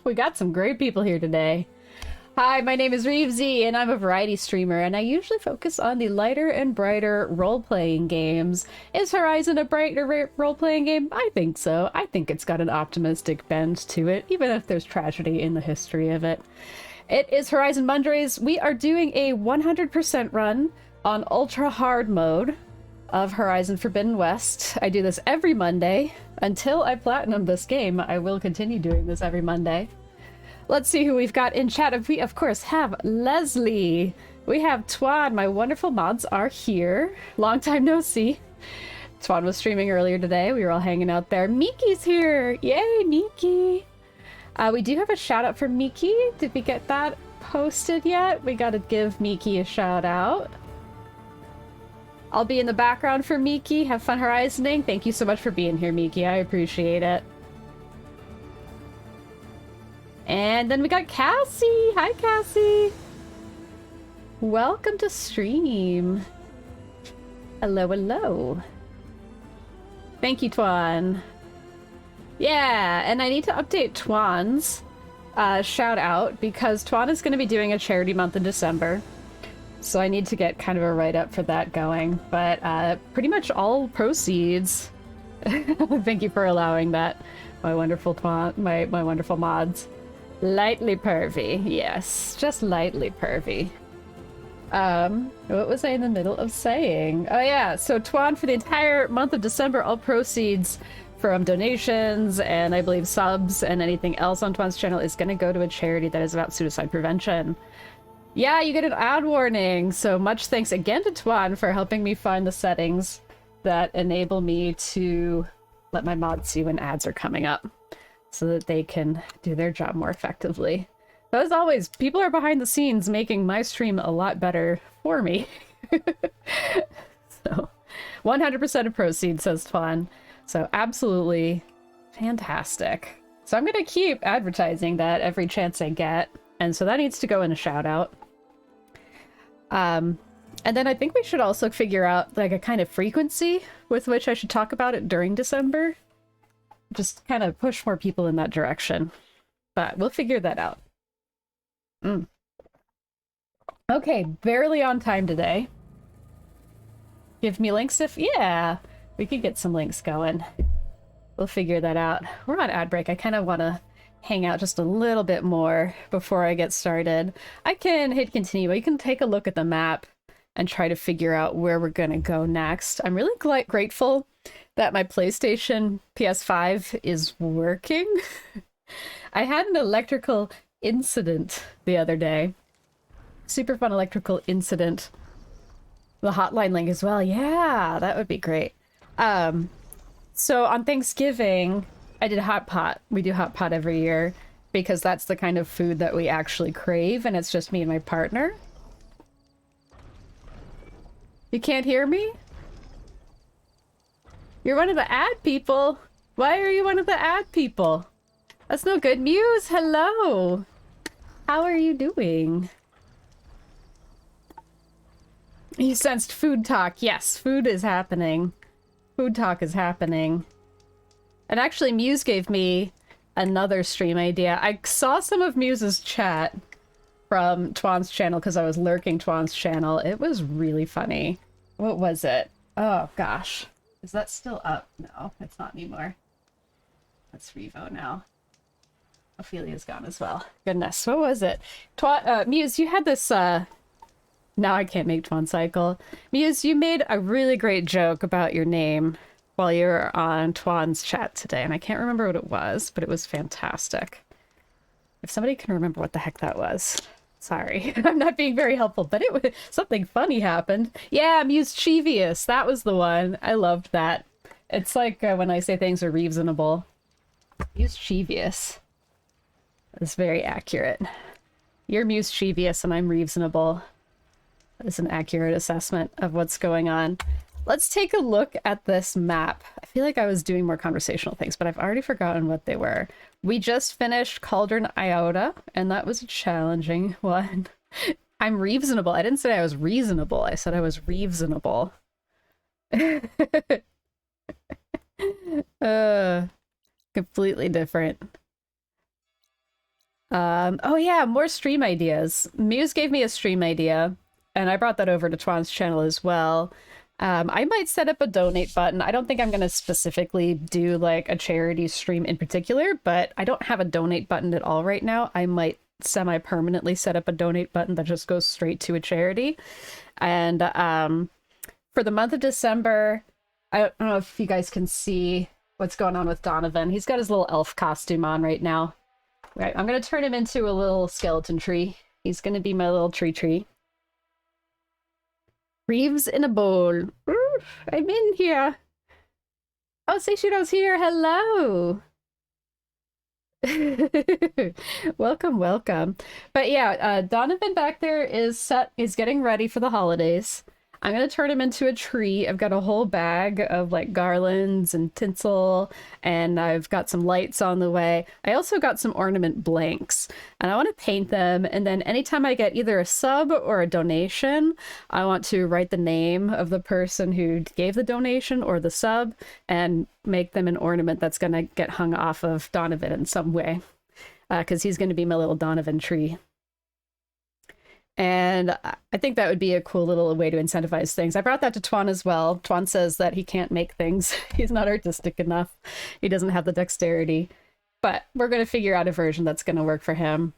We got some great people here today. Hi, my name is Reevesy, and I'm a variety streamer, and I usually focus on the lighter and brighter role-playing games. Is Horizon a brighter role-playing game? I think so. I think it's got an optimistic bend to it, even if there's tragedy in the history of it. It is Horizon Mondays. We are doing a 100% run on Ultra Hard mode of Horizon Forbidden West. I do this every Monday. Until I platinum this game, I will continue doing this every Monday. Let's see who we've got in chat. We, of course, have Leslie. We have Twan. My wonderful mods are here. Long time no see. Twan was streaming earlier today. We were all hanging out there. Miki's here. Yay, Miki. We do have a shout out for Miki. Did we get that posted yet? We got to give Miki a shout out. I'll be in the background for Miki. Have fun horizoning. Thank you so much for being here, Miki. I appreciate it. And then we got Cassie. Hi, Cassie. Welcome to stream. Hello, hello. Thank you, Twan. Yeah, and I need to update Twan's shout out because Twan is going to be doing a charity month in December. So I need to get kind of a write-up for that going. But pretty much all proceeds. Thank you for allowing that, my wonderful Twan, my wonderful mods. Lightly pervy, yes, just lightly pervy. What was I in the middle of saying? Oh yeah, so Twan, for the entire month of December, all proceeds from donations and I believe subs and anything else on Twan's channel is going to go to a charity that is about suicide prevention. Yeah, you get an ad warning, so much thanks again to Twan for helping me find the settings that enable me to let my mods see when ads are coming up, so that they can do their job more effectively. But as always, people are behind the scenes making my stream a lot better for me. So, 100% of proceeds, says Twan. So absolutely fantastic. So I'm going to keep advertising that every chance I get. And so that needs to go in a shout out. And then I think we should also figure out like a kind of frequency with which I should talk about it during December. Just kind of push more people in that direction. But we'll figure that out. Okay, barely on time today. Give me links if... Yeah, we could get some links going. We'll figure that out. We're on ad break. I kind of want to hang out just a little bit more before I get started. I can hit continue. You can take a look at the map and try to figure out where we're going to go next. I'm really grateful that my PlayStation PS5 is working. I had an electrical incident the other day. Super fun electrical incident. The hotline link as well. Yeah, that would be great. So on Thanksgiving, I did hot pot. We do hot pot every year because that's the kind of food that we actually crave, and it's just me and my partner. You can't hear me? You're one of the ad people. Why are you one of the ad people? That's no good. Muse, hello. How are you doing? You sensed food talk. Yes, food is happening. Food talk is happening. And actually, Muse gave me another stream idea. I saw some of Muse's chat from Twan's channel because I was lurking Twan's channel. It was really funny. What was it? Oh, gosh. Is that still up? No, it's not anymore. That's Revo now. Ophelia's gone as well. Goodness, what was it? Muse, you had this, now I can't make Twan cycle. Muse, you made a really great joke about your name while you were on Twan's chat today, and I can't remember what it was, but it was fantastic. If somebody can remember what the heck that was. Sorry, I'm not being very helpful, but it was something funny happened. Yeah, Mischievous, that was the one. I loved that. It's like when I say things are reasonable. Mischievous. That's very accurate. You're mischievous and I'm reasonable. That is an accurate assessment of what's going on. Let's take a look at this map. I feel like I was doing more conversational things, but I've already forgotten what they were. We just finished Cauldron Iota, and that was a challenging one. I'm reasonable. I didn't say I was reasonable. I said I was reasonable. Completely different. Oh yeah, more stream ideas. Muse gave me a stream idea, and I brought that over to Twan's channel as well. I might set up a donate button. I don't think I'm going to specifically do like a charity stream in particular, but I don't have a donate button at all right now. I might semi-permanently set up a donate button that just goes straight to a charity. And for the month of December, I don't know if you guys can see what's going on with Donovan. He's got his little elf costume on right now. Right, I'm going to turn him into a little skeleton tree. He's going to be my little tree. Reeves in a bowl. Oof, I'm in here. Oh, Seishiro's here. Hello. Welcome, welcome. But yeah, Donovan back there is set. He's getting ready for the holidays. I'm gonna turn him into a tree. I've got a whole bag of like garlands and tinsel, and I've got some lights on the way. I also got some ornament blanks, and I want to paint them. And then anytime I get either a sub or a donation, I want to write the name of the person who gave the donation or the sub and make them an ornament that's gonna get hung off of Donovan in some way, because he's gonna be my little Donovan tree. And I think that would be a cool little way to incentivize things. I brought that to Twan as well. Twan says that he can't make things. He's not artistic enough. He doesn't have the dexterity. But we're going to figure out a version that's going to work for him.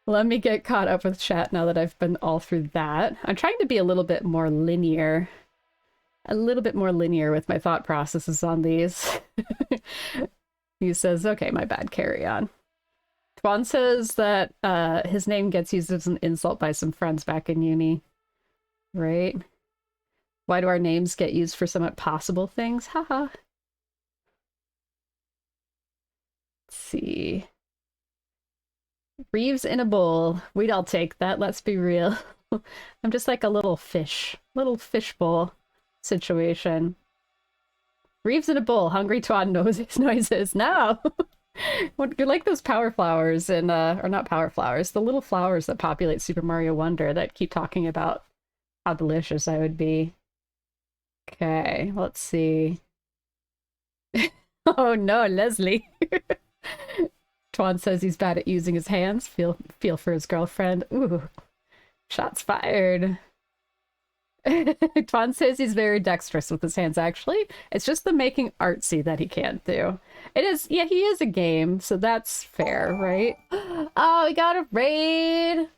Let me get caught up with chat now that I've been all through that. I'm trying to be a little bit more linear. A little bit more linear with my thought processes on these. He says, okay, my bad, carry on. Twan says that his name gets used as an insult by some friends back in uni. Right? Why do our names get used for somewhat possible things? Haha. Let's see. Reeves in a bowl. We'd all take that, let's be real. I'm just like a little fish bowl situation. Reeves in a bowl. Hungry Twan knows his noises. No! You're like those power flowers and or not power flowers, the little flowers that populate Super Mario Wonder that keep talking about how delicious I would be. Okay, let's see. Oh no, Leslie. Twan says he's bad at using his hands. Feel for his girlfriend. Ooh, shots fired. Twan says he's very dexterous with his hands, actually. It's just the making artsy that he can't do. It is, yeah, he is a game, so that's fair, right? Oh, we got a raid!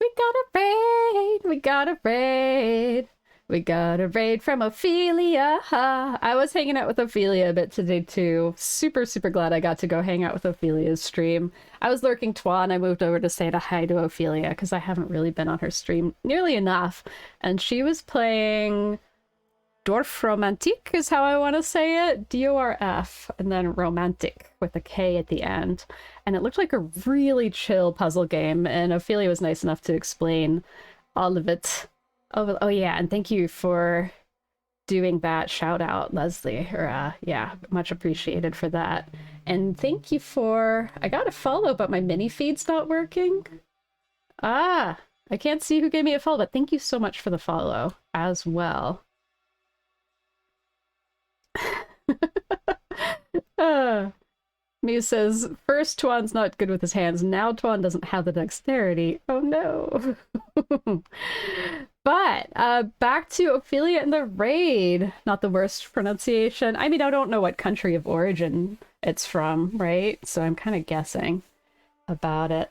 We got a raid! We got a raid! We got a raid from Ophelia! I was hanging out with Ophelia a bit today, too. Super, super glad I got to go hang out with Ophelia's stream. I was lurking Twan. I moved over to say hi to Ophelia, because I haven't really been on her stream nearly enough. And she was playing Dorf Romantique is how I want to say it. D-O-R-F, and then Romantic with a K at the end. And it looked like a really chill puzzle game, and Ophelia was nice enough to explain all of it. Oh yeah, and thank you for doing that shout out, Leslie. Or yeah, much appreciated for that. And thank you for... I got a follow, but my mini feed's not working. Ah, I can't see who gave me a follow, but thank you so much for the follow as well. Muse says, first Twan's not good with his hands, now Twan doesn't have the dexterity. Oh no. But back to Ophelia and the raid. Not the worst pronunciation. I mean, I don't know what country of origin it's from, right? So I'm kind of guessing about it.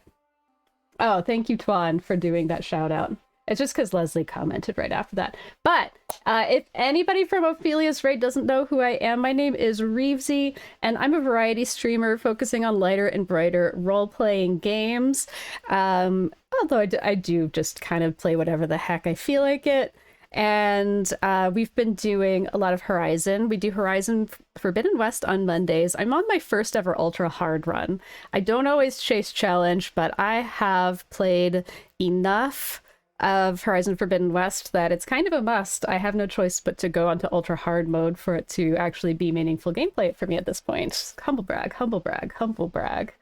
Oh, thank you, Twan, for doing that shout out. It's just because Leslie commented right after that. But if anybody from Ophelia's Raid doesn't know who I am, my name is Reevesy, and I'm a variety streamer focusing on lighter and brighter role-playing games. Although I do just kind of play whatever the heck I feel like it. And we've been doing a lot of Horizon. We do Horizon Forbidden West on Mondays. I'm on my first ever ultra hard run. I don't always chase challenge, but I have played enough of Horizon Forbidden West that it's kind of a must. I have no choice but to go onto ultra hard mode for it to actually be meaningful gameplay for me at this point. Humble brag, humble brag, humble brag.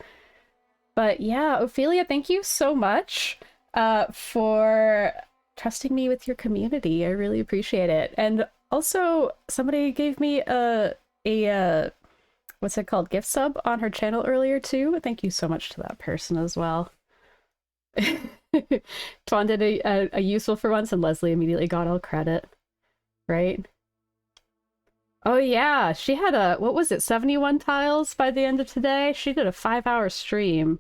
But yeah, Ophelia, thank you so much for trusting me with your community. I really appreciate it. And also, somebody gave me a what what's it called? Gift sub on her channel earlier too. Thank you so much to that person as well. Twan did a useful for once and Leslie immediately got all credit. Right? Oh yeah, she had a, what was it, 71 tiles by the end of today? She did a 5-hour stream.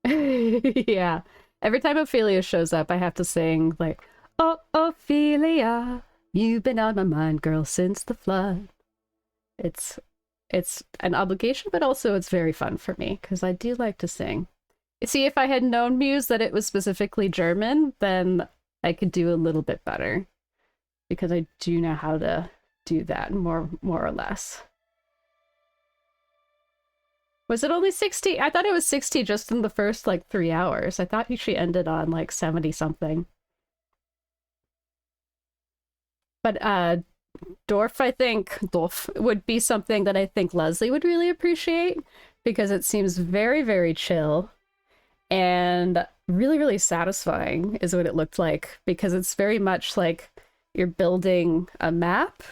Yeah. Every time Ophelia shows up, I have to sing, like, oh, Ophelia, you've been on my mind, girl, since the flood. It's an obligation, but also it's very fun for me, because I do like to sing. See, if I had known Muse that it was specifically German, then I could do a little bit better. Because I do know how to do that, more or less. Was it only 60? I thought it was 60 just in the first, like, 3 hours. I thought she ended on, like, 70-something. But, Dorf, I think, Dorf would be something that I think Leslie would really appreciate, because it seems very, very chill, and really, really satisfying is what it looked like, because it's very much like you're building a map,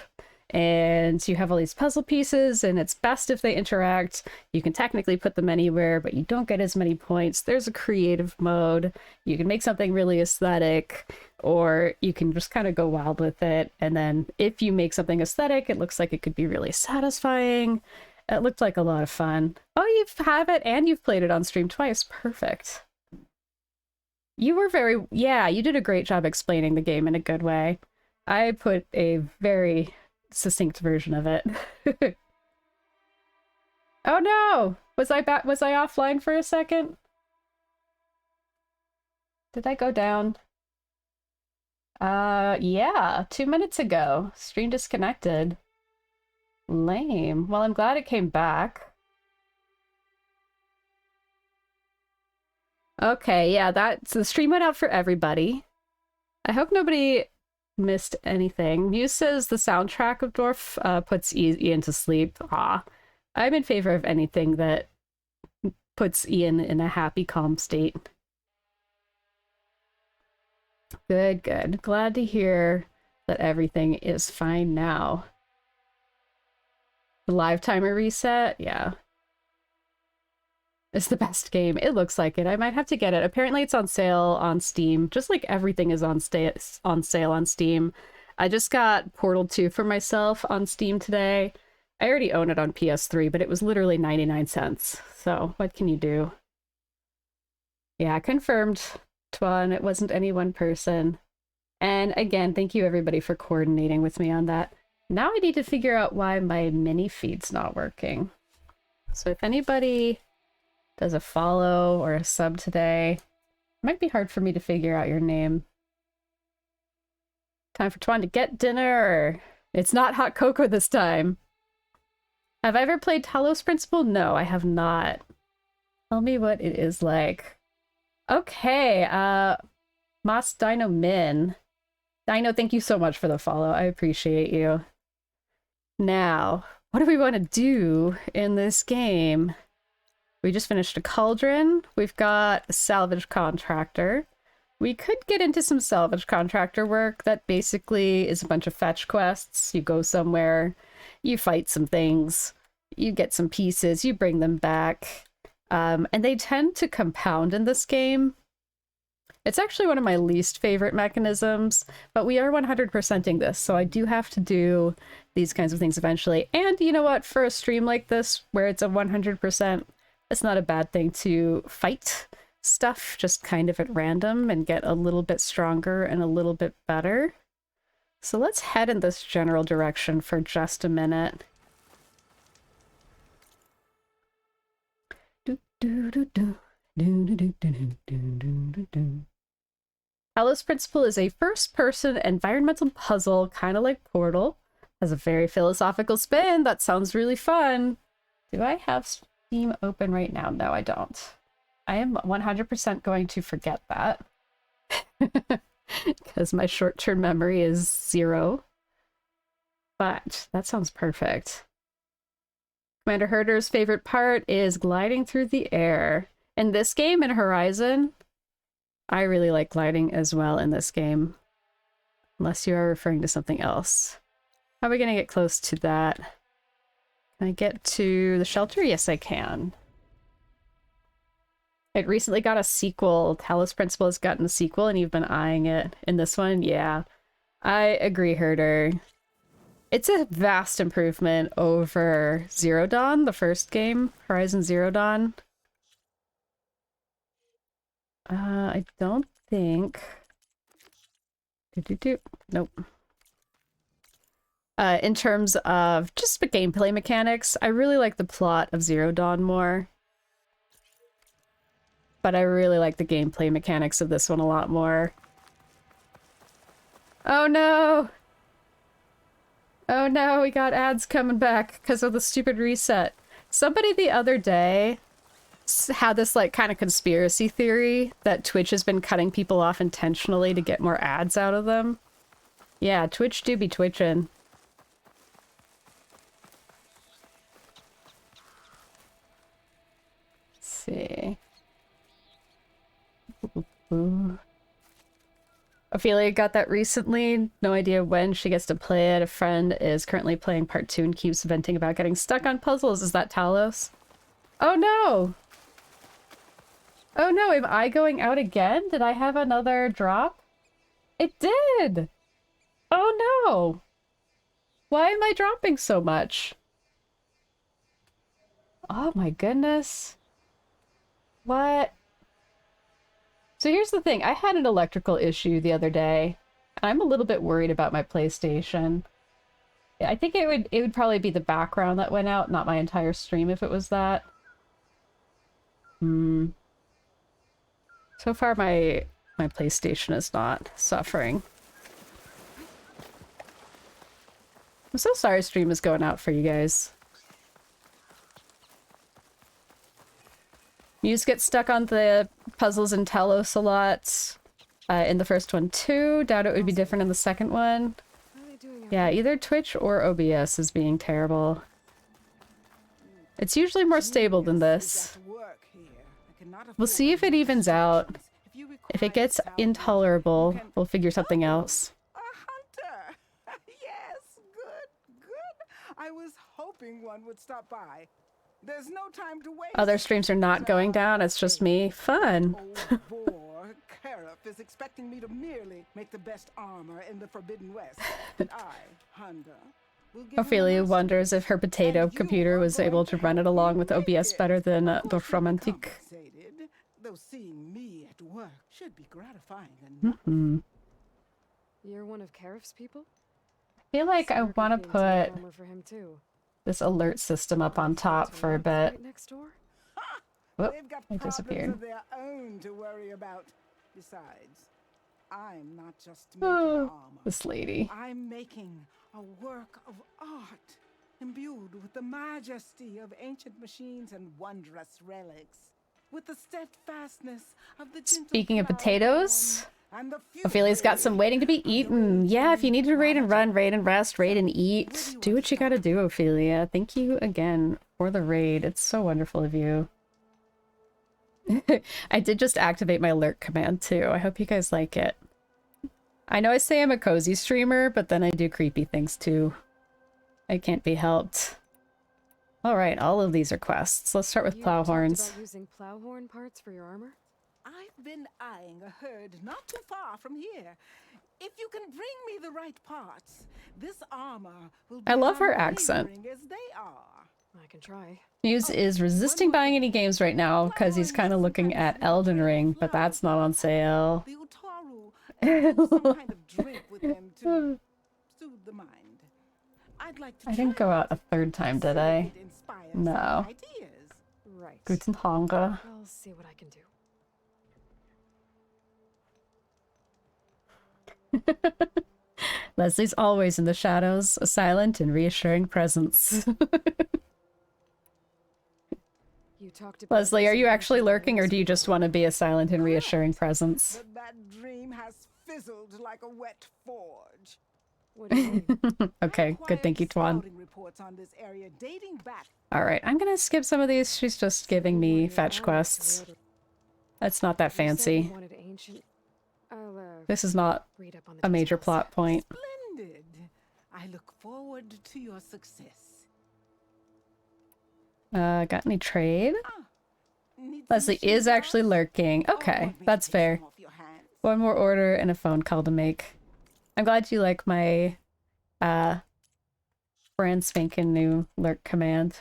and you have all these puzzle pieces, and it's best if they interact. You can technically put them anywhere, but you don't get as many points. There's a creative mode. You can make something really aesthetic, or you can just kind of go wild with it. And then if you make something aesthetic, it looks like it could be really satisfying. It looked like a lot of fun. Oh, you have it, and you've played it on stream twice. Perfect. You were very... Yeah, you did a great job explaining the game in a good way. I put a very succinct version of it. Oh no! Was I offline for a second? Did I go down? Yeah, 2 minutes ago. Stream disconnected. Lame. Well, I'm glad it came back. Okay, yeah, so the stream went out for everybody. I hope nobody missed anything. Muse says the soundtrack of Dorf puts Ian to sleep. Ah, I'm in favor of anything that puts Ian in a happy, calm state. Good, good. Glad to hear that everything is fine now. The live timer reset? Yeah. It's the best game. It looks like it. I might have to get it. Apparently it's on sale on Steam. Just like everything is on sale on Steam. I just got Portal 2 for myself on Steam today. I already own it on PS3, but it was literally 99 cents. So what can you do? Yeah, confirmed, Twan. It wasn't any one person. And again, thank you everybody for coordinating with me on that. Now I need to figure out why my mini feed's not working. So if anybody does a follow or a sub today, it might be hard for me to figure out your name. Time for Twan to get dinner. It's not hot cocoa this time. Have I ever played Talos Principle? No, I have not. Tell me what it is like. Okay, Mas Dino Min. Dino, thank you so much for the follow. I appreciate you. Now, what do we want to do in this game? We just finished a cauldron. We've got a salvage contractor. We could get into some salvage contractor work that basically is a bunch of fetch quests. You go somewhere, you fight some things, you get some pieces, you bring them back. And they tend to compound in this game. It's actually one of my least favorite mechanisms, but we are 100%ing this, so I do have to do these kinds of things eventually. And you know what? For a stream like this, where it's a 100%, it's not a bad thing to fight stuff just kind of at random and get a little bit stronger and a little bit better. So let's head in this general direction for just a minute. Talos Principle is a first-person environmental puzzle, kind of like Portal. Has a very philosophical spin. That sounds really fun. Do I have Steam open right now? No, I don't. I am 100% going to forget that. Because my short-term memory is 0. But that sounds perfect. Commander Herder's favorite part is gliding through the air. In this game, in Horizon, I really like gliding as well in this game. Unless you are referring to something else. How are we going to get close to that Can I get to the shelter? Yes, I can. It recently got a sequel. Talos Principle has gotten a sequel, and you've been eyeing it. In this one, yeah. I agree, Herder. It's a vast improvement over Zero Dawn, the first game, Horizon Zero Dawn. I don't think... Nope. In terms of just the gameplay mechanics, I really like the plot of Zero Dawn more. But I really like the gameplay mechanics of this one a lot more. Oh no! Oh no, we got ads coming back because of the stupid reset. Somebody the other day had this like kind of conspiracy theory that Twitch has been cutting people off intentionally to get more ads out of them. Yeah, Twitch do be twitching. Let's see. Ooh. Ophelia got that recently. No idea when she gets to play it. A friend is currently playing part 2 and keeps venting about getting stuck on puzzles. Is that Talos? Oh no! Oh no, am I going out again? Did I have another drop? It did! Oh no! Why am I dropping so much? Oh my goodness. What? So here's the thing, I had an electrical issue the other day. I'm a little bit worried about my PlayStation. I think it would probably be the background that went out, not my entire stream if it was that. So far my PlayStation is not suffering. I'm so sorry stream is going out for you guys. Muse gets stuck on the puzzles in Talos a lot. In the first one too. Doubt it would be different in the second one. Yeah, either Twitch or OBS is being terrible. It's usually more stable than this. We'll see if it evens out. If it gets intolerable, we'll figure something else. A hunter! Yes, good. I was hoping one would stop by. There's no time to waste. Other streams are not going down, it's just me. Fun. Old boar Karif is expecting me to merely make the best armor in the Forbidden West. And I, Hunter, will give Ophelia him wonders if her potato computer was able to run it along with OBS better than the Romantic. Though seeing me at work should be gratifying enough. You're one of Karif's people? I feel like I want to put this alert system up on top for a bit. Whoop, They've got it disappeared. of their own to worry about. Besides, I'm not just making armor. This lady. I'm making a work of art, imbued with the majesty of ancient machines and wondrous relics, with the steadfastness of the gentle Speaking of potatoes, and the Ophelia's got some waiting to be eaten. Yeah, if you need to raid and run, raid and rest, raid and eat, do what you gotta do, Ophelia. Thank you again for the raid. It's so wonderful of you. I did just activate my alert command too. I hope you guys like it. I know I say I'm a cozy streamer, but then I do creepy things too. I can't be helped. Alright, all of these are quests. Let's start with plow horns. Using plow horn parts for your armor? I've been eyeing a herd not too far from here. If you can bring me the right parts, this armor will be I love her as accent. as they are. I can try. Muse is resisting buying any games right now because he's kind of looking at Elden Ring, but that's not on sale. The Utaru and do some kind of drink with them to soothe the mind. I'd like to I didn't go out a third time, did I? No. Right. Guten Tag. I'll see what I can do. Leslie's always in the shadows, a silent and reassuring presence. You talked about Leslie, are you actually lurking, or do you just want to be a silent and reassuring presence? But that dream has fizzled like a wet forge. What do you mean? Okay, good, thank you, Twan. Alright, I'm gonna skip some of these. She's just giving me fetch quests. That's not that fancy. This is not a major plot point. Splendid. I look forward to your success. Got any trade? Need some Leslie machine is actually parts? lurking. Or Okay, want me to that's take fair. some off your hands? One more order and a phone call to make. I'm glad you like my brand spanking new lurk command.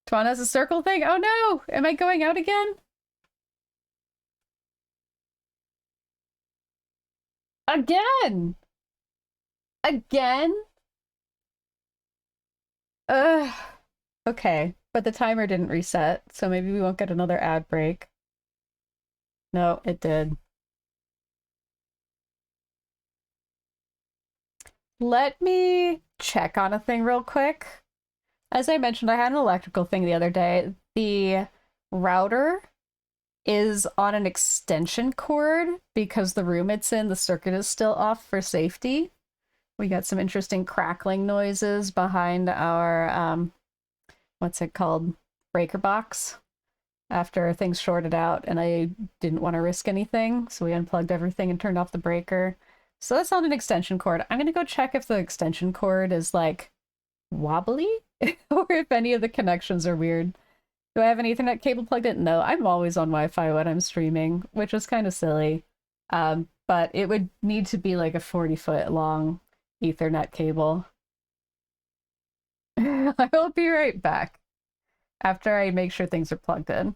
Twan has a circle thing? Oh no! Am I going out again? Again! Again? Ugh. Okay, but the timer didn't reset, so maybe we won't get another ad break. No, it did. Let me check on a thing real quick. As I mentioned, I had an electrical thing the other day. The router is on an extension cord because the room it's in, the circuit is still off for safety. We got some interesting crackling noises behind our, what's it called? Breaker box after things shorted out, and I didn't want to risk anything, so we unplugged everything and turned off the breaker. So that's on an extension cord. I'm gonna go check if the extension cord is like wobbly or if any of the connections are weird. Do I have an Ethernet cable plugged in? No, I'm always on Wi-Fi when I'm streaming, which is kind of silly. But it would need to be like a 40-foot long Ethernet cable. I will be right back after I make sure things are plugged in.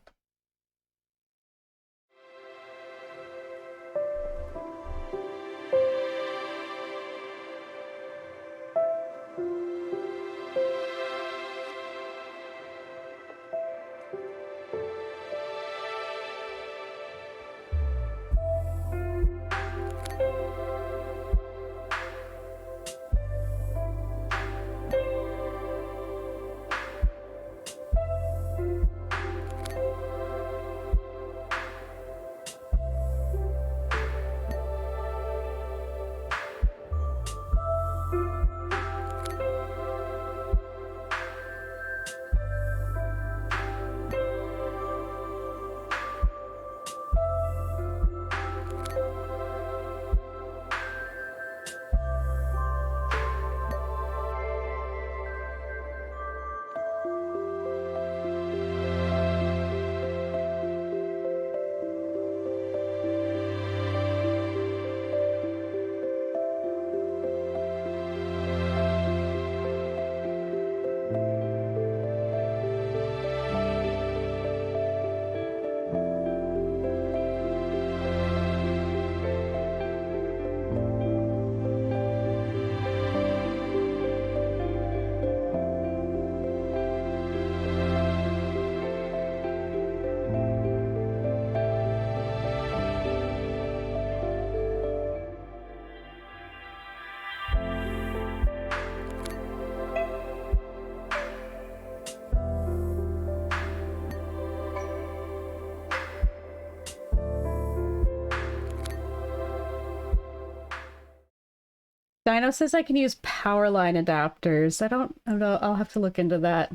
Dino says I can use power line adapters. I don't know. I'll have to look into that.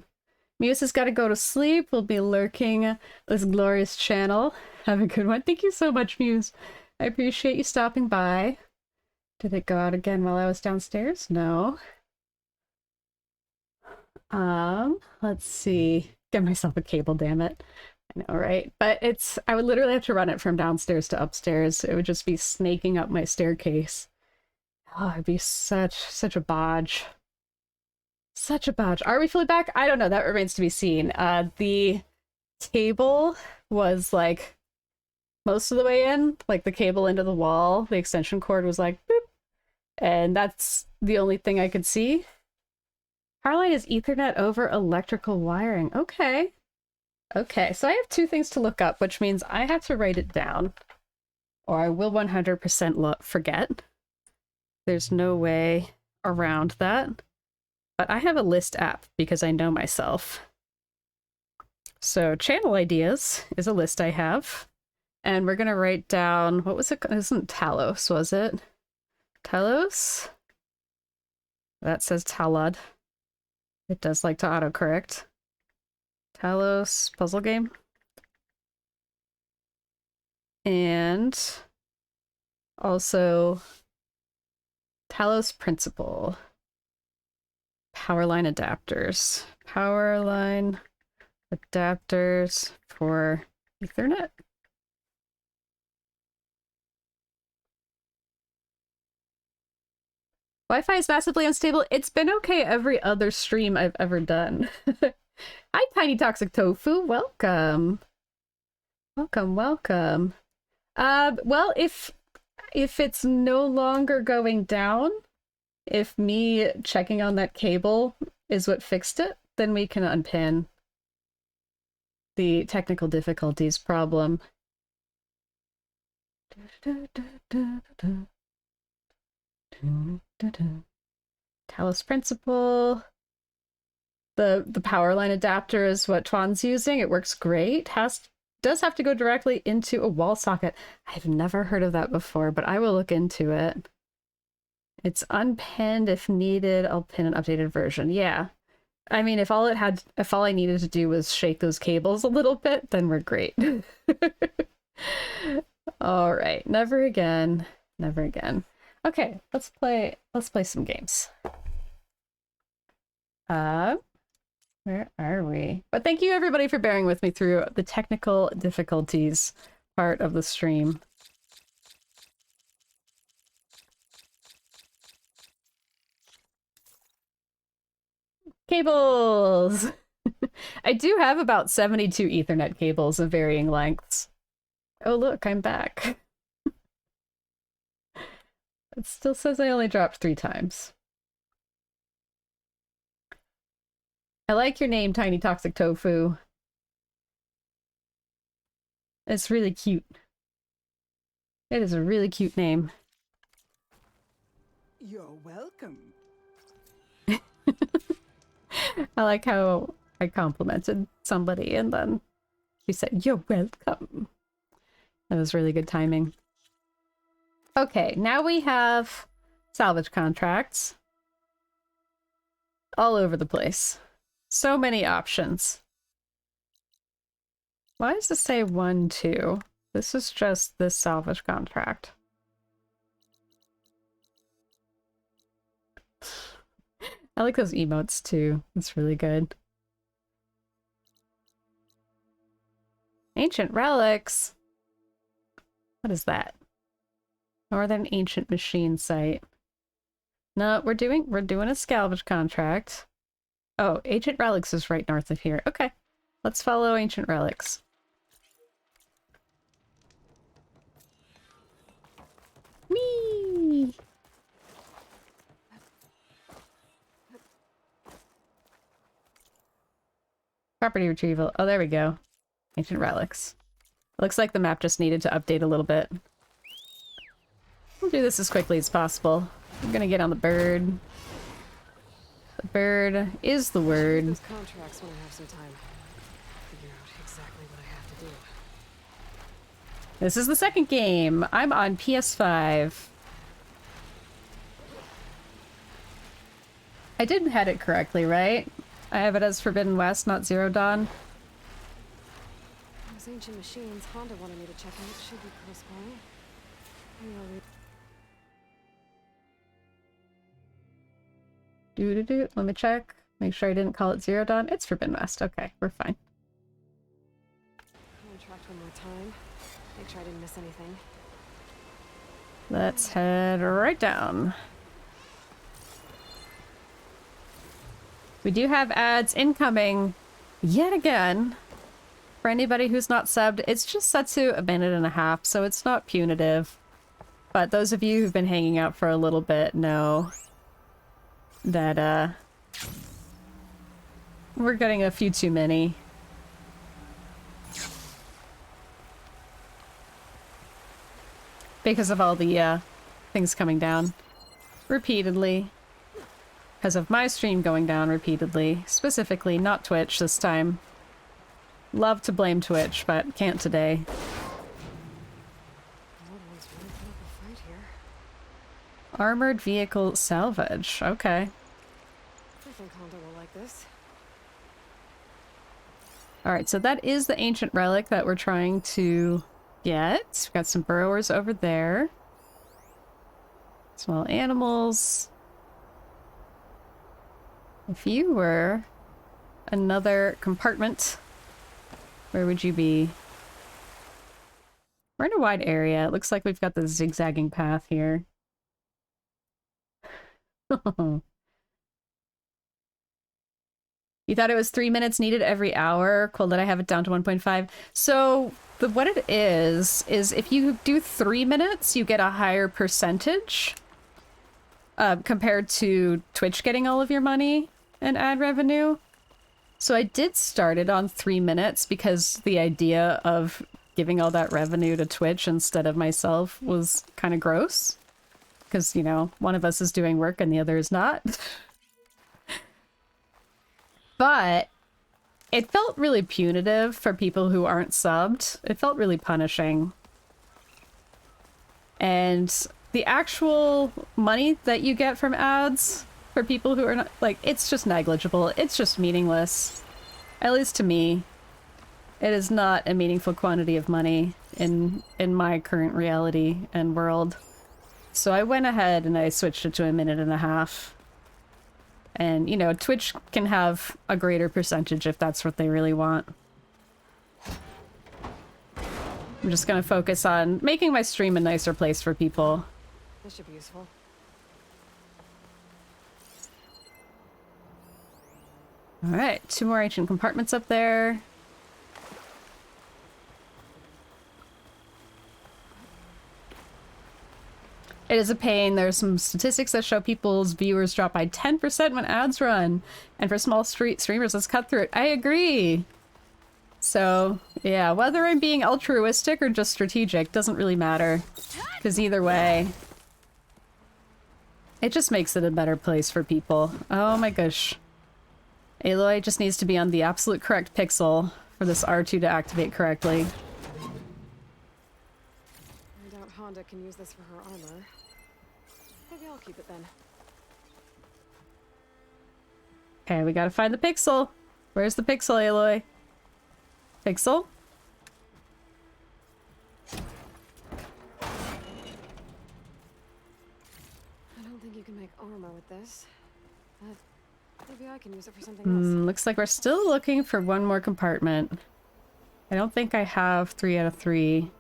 Muse has got to go to sleep. We'll be lurking this glorious channel. Have a good one. Thank you so much, Muse. I appreciate you stopping by. Did it go out again while I was downstairs? No. Let's see. Get myself a cable, damn it. I know, right? But I would literally have to run it from downstairs to upstairs. It would just be snaking up my staircase. Oh, it'd be such a bodge. Such a bodge. Are we fully back? I don't know. That remains to be seen. The cable was like most of the way in, like the cable into the wall. The extension cord was like boop, and that's the only thing I could see. Powerline is Ethernet over electrical wiring. Okay. Okay, so I have two things to look up, which means I have to write it down, or I will 100% forget. There's no way around that. But I have a list app because I know myself. So channel ideas is a list I have. And we're going to write down, what was it? It wasn't Talos, was it? Talos? That says Talad. It does like to autocorrect. Talos puzzle game. And also Talos principle. power line adapters. Power line adapters for Ethernet. Wi-Fi is massively unstable. It's been okay every other stream I've ever done. Hi, Tiny Toxic Tofu. Welcome. Welcome, welcome. Well, if it's no longer going down, if me checking on that cable is what fixed it, then we can unpin the technical difficulties problem. Talos Principle. The power line adapter is what Tron's using. It works great. Does have to go directly into a wall socket. I've never heard of that before, but I will look into it. It's unpinned if needed. I'll pin an updated version. Yeah. I mean, if all I needed to do was shake those cables a little bit, then we're great. All right. Never again. Never again. Okay, let's play some games. Where are we? But thank you everybody for bearing with me through the technical difficulties part of the stream. Cables! I do have about 72 Ethernet cables of varying lengths. Oh look, I'm back. It still says I only dropped 3 times. I like your name, Tiny Toxic Tofu. It's really cute. It is a really cute name. You're welcome. I like how I complimented somebody and then she said, "You're welcome." That was really good timing. Okay, now we have salvage contracts all over the place. So many options. Why does this say 1, 2? This is just this salvage contract. I like those emotes too. It's really good. Ancient relics. What is that? Northern Ancient Machine Site. No, we're doing a salvage contract. Oh, Ancient Relics is right north of here. Okay, let's follow Ancient Relics. Whee! Property retrieval. Oh, there we go. Ancient Relics. Looks like the map just needed to update a little bit. We'll do this as quickly as possible. I'm gonna get on the bird. The bird is the word. Those contracts when I have some time. Figure out exactly what I have to do. This is the second game. I'm on PS5. I did head it correctly, right? I have it as Forbidden West, not Zero Dawn. Those ancient machines Honda wanted me to check out should be close by. Maybe I'll read. Do. Let me check. Make sure I didn't call it Zero Dawn. It's Forbidden West. Okay, we're fine. Contract one more time. Make sure I didn't miss anything. Let's head right down. We do have ads incoming yet again. For anybody who's not subbed, it's just set to 1.5 minutes, so it's not punitive. But those of you who've been hanging out for a little bit know that we're getting a few too many. Because of all the things coming down repeatedly. Because of my stream going down repeatedly. Specifically, not Twitch this time. Love to blame Twitch, but can't today. One's really put up a fight here. Armored vehicle salvage. Okay. I think Honda will like this. Alright, so that is the ancient relic that we're trying to get. We've got some burrowers over there. Small animals. If you were another compartment, where would you be? We're in a wide area. It looks like we've got the zigzagging path here. You thought it was 3 minutes needed every hour? Cool, that I have it down to 1.5. So what it is if you do 3 minutes, you get a higher percentage compared to Twitch getting all of your money and ad revenue. So I did start it on 3 minutes because the idea of giving all that revenue to Twitch instead of myself was kind of gross. Because, you know, one of us is doing work and the other is not. But it felt really punitive for people who aren't subbed. It felt really punishing. And the actual money that you get from ads for people who are not, like, it's just negligible. It's just meaningless. At least to me. It is not a meaningful quantity of money in my current reality and world. So I went ahead and I switched it to 1.5 minutes. And, you know, Twitch can have a greater percentage if that's what they really want. I'm just gonna focus on making my stream a nicer place for people. This should be useful. Alright, 2 more ancient compartments up there. It is a pain. There's some statistics that show people's viewers drop by 10% when ads run. And for small streamers, it's cut through it. I agree. So, yeah, whether I'm being altruistic or just strategic doesn't really matter. Because either way, it just makes it a better place for people. Oh my gosh. Aloy just needs to be on the absolute correct pixel for this R2 to activate correctly. I doubt Honda can use this for her armor. Maybe I'll keep it then. Okay, we gotta find the pixel. Where's the pixel, Aloy? Pixel? I don't think you can make armor with this. But maybe I can use it for something else. Looks like we're still looking for one more compartment. I don't think I have 3 out of 3.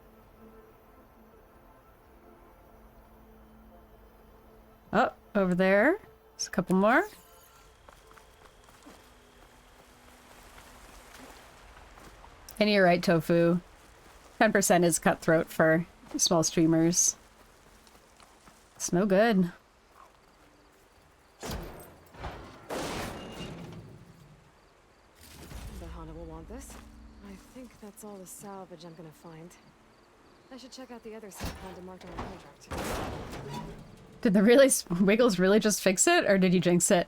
Oh, over there. There's a couple more. And you're right, Tofu. 10% is cutthroat for small streamers. It's no good. The Honda will want this. I think that's all the salvage I'm gonna find. I should check out the other stuff Honda marked on our contract. Did the Wiggles really just fix it, or did you jinx it?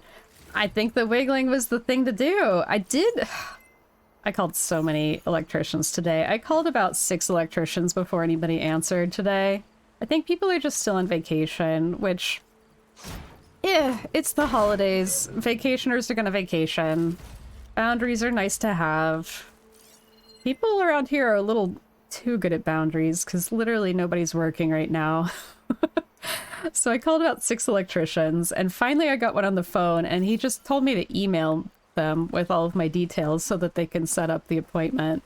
I think the wiggling was the thing to do. I called so many electricians today. I called about 6 electricians before anybody answered today. I think people are just still on vacation, which... yeah, it's the holidays. Vacationers are gonna vacation. Boundaries are nice to have. People around here are a little too good at boundaries, because literally nobody's working right now. So I called about 6 electricians, and finally I got one on the phone, and he just told me to email them with all of my details so that they can set up the appointment.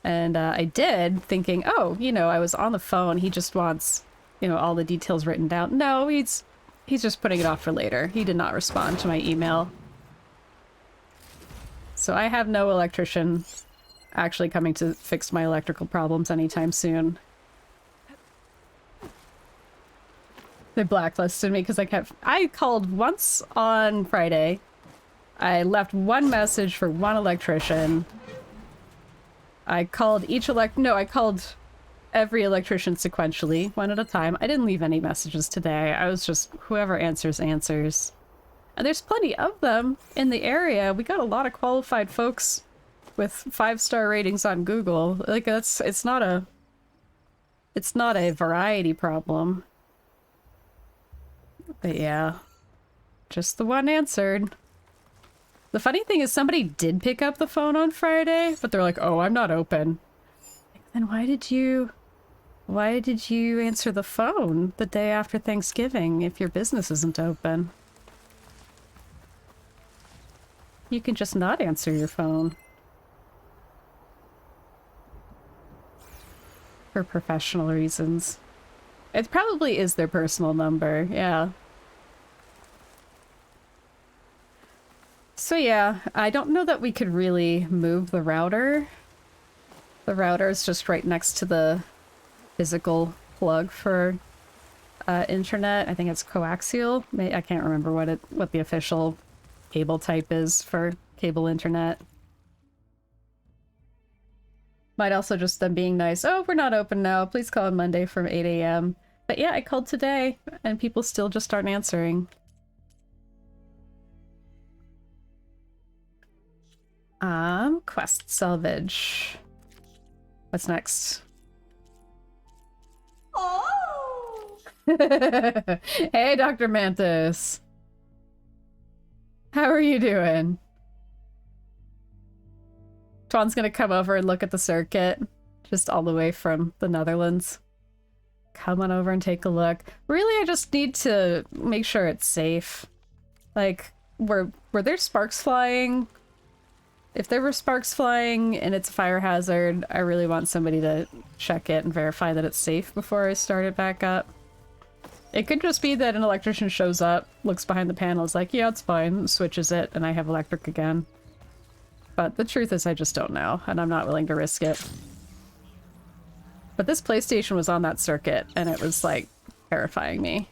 And I did, thinking, oh, you know, I was on the phone, he just wants, you know, all the details written down. No, he's just putting it off for later. He did not respond to my email. So I have no electrician actually coming to fix my electrical problems anytime soon. They blacklisted me because I called once on Friday. I left one message for one electrician. I called I called every electrician sequentially, one at a time. I didn't leave any messages today. I was just, whoever answers, answers. And there's plenty of them in the area. We got a lot of qualified folks with 5-star ratings on Google. Like, it's not a variety problem. But yeah, just the one answered. The funny thing is somebody did pick up the phone on Friday, but they're like, oh, I'm not open. Then why did you answer the phone the day after Thanksgiving if your business isn't open? You can just not answer your phone. For professional reasons. It probably is their personal number, yeah. So yeah, I don't know that we could really move the router. The router is just right next to the physical plug for internet. I think it's coaxial. I can't remember what the official cable type is for cable internet. Might also just them being nice. Oh, we're not open now. Please call on Monday from 8 a.m. But yeah, I called today and people still just aren't answering. Quest salvage. What's next? Oh! Hey, Dr. Mantis. How are you doing? Twan's gonna come over and look at the circuit, just all the way from the Netherlands. Come on over and take a look. Really, I just need to make sure it's safe. Like, were there sparks flying? If there were sparks flying and it's a fire hazard, I really want somebody to check it and verify that it's safe before I start it back up. It could just be that an electrician shows up, looks behind the panel, is like, yeah, it's fine, switches it, and I have electric again. But the truth is I just don't know, and I'm not willing to risk it. But this PlayStation was on that circuit, and it was, like, terrifying me.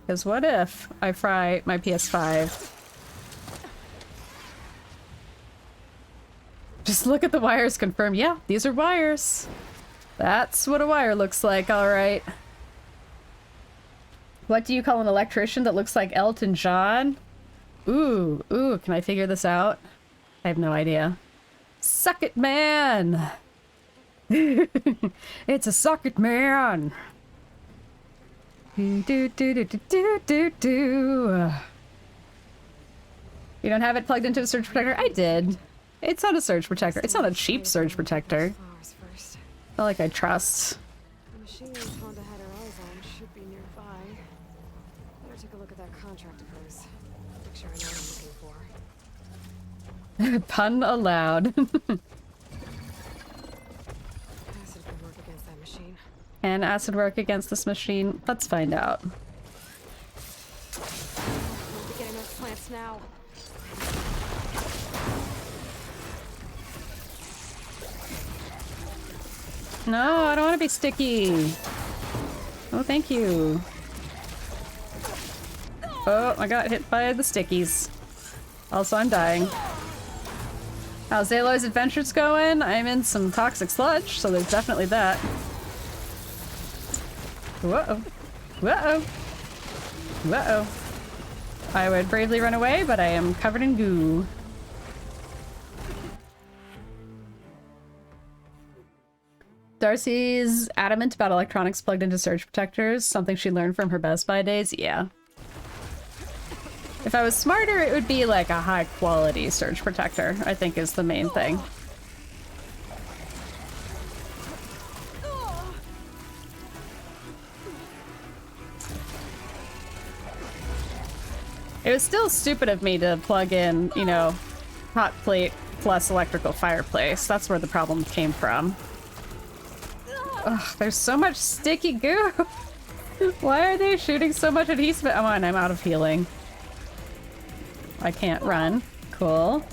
Because what if I fry my PS5? Just look at the wires, confirm. Yeah, these are wires. That's what a wire looks like, alright. What do you call an electrician that looks like Elton John? Ooh, can I figure this out? I have no idea. Suck it, man! It's a suck it, man! Do do do do do do do. You don't have it plugged into a surge protector? I did. It's not a surge protector. It's not a cheap surge protector. Not like I trust. The machine Honda had her eyes on should be nearby. Better take a look at that contract of hers. Make sure I know what I'm looking for. Pun allowed. Acid could work against that machine. Can acid work against this machine? Let's find out. We'll be getting those plants now. No, I don't want to be sticky. Oh, thank you. Oh, I got hit by the stickies. Also, I'm dying. How's Aloy's adventures going? I'm in some toxic sludge, so there's definitely that. Whoa. Whoa. Whoa. I would bravely run away, but I am covered in goo. Darcy's adamant about electronics plugged into surge protectors, something she learned from her Best Buy days. Yeah. If I was smarter, it would be like a high-quality surge protector, I think is the main thing. It was still stupid of me to plug in, you know, hot plate plus electrical fireplace. That's where the problem came from. Ugh, there's so much sticky goo. Why are they shooting so much adhesive? Oh, and I'm out of healing. I can't run. Cool.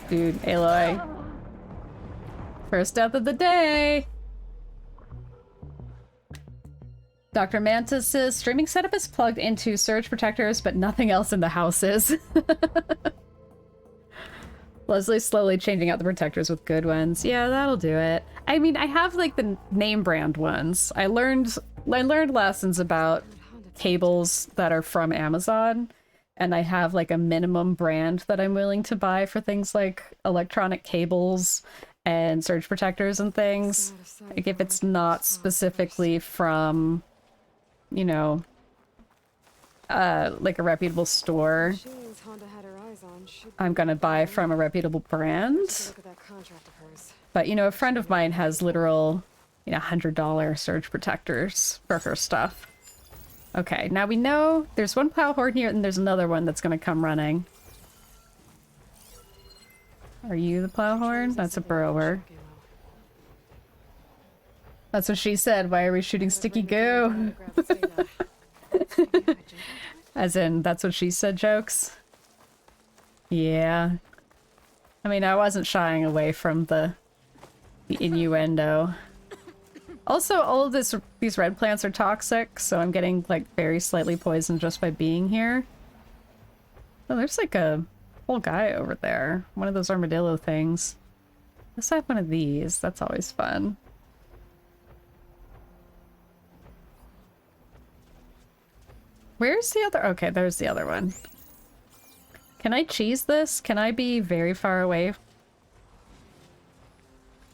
Dude, Aloy. First death of the day. Dr. Mantis' streaming setup is plugged into surge protectors, but nothing else in the house is. Leslie's slowly changing out the protectors with good ones. Yeah, that'll do it. I mean, I have like the name brand ones. I learned lessons about cables that are from Amazon, and I have like a minimum brand that I'm willing to buy for things like electronic cables and surge protectors and things. Like if it's not specifically from, you know, like a reputable store, I'm gonna buy from a reputable brand. But, you know, a friend of mine has literal, you know, $100 surge protectors for her stuff. Okay, now we know there's one plow horn here and there's another one that's gonna come running. Are you the plowhorn? That's a burrower. That's what she said. Why are we shooting sticky goo? As in, that's what she said jokes? Yeah. I mean, I wasn't shying away from the innuendo. Also, all of these red plants are toxic, so I'm getting, like, very slightly poisoned just by being here. Oh, there's like a whole guy over there. One of those armadillo things. Let's have one of these. That's always fun. Where's the other? Okay, there's the other one. Can I cheese this? Can I be very far away?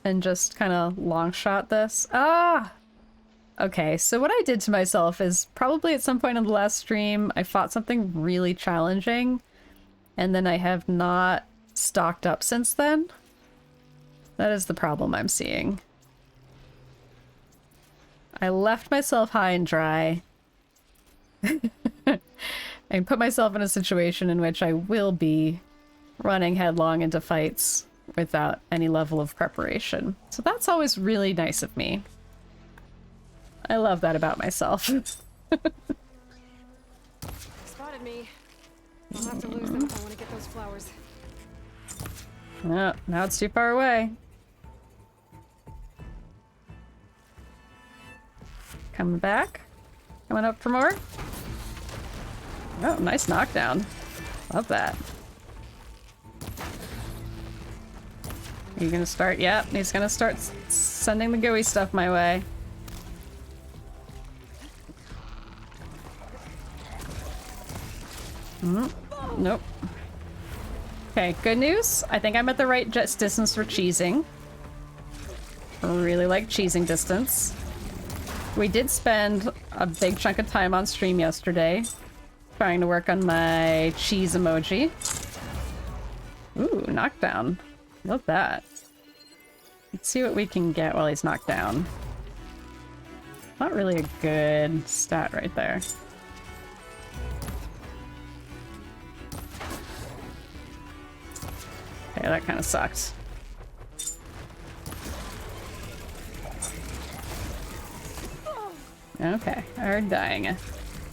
And just kind of long shot this? Ah! Okay, so what I did to myself is probably at some point in the last stream, I fought something really challenging, and then I have not stocked up since then. That is the problem I'm seeing. I left myself high and dry. I put myself in a situation in which I will be running headlong into fights without any level of preparation. So that's always really nice of me. I love that about myself. Spotted me. I'll have to lose them if I want to get those flowers. No, now it's too far away. Coming back. Coming up for more. Oh, nice knockdown. Love that. Are you gonna start? Yep, he's gonna start sending the gooey stuff my way. Nope. Okay, good news. I think I'm at the right distance for cheesing. I really like cheesing distance. We did spend a big chunk of time on stream yesterday trying to work on my cheese emoji. Ooh, knockdown. Love that. Let's see what we can get while he's knocked down. Not really a good stat right there. Okay, that kind of sucks. Okay, I heard dying.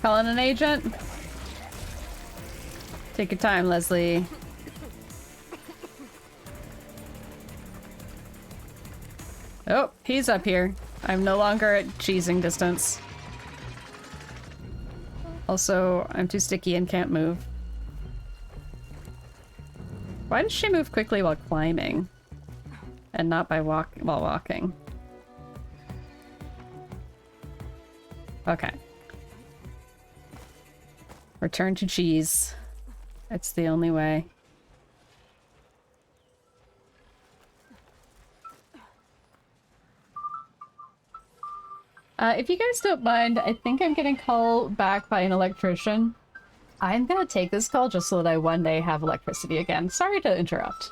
Calling an agent? Take your time, Leslie. Oh, he's up here. I'm no longer at cheesing distance. Also, I'm too sticky and can't move. Why does she move quickly while climbing? And not by while walking? Okay. Return to cheese. It's the only way. If you guys don't mind, I think I'm getting called back by an electrician. I'm gonna take this call just so that I one day have electricity again. Sorry to interrupt.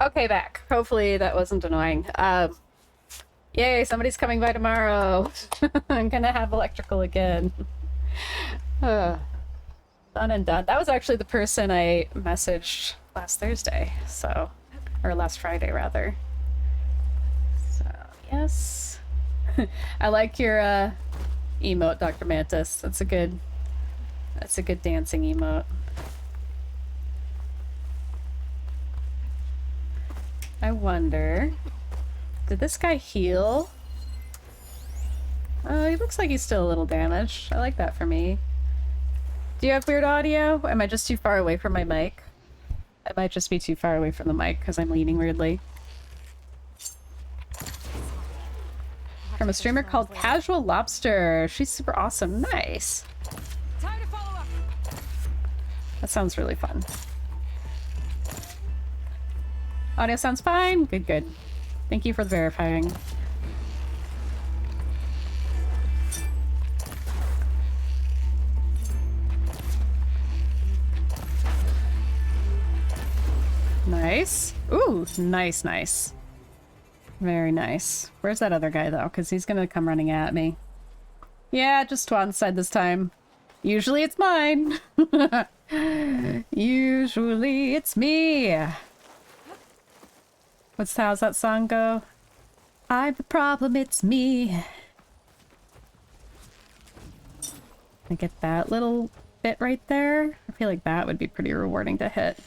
Okay, back. Hopefully that wasn't annoying. Yay, somebody's coming by tomorrow. I'm gonna have electrical again. Done and done. That was actually the person I messaged last Thursday, so... Or last Friday, rather. So, yes. I like your, emote, Dr. Mantis. That's a good dancing emote. I wonder... Did this guy heal? He looks like he's still a little damaged. I like that for me. Do you have weird audio? Am I just too far away from my mic? I might just be too far away from the mic because I'm leaning weirdly. From a streamer called Casual Lobster. She's super awesome. Nice. Time to follow up. That sounds really fun. Audio sounds fine? Good, good. Thank you for verifying. Nice. Ooh, nice, nice. Very nice. Where's that other guy, though? Because he's gonna come running at me. Yeah, just Twan's side this time. Usually it's mine. Usually it's me. How's that song go? I'm the problem, it's me. I get that little bit right there. I feel like that would be pretty rewarding to hit.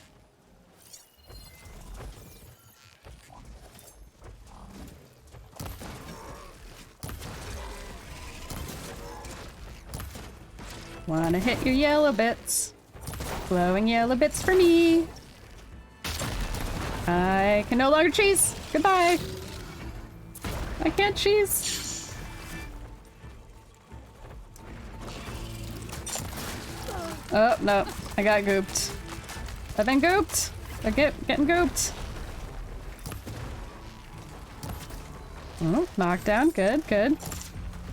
Wanna hit your yellow bits. Glowing yellow bits for me. I can no longer cheese. Goodbye. I can't cheese. Oh, no. I got gooped. I've been gooped. I getting gooped. Oh, knockdown. Good, good.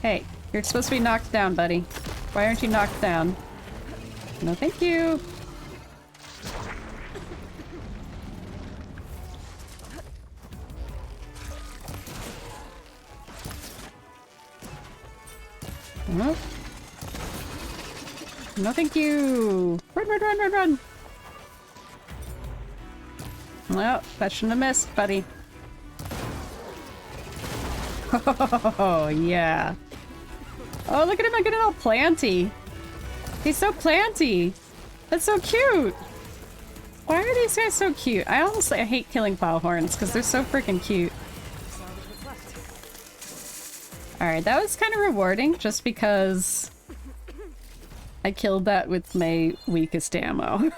Hey, you're supposed to be knocked down, buddy. Why aren't you knocked down? No, thank you. Oh. No, thank you. Run, run, run, run, run. Well, that shouldn't have missed, buddy. Oh, yeah. Oh, look at him, I'm getting all planty. He's so planty. That's so cute. Why are these guys so cute? I hate killing plowhorns because they're so freaking cute. Alright, that was kind of rewarding just because I killed that with my weakest ammo.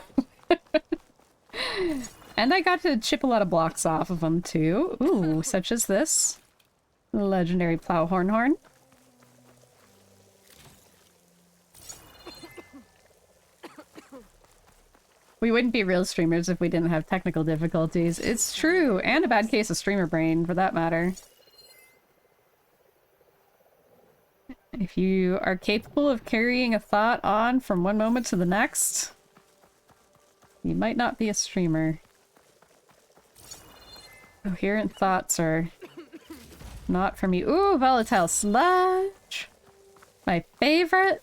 And I got to chip a lot of blocks off of them too. Ooh, such as this. Legendary plowhorn horn. We wouldn't be real streamers if we didn't have technical difficulties. It's true, and a bad case of streamer brain, for that matter. If you are capable of carrying a thought on from one moment to the next, you might not be a streamer. Coherent thoughts are not for me. Ooh, volatile sludge! My favorite!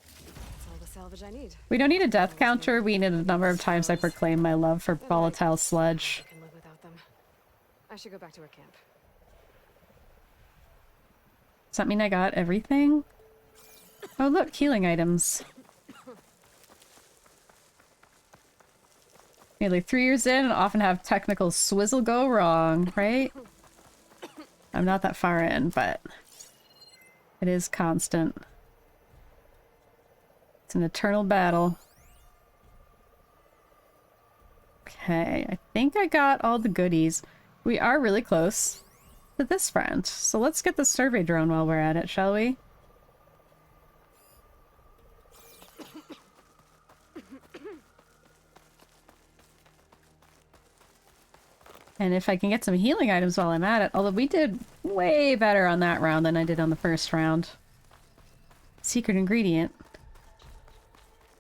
That's all the salvage I need. We don't need a death counter, we need a number of times I proclaim my love for volatile sludge. I can live without them. I should go back to our camp. Does that mean I got everything? Oh look, healing items. Nearly 3 years in and often have technical swizzle go wrong, right? I'm not that far in, but it is constant. It's an eternal battle. Okay, I think I got all the goodies. We are really close to this friend. So let's get the survey drone while we're at it, shall we? And if I can get some healing items while I'm at it, although we did way better on that round than I did on the first round. Secret ingredient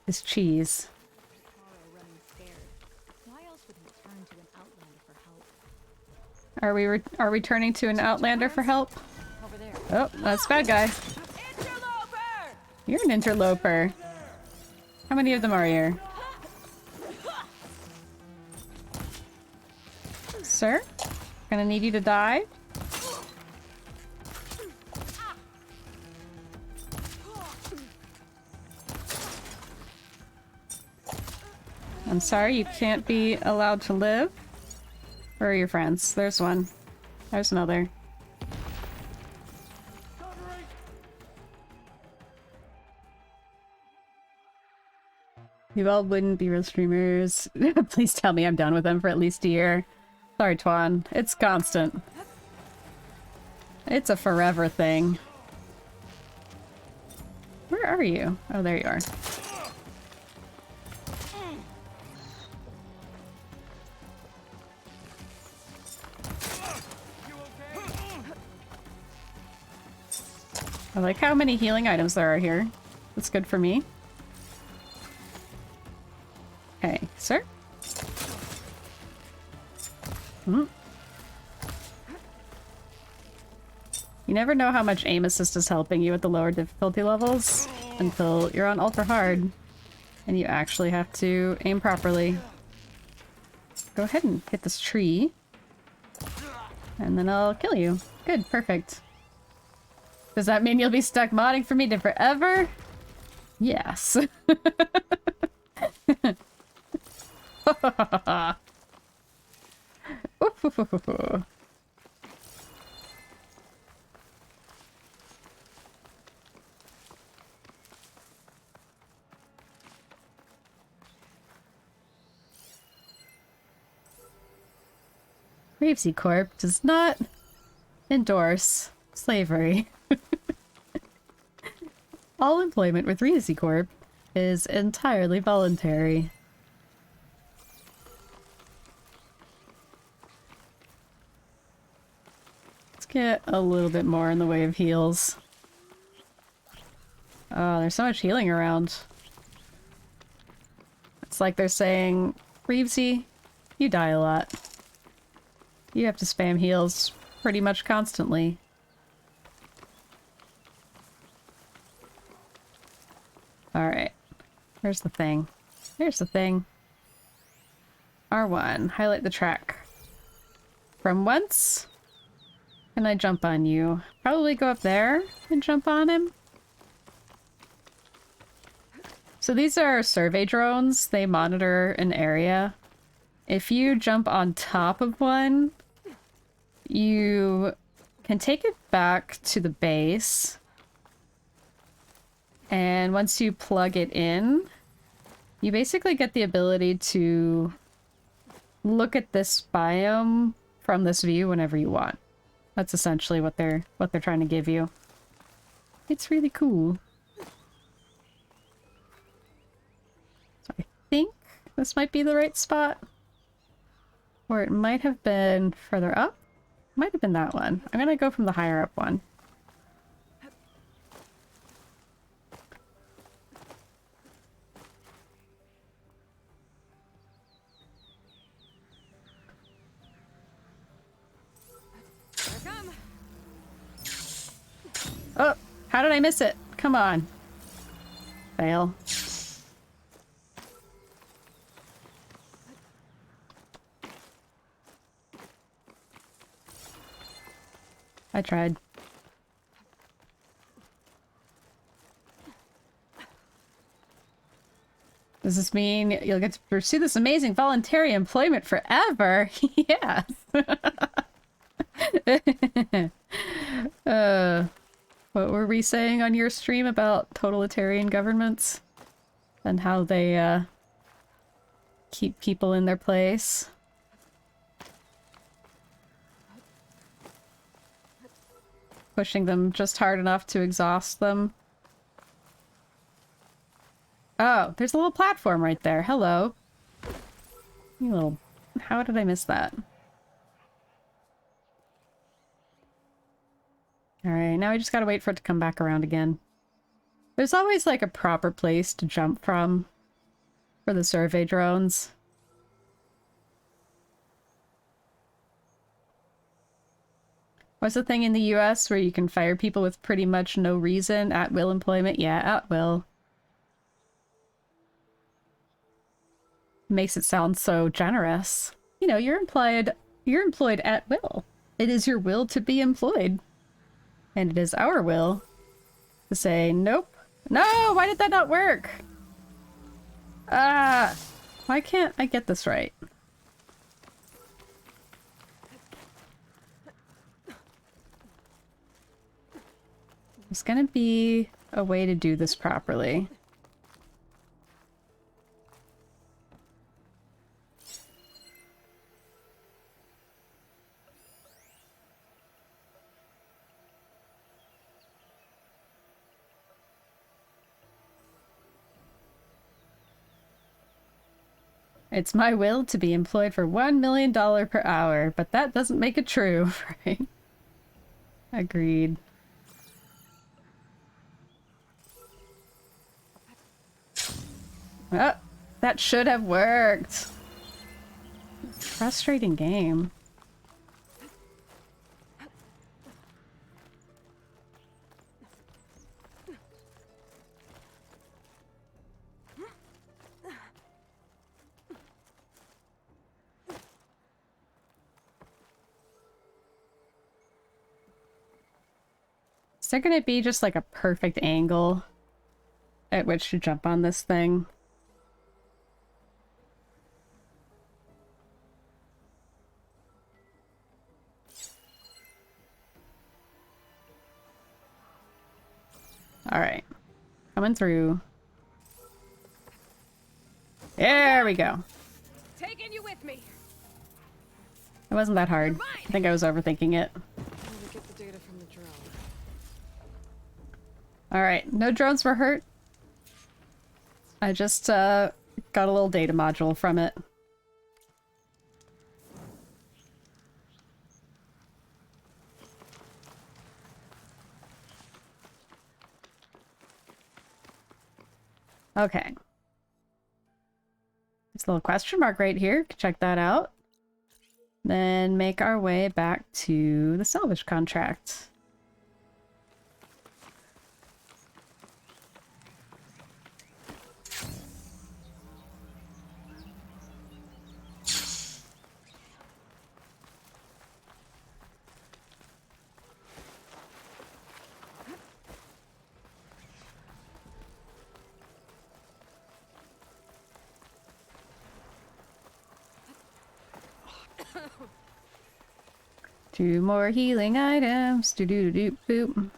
is cheese. Are we turning to an outlander for help? Oh, that's a bad guy. You're an interloper. How many of them are here? Sir? Gonna need you to die? I'm sorry, you can't be allowed to live. Where are your friends? There's one. There's another. You all wouldn't be real streamers. Please tell me I'm done with them for at least a year. Sorry, Twan. It's constant. It's a forever thing. Where are you? Oh, there you are. I like how many healing items there are here. That's good for me. Okay, sir? Hmm. You never know how much aim assist is helping you at the lower difficulty levels until you're on ultra hard and you actually have to aim properly. Go ahead and hit this tree and then I'll kill you. Good, perfect. Does that mean you'll be stuck modding for me to forever? Yes. Gravesy Corp does not endorse slavery. All employment with Reezy Corp is entirely voluntary. Let's get a little bit more in the way of heals. Oh, there's so much healing around. It's like they're saying, Reevesy, you die a lot. You have to spam heals pretty much constantly. Alright. Here's the thing. Here's the thing. R1. Highlight the track. From whence can I jump on you? Probably go up there and jump on him. So these are survey drones. They monitor an area. If you jump on top of one, you can take it back to the base. And once you plug it in, you basically get the ability to look at this biome from this view whenever you want. That's essentially what they're trying to give you. It's really cool. So I think this might be the right spot. Or it might have been further up. Might have been that one. I'm gonna go from the higher up one. Oh, how did I miss it? Come on. Fail. I tried. Does this mean you'll get to pursue this amazing voluntary employment forever? Yes. What were we saying on your stream about totalitarian governments? And how they, keep people in their place? Pushing them just hard enough to exhaust them. Oh, there's a little platform right there. Hello. You little... How did I miss that? Alright, now I just gotta wait for it to come back around again. There's always, like, a proper place to jump from for the survey drones. What's the thing in the US where you can fire people with pretty much no reason? At will employment? Yeah, at will. Makes it sound so generous. You know, you're employed at will. It is your will to be employed. And it is our will to say, nope. No! Why did that not work? Why can't I get this right? There's gonna be a way to do this properly. It's my will to be employed for $1 million per hour, but that doesn't make it true, right? Agreed. Oh, that should have worked. Frustrating game. Is there gonna be just like a perfect angle at which to jump on this thing? Alright. Coming through. There we go. Taking you with me. It wasn't that hard. I think I was overthinking it. Get the data from the drone. Alright, no drones were hurt. I just got a little data module from it. Okay. There's a little question mark right here. Check that out. Then make our way back to the salvage contract. Two more healing items. Do do do boop.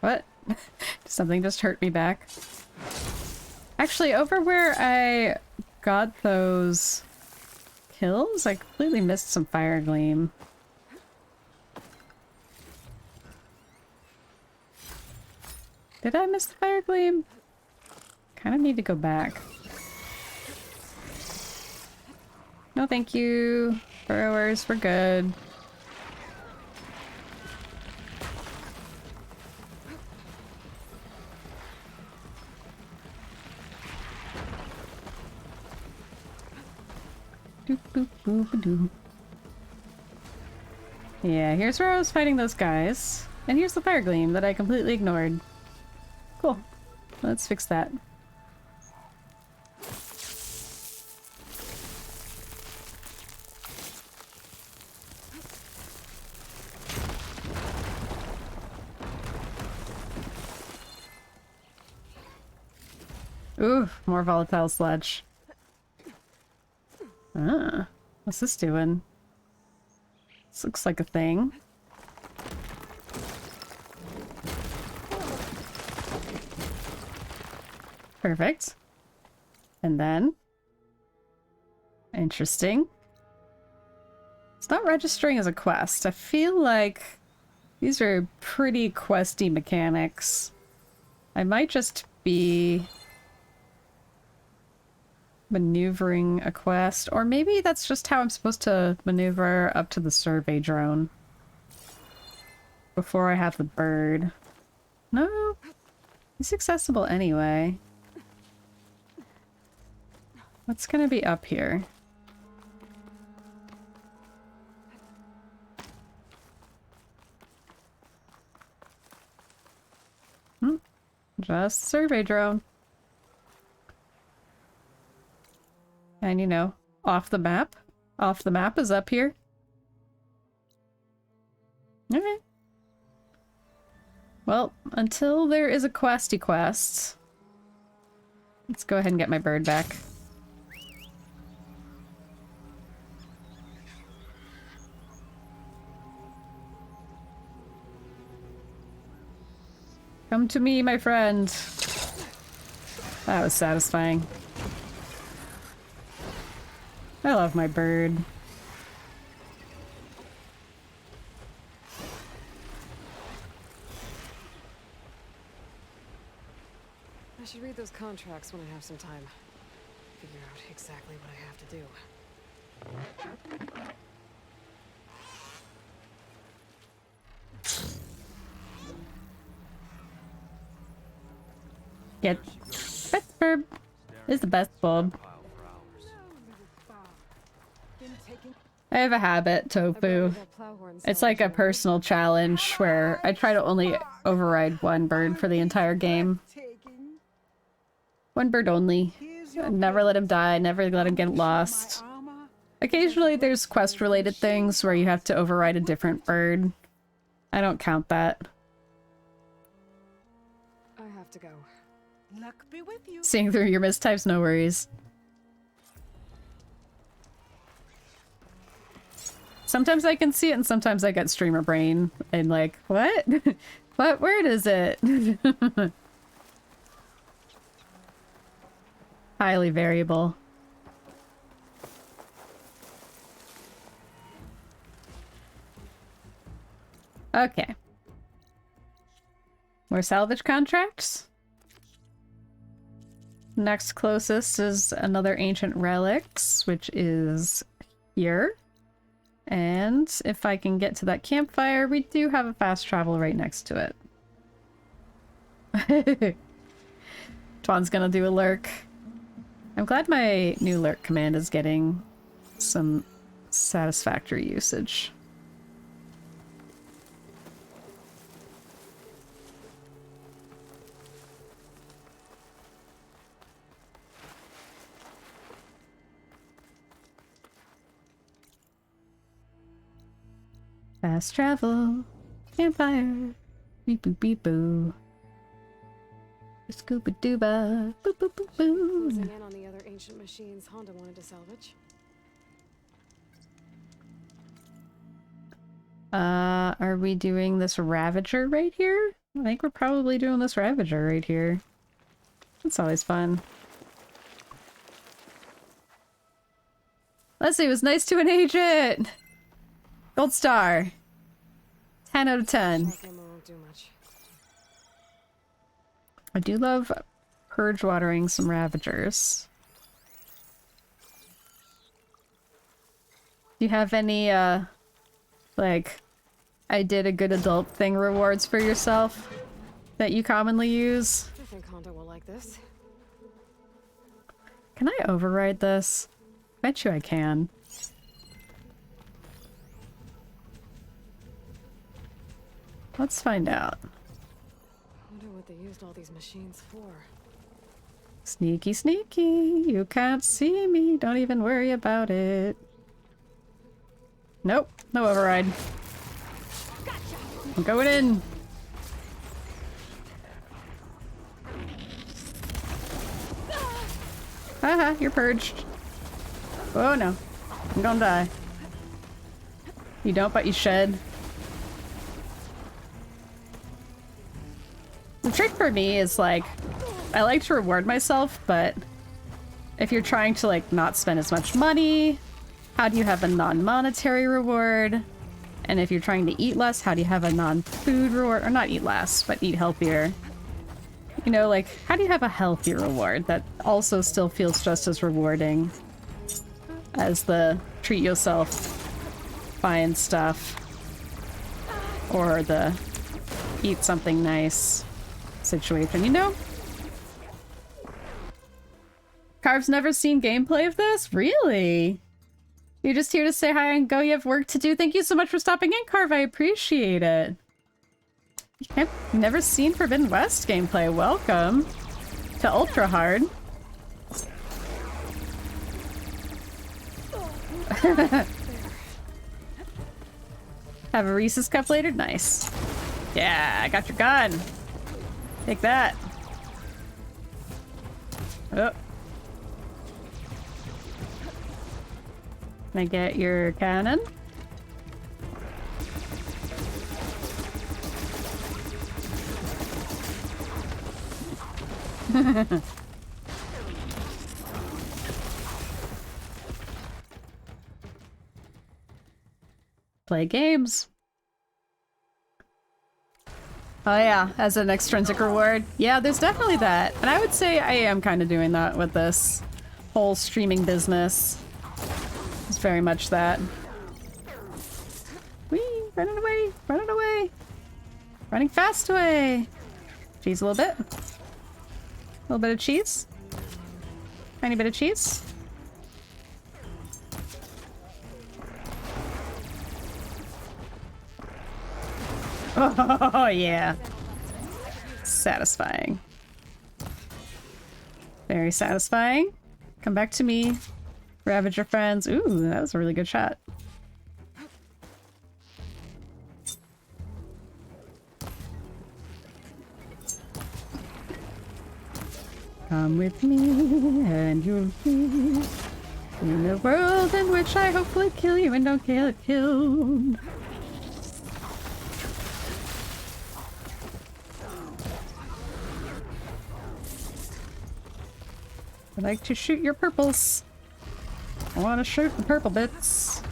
What? Something just hurt me back. Actually, over where I got those kills, I completely missed some fire gleam. Did I miss the fire gleam? Kind of need to go back. No, thank you. Burrowers, we're good. Doop boop boop doo. Yeah, here's where I was fighting those guys. And here's the fire gleam that I completely ignored. Cool. Let's fix that. Ooh, more volatile sludge. Ah, what's this doing? This looks like a thing. Perfect. And then... Interesting. It's not registering as a quest. I feel like these are pretty questy mechanics. I might just be maneuvering a quest, or maybe that's just how I'm supposed to maneuver up to the survey drone before I have the bird. No, it's accessible anyway. What's gonna be up here? Just survey drone. And you know, off the map. Off the map is up here. Okay. Well, until there is a questy quest, let's go ahead and get my bird back. Come to me, my friend. That was satisfying. I love my bird. I should read those contracts when I have some time. Figure out exactly what I have to do. Get best bird. Is the best bulb. I have a habit, Tofu. It's like a personal challenge where I try to only override one bird for the entire game. One bird only. Never let him die, never let him get lost. Occasionally there's quest-related things where you have to override a different bird. I don't count that. I have to go. Luck be with you. Seeing through your mistypes, no worries. Sometimes I can see it and sometimes I get streamer brain and like, what? What word is it? Highly variable. Okay. More salvage contracts? Next closest is another ancient relics, which is here. And if I can get to that campfire, we do have a fast travel right next to it. Twan's gonna do a lurk. I'm glad my new lurk command is getting some satisfactory usage. Fast travel, campfire, beep boop beep boo. Scooba dooba, boop boop boop Closing boo. in on the other ancient machines Honda wanted to salvage. Are we doing this Ravager right here? I think we're probably doing this Ravager right here. That's always fun. Leslie was nice to an agent! Gold star. 10 out of 10. That ammo won't do much. I do love purge watering some Ravagers. Do you have any, like, I did a good adult thing rewards for yourself that you commonly use? I think Honda will like this. Can I override this? Bet you I can. Let's find out. Wonder what they used all these machines for. Sneaky, sneaky. You can't see me. Don't even worry about it. Nope. No override. I'm going in. Haha, you're purged. Oh no. I'm gonna die. You don't, but you shed. The trick for me is like, I like to reward myself, but if you're trying to like not spend as much money, how do you have a non-monetary reward? And if you're trying to eat less, how do you have a non-food reward? Or not eat less, but eat healthier. You know, like, how do you have a healthy reward that also still feels just as rewarding as the treat yourself, buying stuff, or the eat something nice situation, you know? Carve's never seen gameplay of this? Really? You're just here to say hi and go, you have work to do? Thank you so much for stopping in, Carve, I appreciate it. I've never seen Forbidden West gameplay. Welcome to Ultra Hard. Have a Reese's cup later? Nice. Yeah, I got your gun. Take that. Oh. Can I get your cannon? Play games. Oh yeah, as an extrinsic reward. Yeah, there's definitely that. And I would say I am kind of doing that with this whole streaming business. It's very much that. Whee! Running away! Running away! Running fast away! Cheese a little bit. A little bit of cheese. Tiny bit of cheese. Oh, yeah. Satisfying. Very satisfying. Come back to me. Ravage your friends. Ooh, that was a really good shot. Come with me and you'll be in a world in which I hopefully kill you and don't get killed. I like to shoot your purples. I want to shoot the purple bits.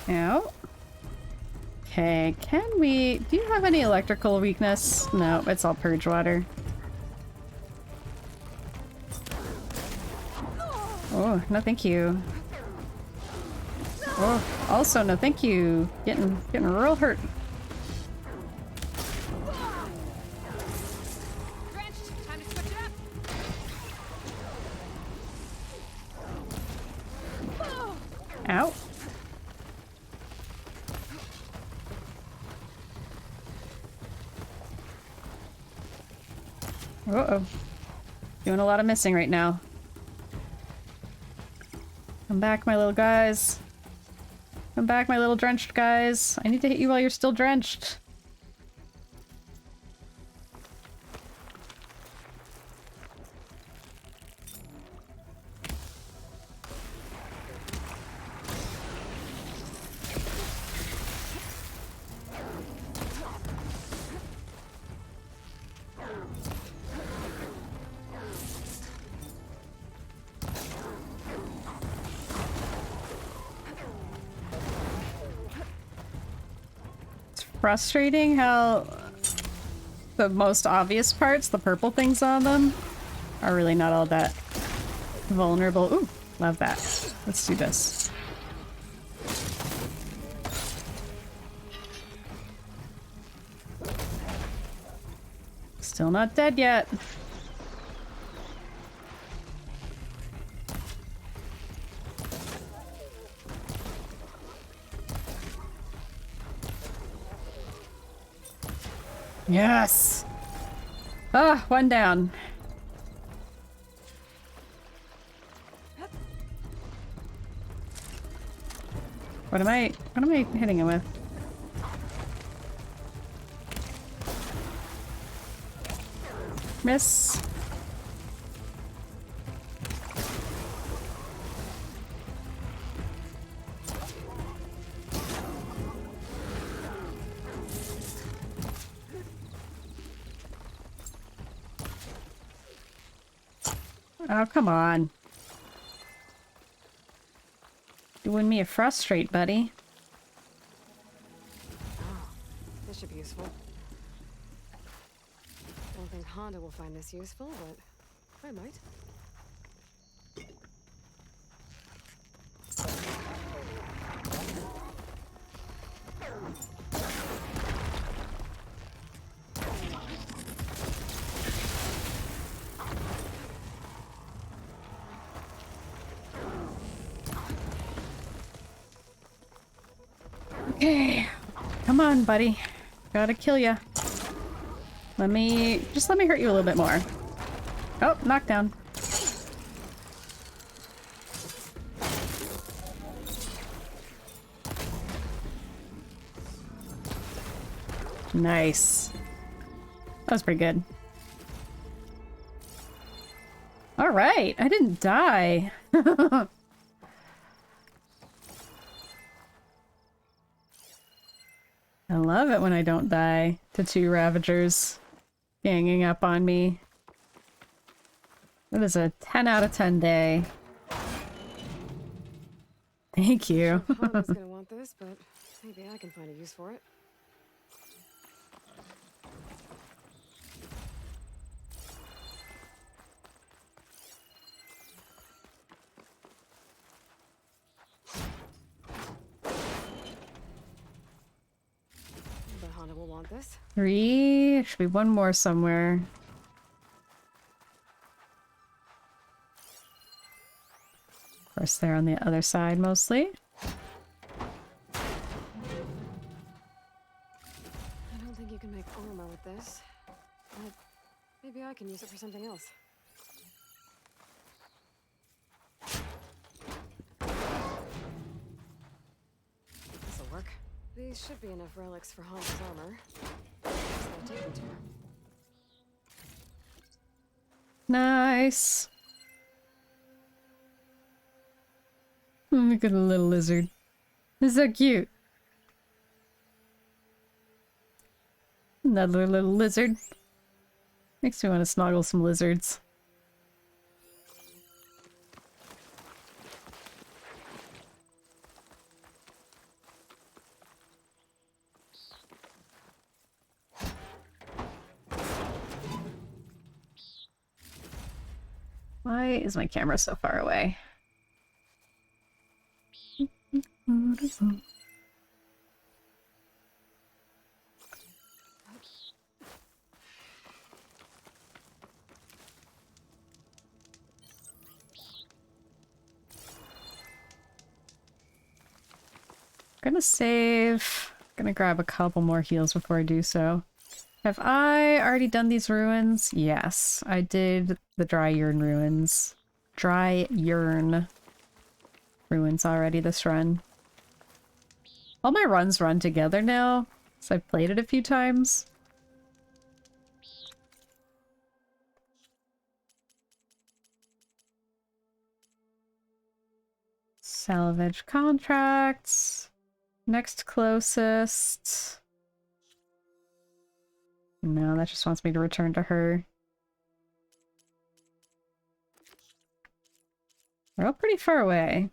Ow. Okay, can we... Do you have any electrical weakness? No, it's all purge water. Oh, no thank you. Oh, also no thank you. Getting real hurt. Ow. Uh-oh. Doing a lot of missing right now. Come back, my little guys. Come back, my little drenched guys. I need to hit you while you're still drenched. Frustrating how the most obvious parts, the purple things on them, are really not all that vulnerable. Ooh, love that. Let's do this. Still not dead yet. Yes! Ah, one down. What am I hitting him with? Miss. Oh, come on. Doing me a frustrate, buddy. Oh, this should be useful. Don't think Honda will find this useful, but I might. Okay. Come on, buddy. Gotta kill ya. Let me hurt you a little bit more. Oh, knockdown. Nice. That was pretty good. All right, I didn't die. I love it when I don't die to two Ravagers ganging up on me. That is a 10 out of 10 day. Thank you. Honda's gonna want this, but maybe I can find a use for it. But Honda will want this. 3. Should be one more somewhere. Of course, they're on the other side mostly. I don't think you can make armor with this. But maybe I can use it for something else. This'll work. These should be enough relics for Honda's armor. Just gotta take them to her. Nice. Look at the little lizard. It's so cute. Another little lizard. Makes me want to snuggle some lizards. Why is my camera so far away? Gonna save. Gonna grab a couple more heals before I do so. Have I already done these ruins? Yes, I did the dry urn ruins. Dry urn ruins already this run. All my runs run together now, so I've played it a few times. Salvage contracts. Next closest. No, that just wants me to return to her. We're all pretty far away.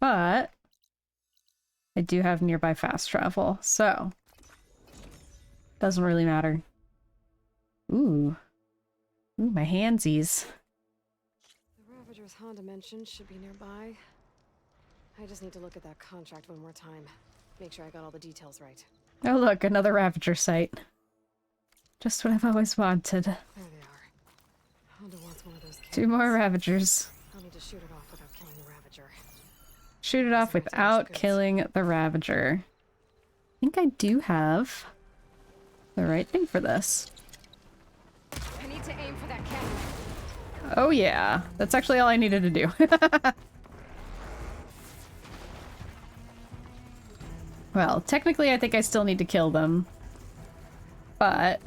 But I do have nearby fast travel, so doesn't really matter. Ooh. Ooh, my handsies. The Ravager's Honda mentioned should be nearby. I just need to look at that contract one more time. Make sure I got all the details right. Oh look, another Ravager site. Just what I've always wanted. There they are. Honda wants one of those cannons. 2 more Ravagers. I'll need to shoot it off without killing the Ravager. Shoot it off without killing the Ravager. think I do have the right thing for this. I need to aim for that cannon. Oh yeah, that's actually all I needed to do. Well, technically I think I still need to kill them. But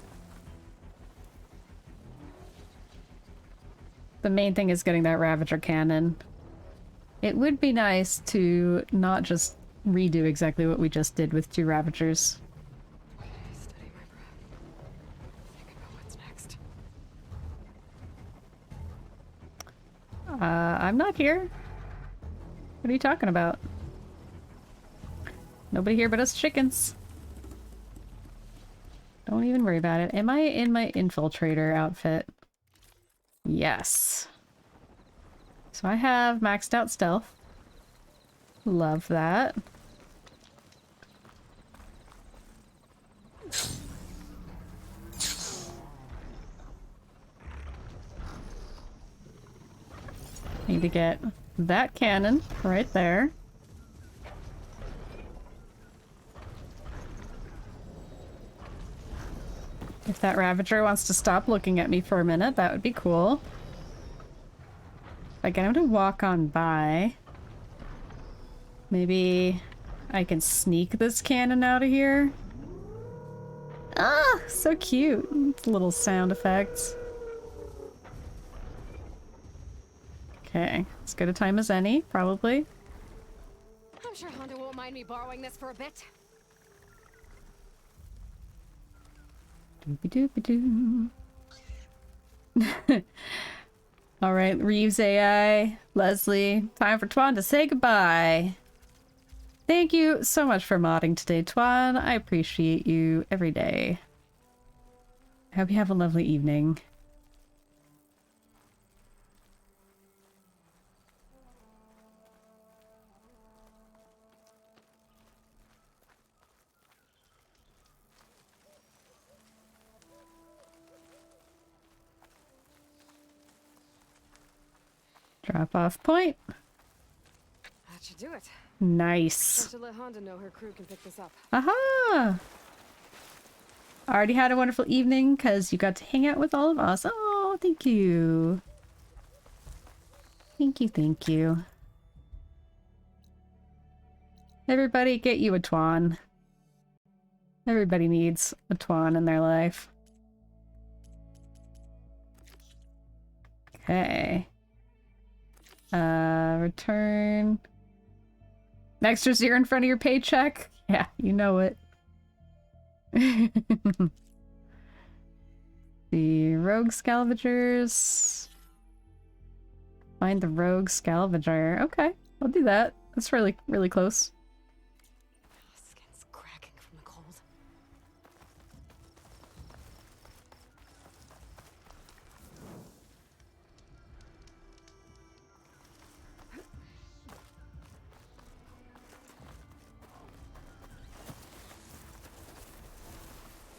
the main thing is getting that Ravager cannon. It would be nice to not just redo exactly what we just did with 2 Ravagers. Steady my breath. Think about what's next. I'm not here. What are you talking about? Nobody here but us chickens. Don't even worry about it. Am I in my infiltrator outfit? Yes. So I have maxed out stealth. Love that. Need to get that cannon right there. If that Ravager wants to stop looking at me for a minute, that would be cool. If I get him to walk on by, maybe I can sneak this cannon out of here. Ah, so cute. It's little sound effects. Okay, as good a time as any, probably. I'm sure Honda won't mind me borrowing this for a bit. Doopy doopy doo. Alright, Reeves AI, Leslie, time for Twan to say goodbye. Thank you so much for modding today, Twan. I appreciate you every day. I hope you have a lovely evening. Drop off point. That should do it. Nice. I should let Honda know her crew can pick this up. Aha! Already had a wonderful evening because you got to hang out with all of us. Oh, thank you. Thank you, thank you. Everybody get you a Twan. Everybody needs a Twan in their life. Okay. Return. An extra 0 in front of your paycheck? Yeah, you know it. The rogue scavengers. Find the rogue scavenger. Okay, I'll do that. That's really, really close. Skin's cracking from the cold.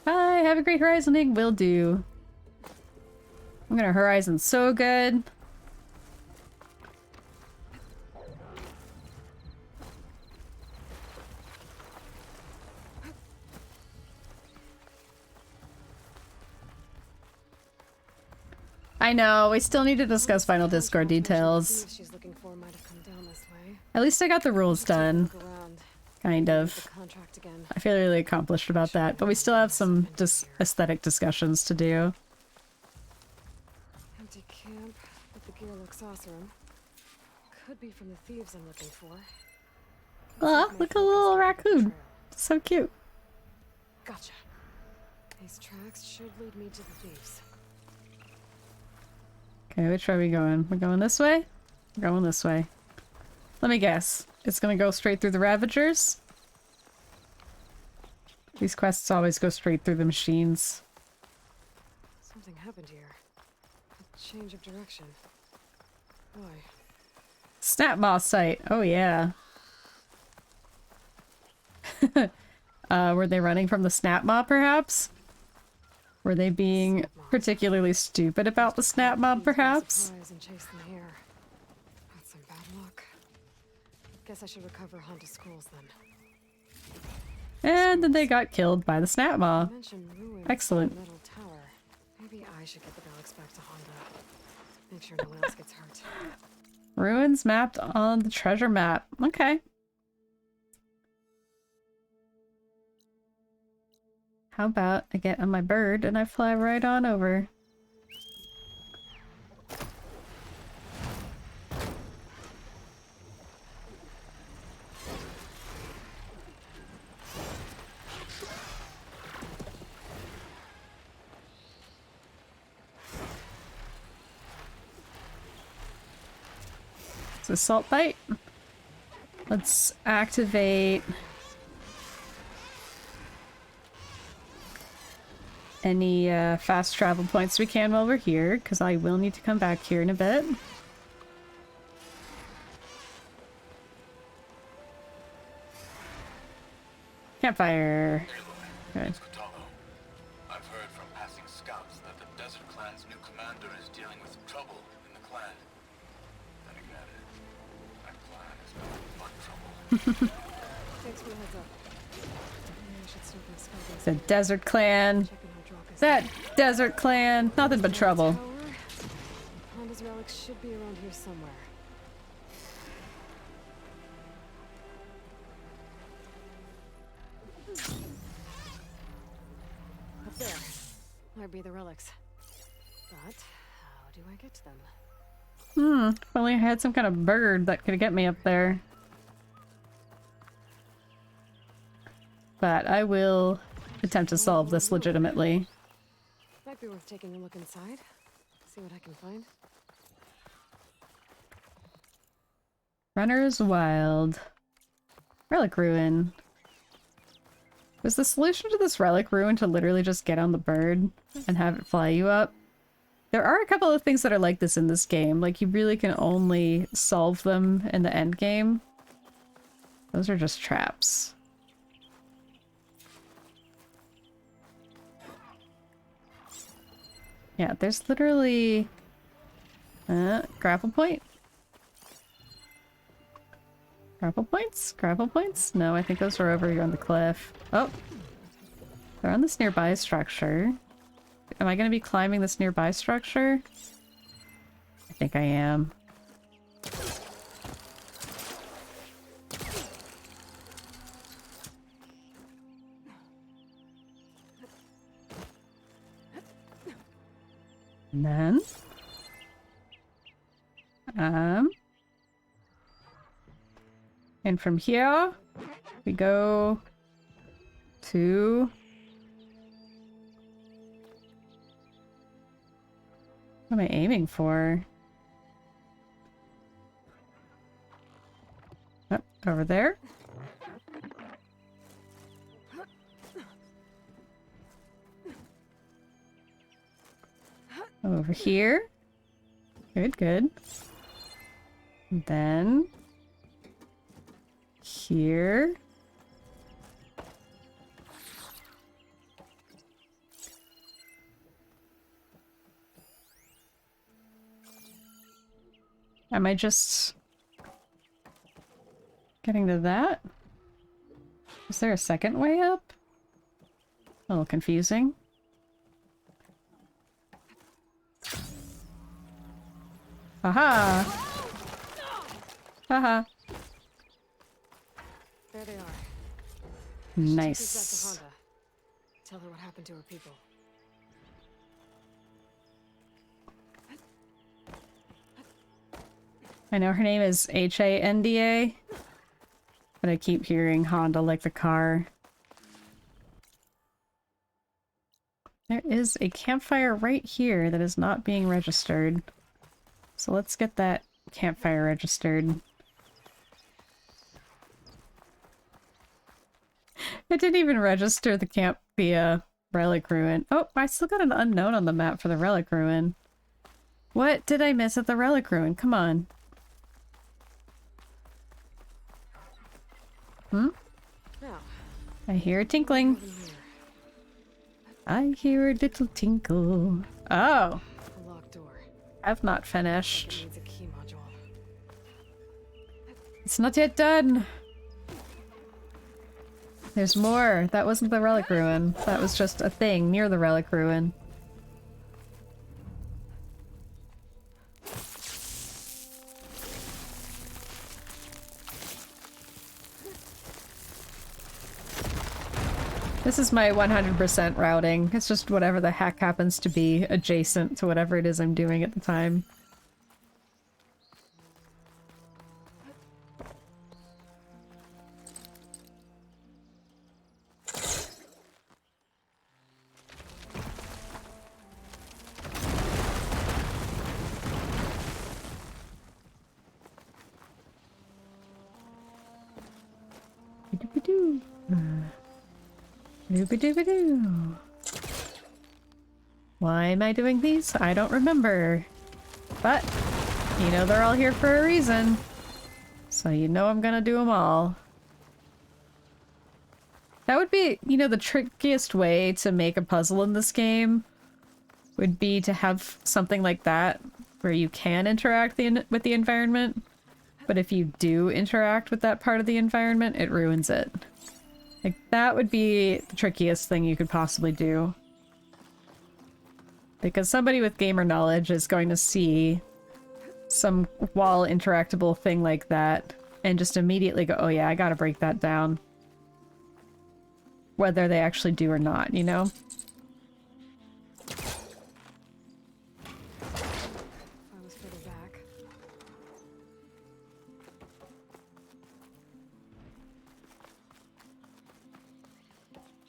Bye, have a great horizoning. Will do. I'm gonna horizon so good. I know, we still need to discuss final Discord details. She's looking for might have come down this way. At least I got the rules done. Look around. Kind The of. contract again. I feel really accomplished about that, but we still have some aesthetic discussions to do. Empty camp, but the gear looks awesome. Could be from the thieves I'm looking for. Oh, look at a little raccoon. So cute. Gotcha. These tracks should lead me to the thieves. Okay, which way are we going? We're going this way? We're going this way. Let me guess. It's gonna go straight through the Ravagers? These quests always go straight through the machines. Something happened here. A change of direction. Why? Snap moss site. Oh yeah. Were they running from the snap mob perhaps? Were they being Snap mob. particularly stupid about the snap mob perhaps? Surprise and chase them here. That's some bad luck. Guess I should recover Honda's scrolls then. And then they got killed by the snap maw. You mentioned ruins Excellent. of the metal tower. Maybe I should get the relics back to Honda. Make sure no one else gets hurt. Ruins mapped on the treasure map. Okay. How about I get on my bird and I fly right on over? It's a salt bite. Let's activate any fast travel points we can while we're here, because I will need to come back here in a bit. Campfire. Okay. I've heard from passing scouts that the Desert Clan's new commander is dealing with trouble in the clan. Then again, that clan is nothing but trouble. Thanks for the heads up. Maybe I should start my scouting. The Desert Clan. Checking how Drock is That doing. Desert Clan. Nothing but trouble. Tower. Honda's relics should be around here somewhere. Up there. Might be the relics. But how do I get to them? If only I had some kind of bird that could get me up there. But I will attempt to solve this legitimately. Might be worth taking a look inside. See what I can find. Runner's Wild. Relic Ruin. Was the solution to this Relic Ruin to literally just get on the bird and have it fly you up? There are a couple of things that are like this in this game. Like, you really can only solve them in the end game. Those are just traps. Yeah, there's literally... grapple point? Grapple points? Grapple points? No, I think those are over here on the cliff. Oh! They're on this nearby structure. Am I going to be climbing this nearby structure? I think I am. And then... and from here, we go to... What am I aiming for? Oh, over there. Over here. Good, good. And then... here. Am I just getting to that? Is there a second way up? A little confusing. Aha! Haha. There they are. Nice. Take these back to Honda. Tell her what happened to her people. I know her name is H-A-N-D-A, but I keep hearing Honda like the car. There is a campfire right here that is not being registered. So let's get that campfire registered. It didn't even register the relic ruin. Oh, I still got an unknown on the map for the relic ruin. What did I miss at the relic ruin? Come on. Hmm? Now, I hear a tinkling. over here. I hear a little tinkle. Oh, A locked door. I've not It finished. needs a key module. It's not yet done. There's more. That wasn't the relic ruin. That was just a thing near the relic ruin. This is my 100% routing. It's just whatever the heck happens to be adjacent to whatever it is I'm doing at the time. Doobie-doobie-doo. Why am I doing these? I don't remember. But, you know they're all here for a reason. So you know I'm gonna do them all. That would be, you know, the trickiest way to make a puzzle in this game would be to have something like that where you can interact with the environment, but if you do interact with that part of the environment, it ruins it. Like, that would be the trickiest thing you could possibly do. Because somebody with gamer knowledge is going to see some wall interactable thing like that and just immediately go, oh yeah, I gotta break that down. Whether they actually do or not, you know? I was further back.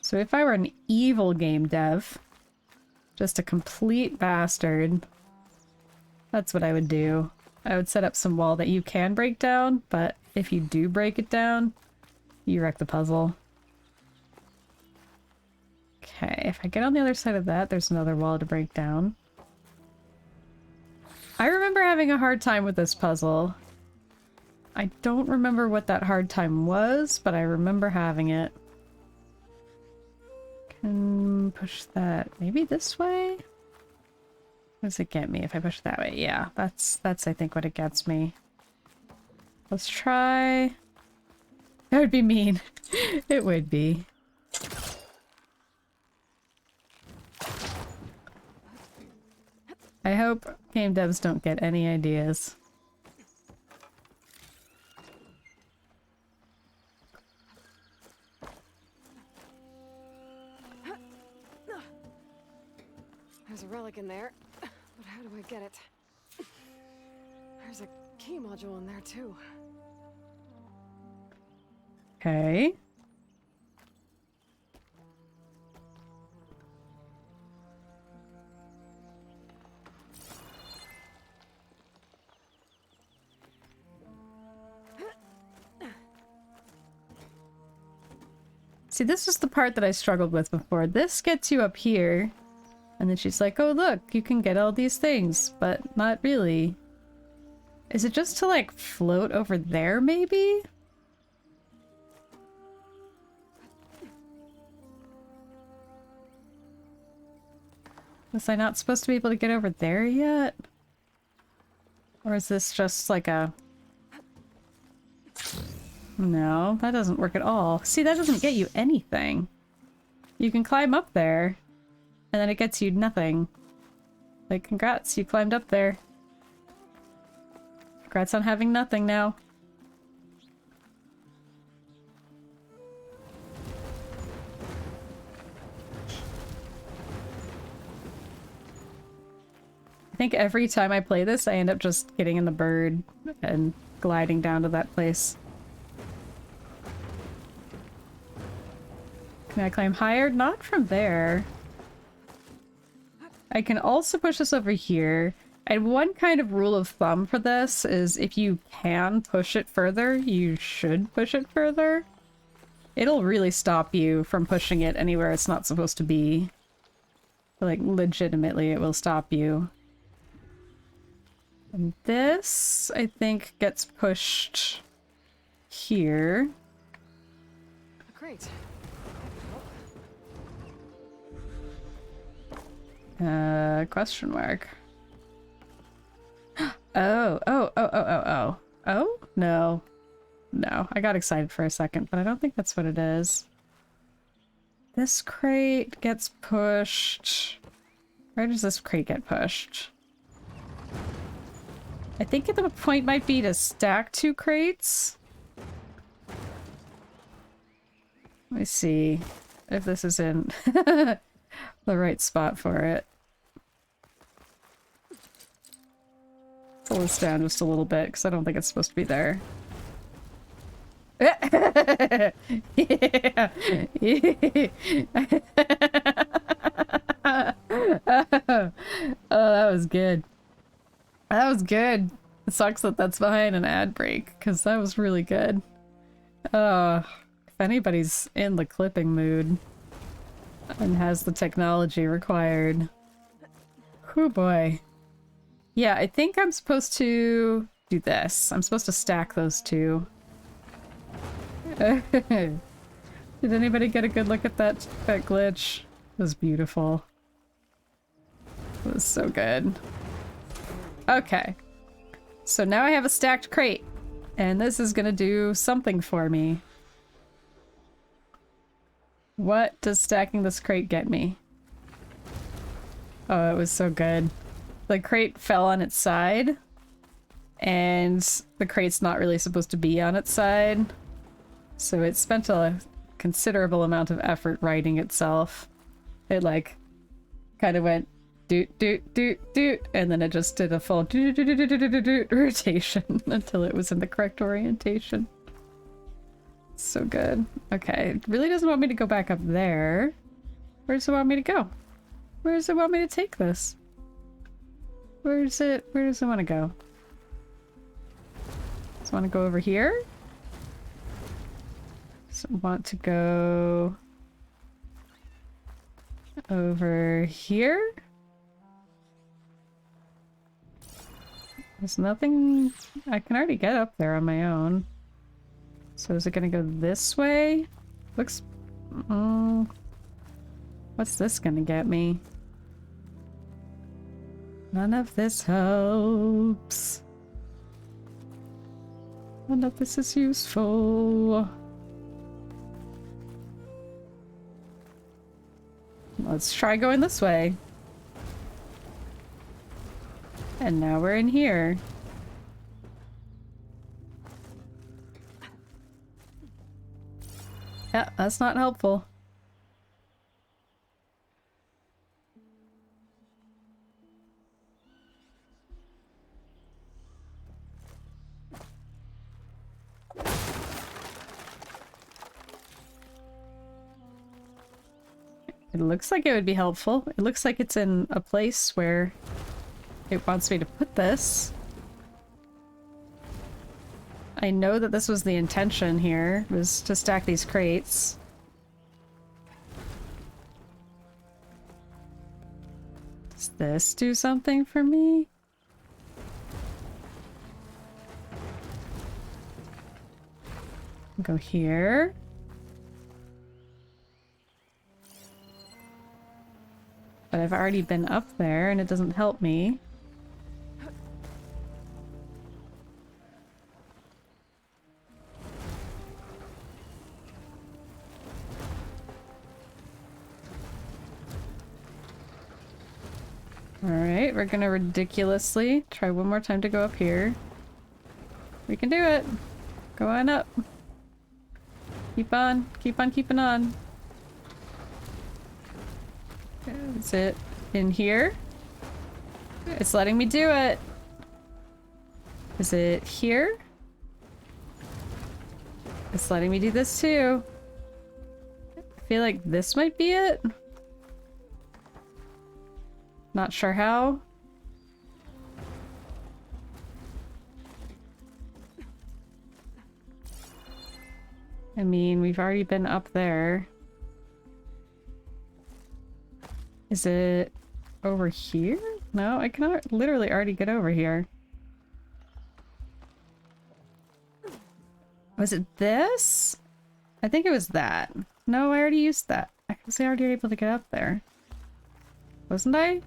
So if I were an evil game dev, just a complete bastard, that's what I would do. I would set up some wall that you can break down, but if you do break it down, you wreck the puzzle. Okay, if I get on the other side of that, there's another wall to break down. I remember having a hard time with this puzzle. I don't remember what that hard time was, but I remember having it. Can push that maybe this way? What does it get me if I push that way? Yeah, that's I think what it gets me. Let's try. That would be mean. It would be. I hope game devs don't get any ideas. There's a relic in there, but how do I get it? There's a key module in there too. Okay. See, this is the part that I struggled with before. This gets you up here, and then she's like, oh look, you can get all these things, but not really. Is it just to, like, float over there, maybe? Was I not supposed to be able to get over there yet? Or is this just like a... No, that doesn't work at all. See, that doesn't get you anything. You can climb up there, and then it gets you nothing. Like, congrats, you climbed up there. Congrats on having nothing now. I think every time I play this, I end up just getting in the bird and gliding down to that place. Can I climb higher? Not from there. I can also push this over here. And one kind of rule of thumb for this is if you can push it further, you should push it further. It'll really stop you from pushing it anywhere it's not supposed to be. Like, legitimately, it will stop you. And this, I think, gets pushed here. Great. Question mark. Oh, no. No, I got excited for a second, but I don't think that's what it is. This crate gets pushed. Where does this crate get pushed? I think the point might be to stack 2 crates. Let me see if this is in the right spot for it. Pull this down just a little bit because I don't think it's supposed to be there. Yeah. Oh, that was good. That was good. It sucks that that's behind an ad break, because that was really good. If anybody's in the clipping mood and has the technology required. Whew boy. Yeah, I think I'm supposed to do this. I'm supposed to stack those 2. Did anybody get a good look at that glitch? It was beautiful. It was so good. Okay. So now I have a stacked crate. And this is gonna do something for me. What does stacking this crate get me? Oh, it was so good. The crate fell on its side. And the crate's not really supposed to be on its side. So it spent a considerable amount of effort righting itself. It like kind of went doot doot doot doot, and then it just did a full doot doot doot doot doot doot rotation until it was in the correct orientation. So good. Okay, it really doesn't want me to go back up there. Where does it want me to go? Where does it want me to take this? Where does it want to go? Does it want to go over here? Does it want to go over here? There's nothing... I can already get up there on my own. So is it gonna go this way? Looks... what's this gonna get me? None of this helps. None of this is useful. Let's try going this way. And now we're in here. Yeah, that's not helpful. It looks like it would be helpful. It looks like it's in a place where it wants me to put this. I know that this was the intention here, was to stack these crates. Does this do something for me? Go here. But I've already been up there and it doesn't help me. Alright, we're gonna ridiculously try one more time to go up here. We can do it! Go on up. Keep on keeping on. Is it in here? It's letting me do it. Is it here? It's letting me do this too. I feel like this might be it. Not sure how. I mean, we've already been up there. Is it over here? No, I can literally already get over here. Was it this? I think it was that. No, I already used that. I was already able to get up there. Wasn't I?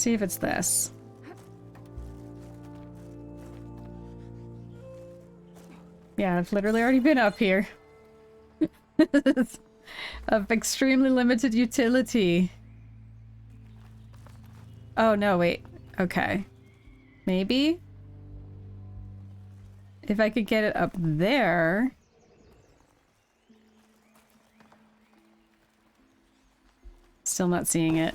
see if it's this. Yeah, I've literally already been up here. Of extremely limited utility. Oh, no, wait. Okay. Maybe? If I could get it up there... Still not seeing it.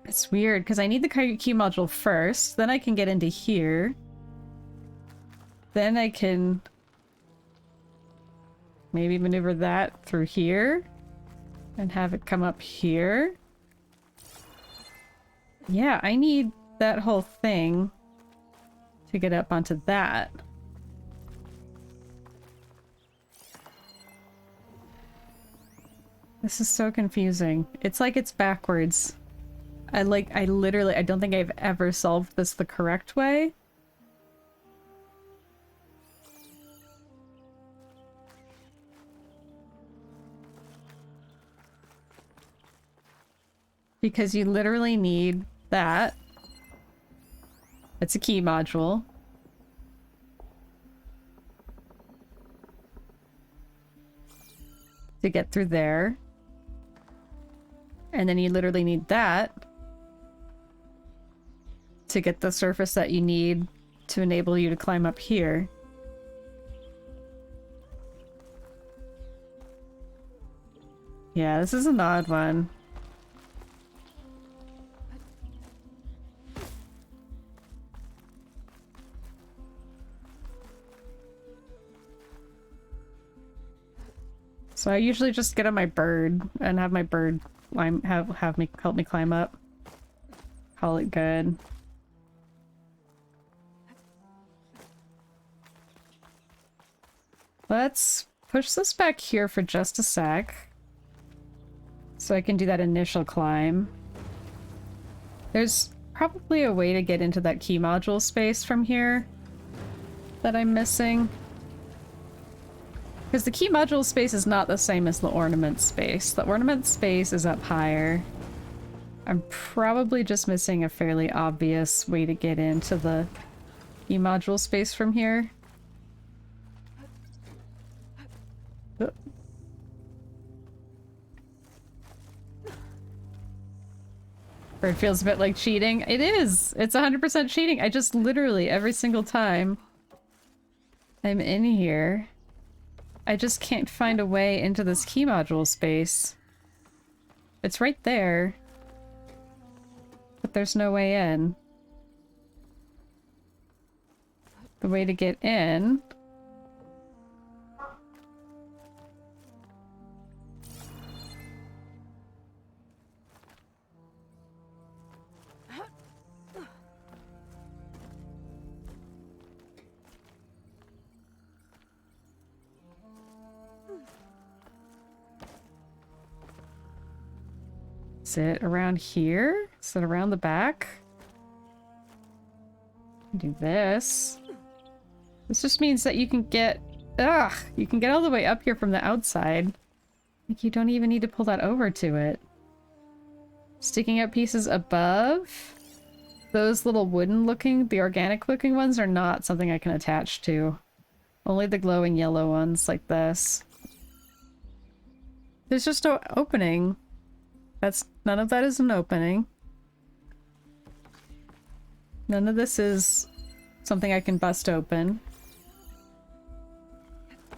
It's weird, because I need the key module first, then I can get into here. Then I can maybe maneuver that through here and have it come up here. Yeah, I need that whole thing to get up onto that. This is so confusing. It's like it's backwards. I literally, I don't think I've ever solved this the correct way. Because you literally need that. It's a key module. To get through there. And then you literally need that to get the surface that you need to enable you to climb up here. Yeah, this is an odd one. So I usually just get on my bird and have my bird help me climb up. Call it good. Let's push this back here for just a sec. So I can do that initial climb. There's probably a way to get into that key module space from here that I'm missing. Because the key module space is not the same as the ornament space. The ornament space is up higher. I'm probably just missing a fairly obvious way to get into the key module space from here. Or it feels a bit like cheating. It is! It's 100% cheating. I just literally, every single time I'm in here, I just can't find a way into this key module space. It's right there. But there's no way in. The way to get in... Is it around here? Is it around the back? Do this. This just means that you can get... Ugh! You can get all the way up here from the outside. Like, you don't even need to pull that over to it. Sticking out pieces above? Those little wooden looking, the organic looking ones are not something I can attach to. Only the glowing yellow ones like this. There's just no opening. None of that is an opening. None of this is something I can bust open. I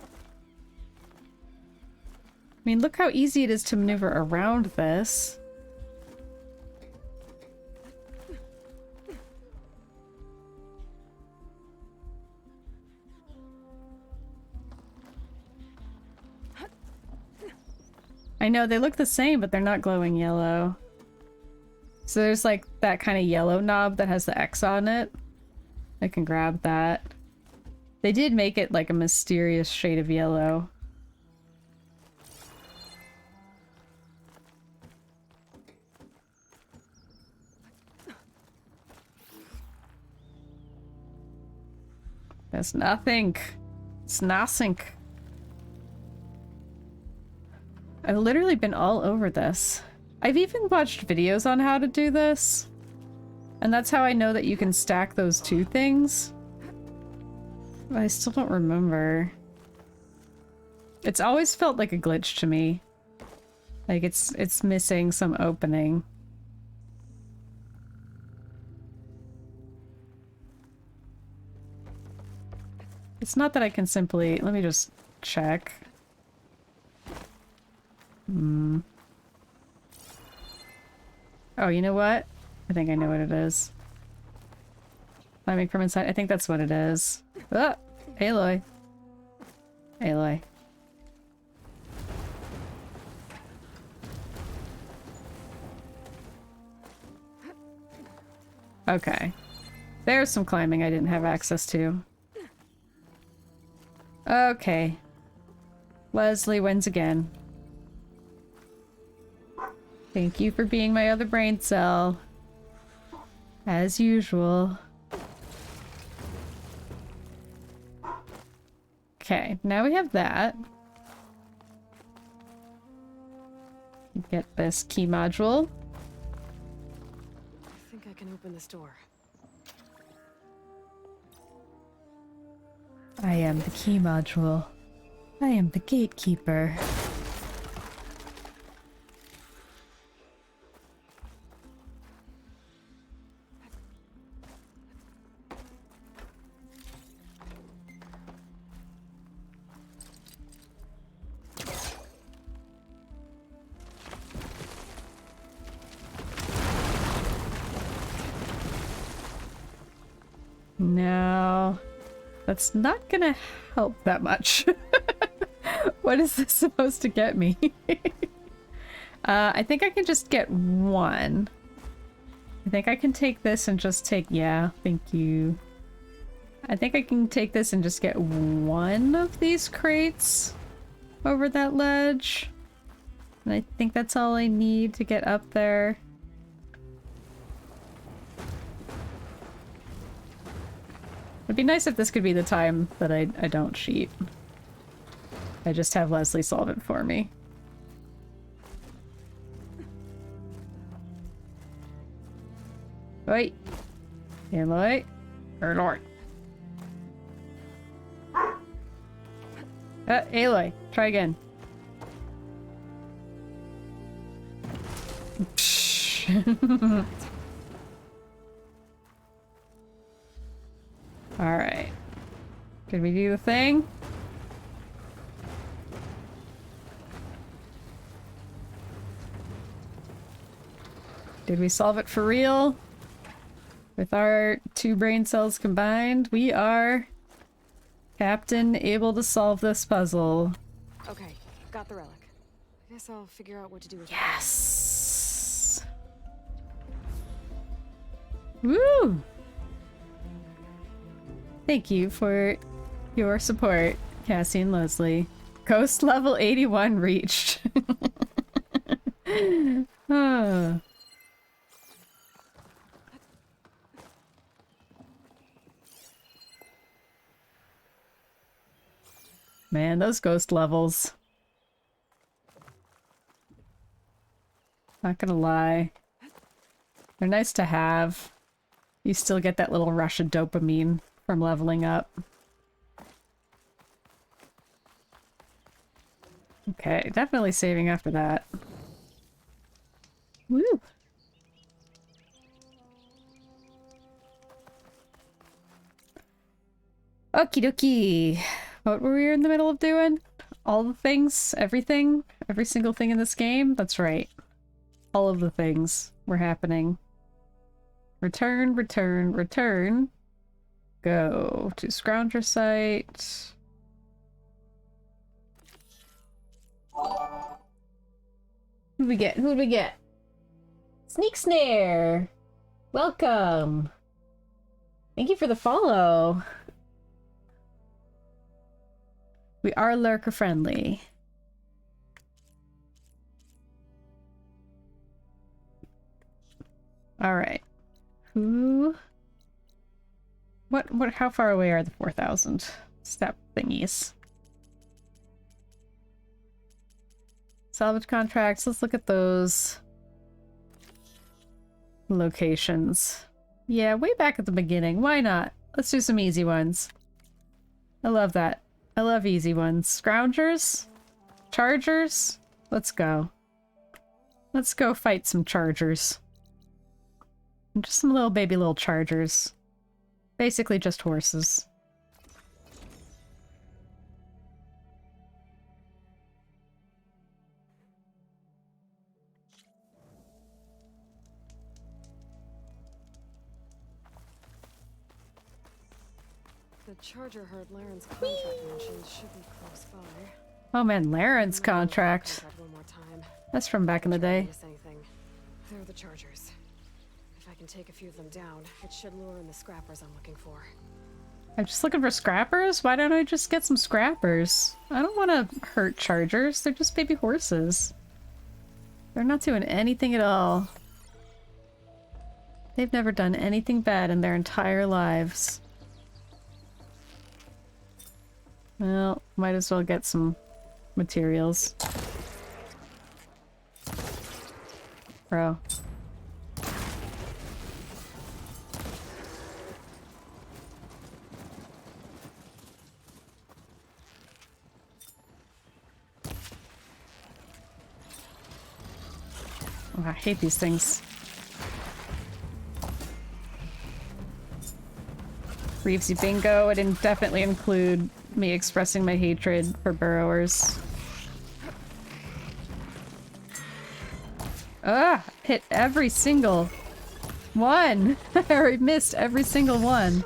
mean, look how easy it is to maneuver around this. I know, they look the same, but they're not glowing yellow. So there's like that kind of yellow knob that has the X on it. I can grab that. They did make it like a mysterious shade of yellow. There's nothing. It's nothing. I've literally been all over this. I've even watched videos on how to do this. And that's how I know that you can stack those two things. But I still don't remember. It's always felt like a glitch to me. Like it's missing some opening. It's not that I can simply... Let me just check. Oh, you know what? I think I know what it is. Climbing from inside. I think that's what it is. Ah! Aloy. Aloy. Okay. There's some climbing I didn't have access to. Okay. Leslie wins again. Thank you for being my other brain cell. As usual. Okay, now we have that. Get this key module. I think I can open this door. I am the key module. I am the gatekeeper. No, that's not gonna help that much. What is this supposed to get me? I think I can just get one. I think I can take this and just take... Yeah, thank you. I think I can take this and just get one of these crates over that ledge. And I think that's all I need to get up there. It'd be nice if this could be the time that I don't cheat. I just have Leslie solve it for me. Wait. Aloy. Aloy. Aloy. Try again. Alright. Did we do the thing? Did we solve it for real? With our 2 brain cells combined, we are Captain able to solve this puzzle. Okay, got the relic. I guess I'll figure out what to do with it. Yes! Woo! Thank you for your support, Cassie and Leslie. Ghost level 81 reached. Oh. Man, those ghost levels. Not gonna lie. They're nice to have. You still get that little rush of dopamine from leveling up. Okay, definitely saving after that. Woo! Okie dokie. What were we in the middle of doing? All the things? Everything? Every single thing in this game? That's right. All of the things were happening. Return, return, return. Go to Scrounger site. Who'd we get? Who'd we get? Sneak Snare! Welcome! Thank you for the follow. We are lurker friendly. Alright. Who how far away are the 4,000 step thingies? Salvage contracts, let's look at those locations. Yeah, way back at the beginning. Why not? Let's do some easy ones. I love that. I love easy ones. Scroungers? Chargers? Let's go. Let's go fight some chargers. Just some little baby little chargers. Basically just horses. The charger herd Laren's contract mentioned should be close by. Oh man, Laren's contract. One more time. That's from back in the day. Miss anything. There are the chargers. If I can take a few of them down, it should lure in the scrappers I'm looking for. I'm just looking for scrappers? Why don't I just get some scrappers? I don't want to hurt chargers. They're just baby horses. They're not doing anything at all. They've never done anything bad in their entire lives. Well, might as well get some materials. Bro. Oh, I hate these things. Reevesy bingo. It didn't definitely include me expressing my hatred for burrowers. Ah! Hit every single one! I missed every single one.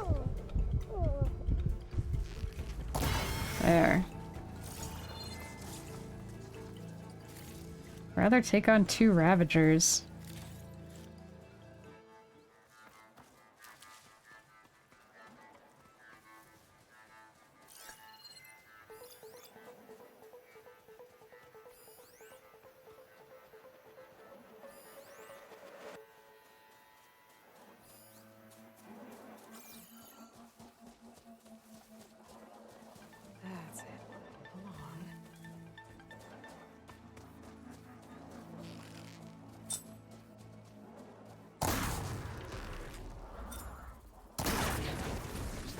There. Rather take on 2 Ravagers. That's it. Come on. Just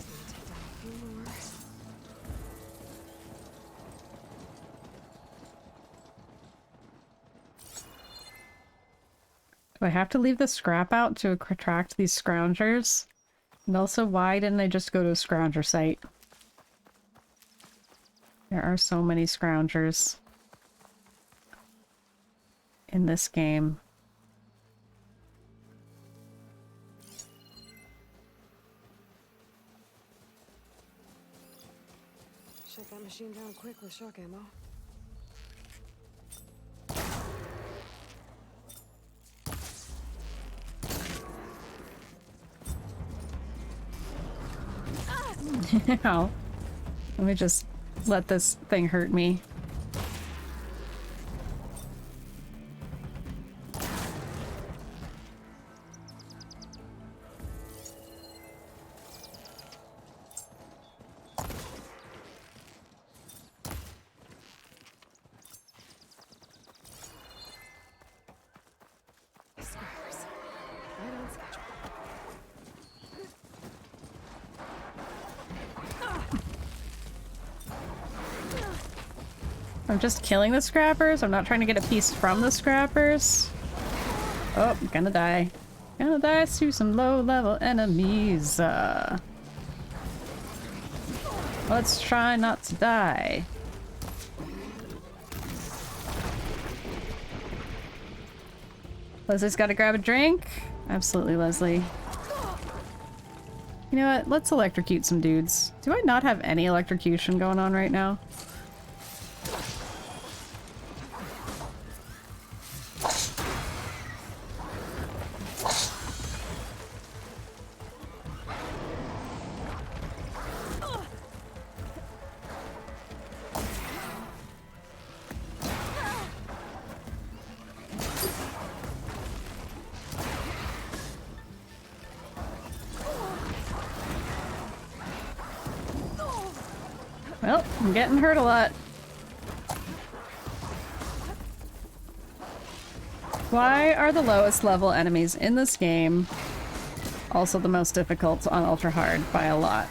gonna take down a few more. Do I have to leave the scrap out to attract these scroungers? And also, why didn't I just go to a scrounger site? There are so many scroungers in this game. Shut that machine down quick with shock ammo. Ow. Let me just let this thing hurt me. Scrappers. Right on schedule. I'm just killing the scrappers. I'm not trying to get a piece from the scrappers. Oh, I'm gonna die. Gonna die to some low-level enemies. Let's try not to die. Leslie's gotta grab a drink. Absolutely, Leslie. You know what? Let's electrocute some dudes. Do I not have any electrocution going on right now? Well, I'm getting hurt a lot. Why are the lowest level enemies in this game also the most difficult on ultra hard by a lot?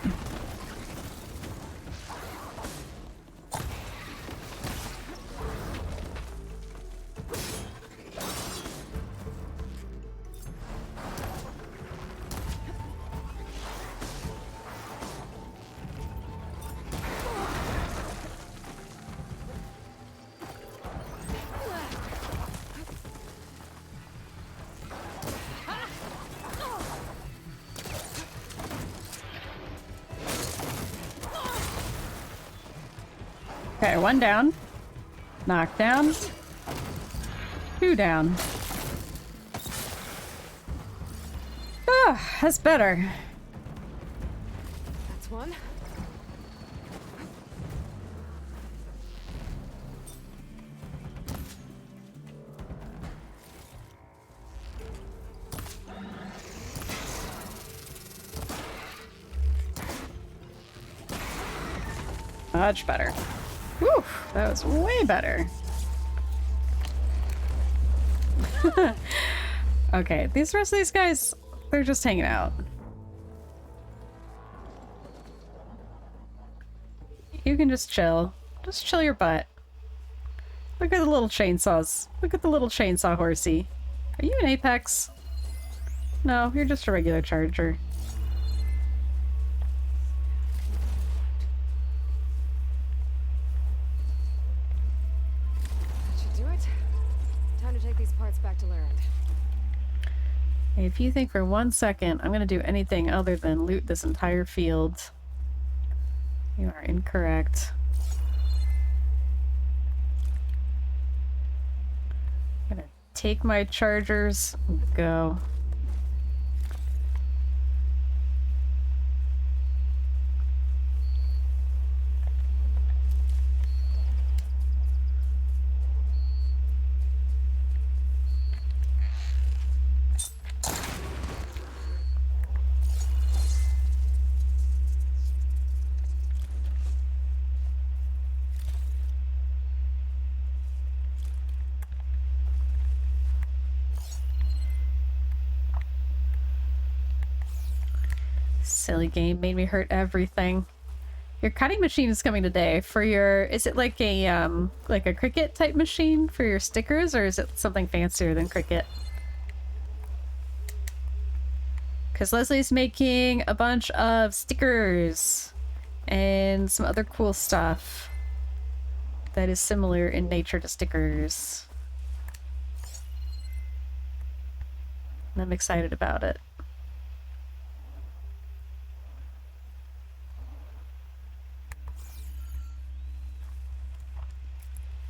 Okay, one down. Knocked down. Two down. Ah, that's better. That's one. Much better. Whew, that was way better. Okay, these rest of these guys, they're just hanging out. You can just chill. Just chill your butt. Look at the little chainsaws. Look at the little chainsaw horsey. Are you an Apex? No, you're just a regular charger. That should do it. Time to take these parts back to Larend. If you think for 1 second I'm gonna do anything other than loot this entire field, you are incorrect. I'm gonna take my chargers and go. Silly game, made me hurt everything. Your cutting machine is coming today for your, is it like a Cricut type machine for your stickers, or is it something fancier than Cricut? Because Leslie's making a bunch of stickers and some other cool stuff that is similar in nature to stickers. And I'm excited about it.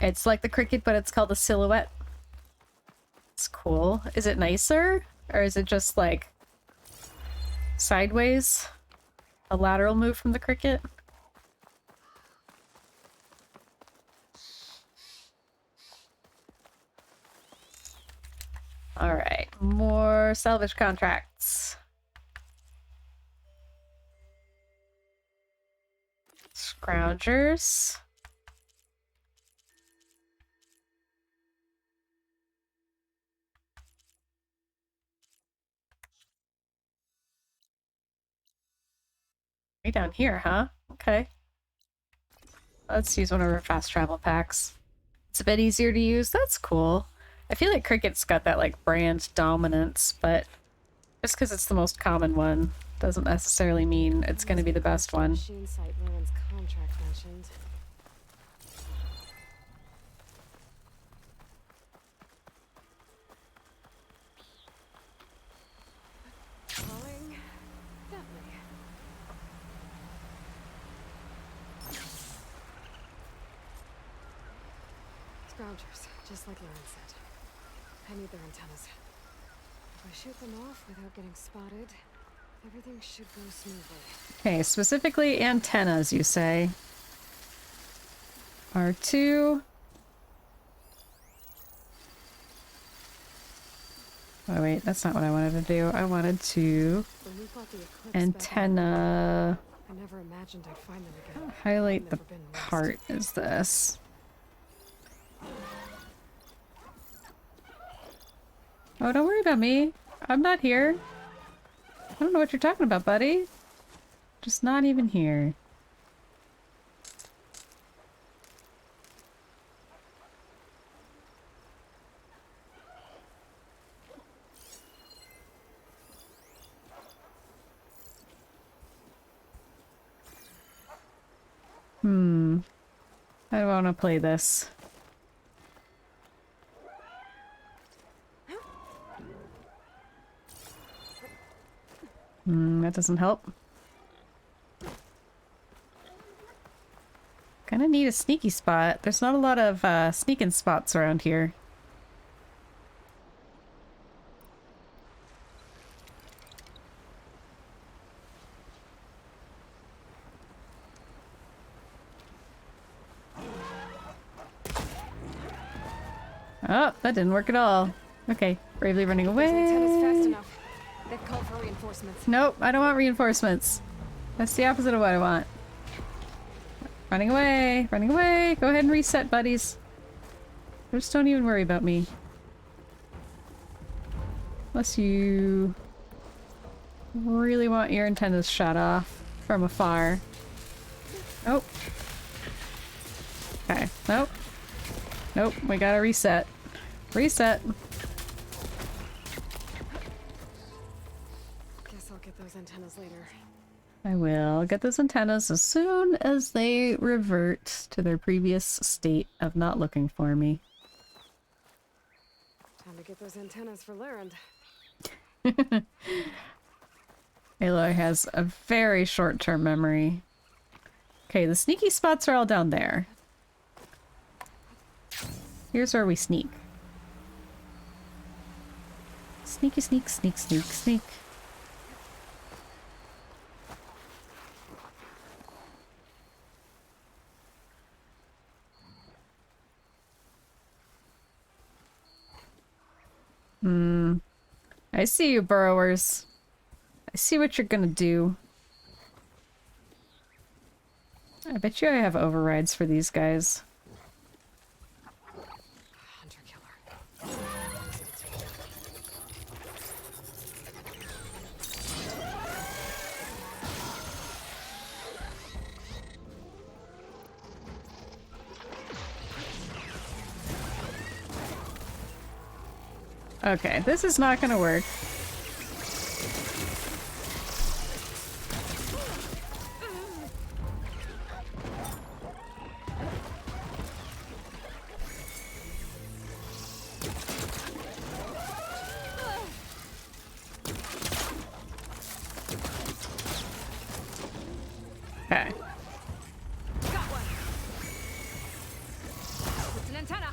It's like the Cricut, but it's called a silhouette. It's cool. Is it nicer? Or is it just like sideways? A lateral move from the Cricut? Alright, more salvage contracts. Scroungers. Way down here, huh? Okay. Let's use one of our fast travel packs. It's a bit easier to use. That's cool. I feel like Cricut's got that like brand dominance, but just because it's the most common one doesn't necessarily mean it's going to be the best one. Machine site Larend's contract mentioned. Calling Bentley. Scroungers, just like Larend said. I need their antennas. If I shoot them off without getting spotted, everything should go smoothly. Okay, specifically antennas, you say. R2. Oh wait, that's not what I wanted to do. I wanted to When we bought the Eclipse antenna I never imagined I'd find them again. Highlight I've the never been lost. part is this. Oh, don't worry about me. I'm not here. I don't know what you're talking about, buddy. Just not even here. I want to play this. That doesn't help. Kinda need a sneaky spot. There's not a lot of sneaking spots around here. Oh, that didn't work at all. Okay, bravely running Those antennas fast away. enough. They've called for reinforcements. Nope, I don't want reinforcements. That's the opposite of what I want. Running away, running away. Go ahead and reset, buddies. Just don't even worry about me. Unless you really want your antennas shut off from afar. Nope. Okay, nope. Nope, we gotta reset. Reset. Guess I'll get those antennas later. I will get those antennas as soon as they revert to their previous state of not looking for me. Time to get those antennas for Larend. Aloy has a very short-term memory. Okay, the sneaky spots are all down there. Here's where we sneak. Sneaky, sneak, sneak, sneak, sneak. I see you, burrowers. I see what you're gonna do. I bet you I have overrides for these guys. Hunter killer. Okay, this is not gonna work. Okay. Got one. It's an antenna.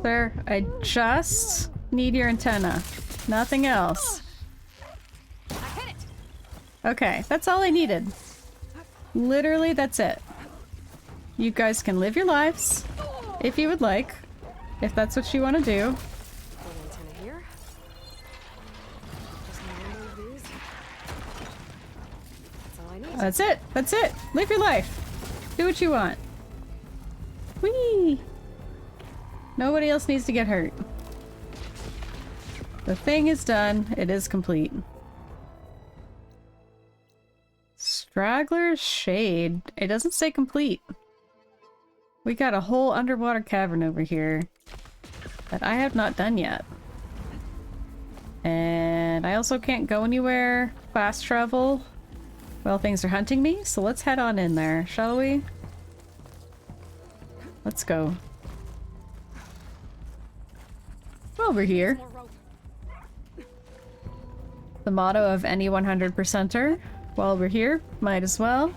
There, I just need your antenna. Nothing else. I hit it. Okay, that's all I needed. Literally, that's it. You guys can live your lives, if you would like. If that's what you want to do. One antenna here. Just need one of these. That's all I need. That's it! That's it! Live your life! Do what you want. Whee! Nobody else needs to get hurt. The thing is done. It is complete. Straggler's Shade. It doesn't say complete. We got a whole underwater cavern over here that I have not done yet. And I also can't go anywhere fast travel while things are hunting me, so let's head on in there, shall we? Let's go. Well, we're here. More rope. The motto of any 100%er. While we're here, might as well.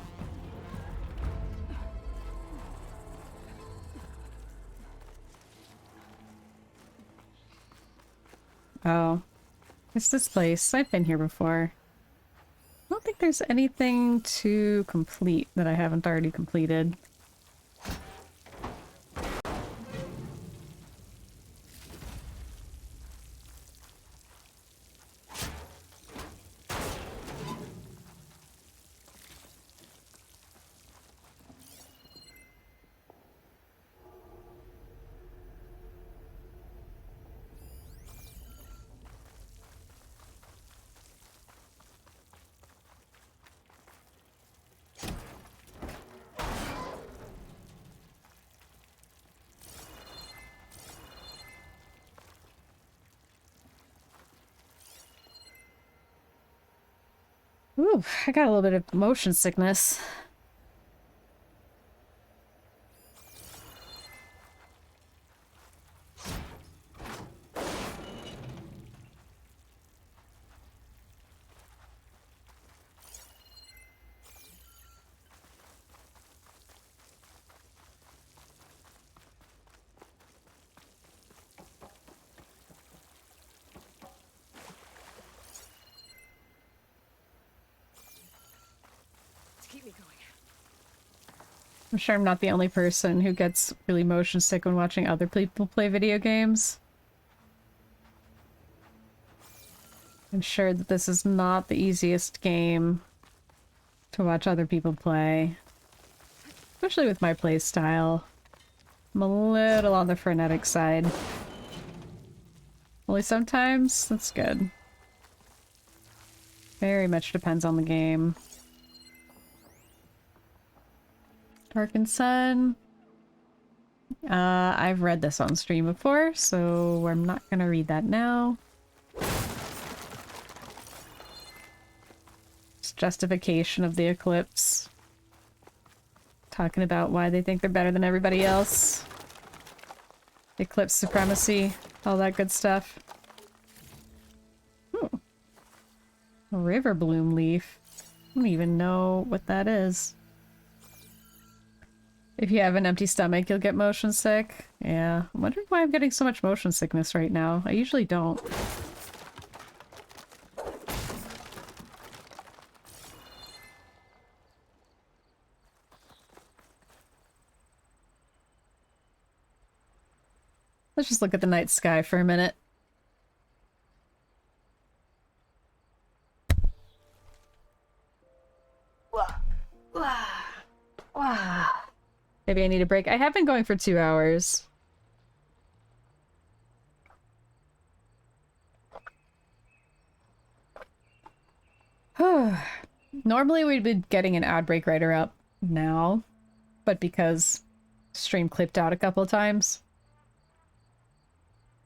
Oh. It's this place. I've been here before. I don't think there's anything to complete that I haven't already completed. Ooh, I got a little bit of motion sickness. Keep me going. I'm sure I'm not the only person who gets really motion sick when watching other people play video games. I'm sure that this is not the easiest game to watch other people play. Especially with my play style. I'm a little on the frenetic side. Only sometimes, that's good. Very much depends on the game. Darkened Sun. I've read this on stream before, so I'm not gonna read that now. It's justification of the eclipse. Talking about why they think they're better than everybody else. Eclipse supremacy, all that good stuff. Ooh. A river bloom leaf. I don't even know what that is. If you have an empty stomach, you'll get motion sick. Yeah, I'm wondering why I'm getting so much motion sickness right now. I usually don't. Let's just look at the night sky for a minute. Maybe I need a break. I have been going for 2 hours. Normally we'd be getting an ad break right around now, but because stream clipped out a couple of times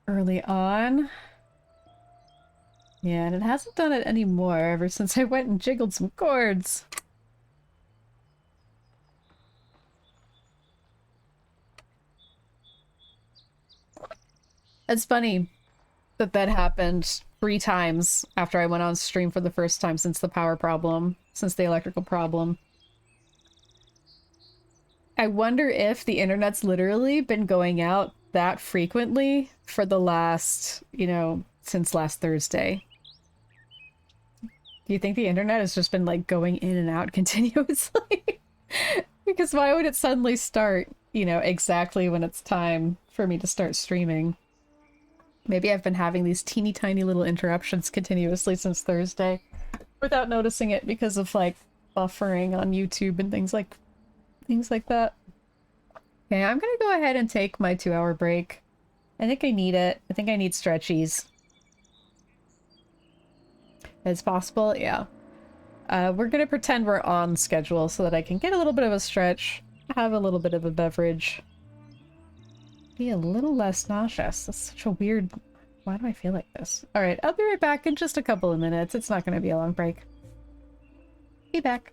early on. Yeah, and it hasn't done it anymore ever since I went and jiggled some chords. It's funny that that happened 3 times after I went on stream for the first time since the power problem, since the electrical problem. I wonder if the internet's literally been going out that frequently for the last, you know, since last Thursday. Do you think the internet has just been, like, going in and out continuously? Because why would it suddenly start, you know, exactly when it's time for me to start streaming? Maybe I've been having these teeny tiny little interruptions continuously since Thursday without noticing it because of, like, buffering on YouTube and things like that. Okay, I'm gonna go ahead and take my 2-hour break. I think I need it. I think I need stretchies. It's possible, yeah. We're gonna pretend we're on schedule so that I can get a little bit of a stretch, have a little bit of a beverage. Be a little less nauseous. That's such a weird... Why do I feel like this? Alright, I'll be right back in just a couple of minutes. It's not gonna be a long break. Be back.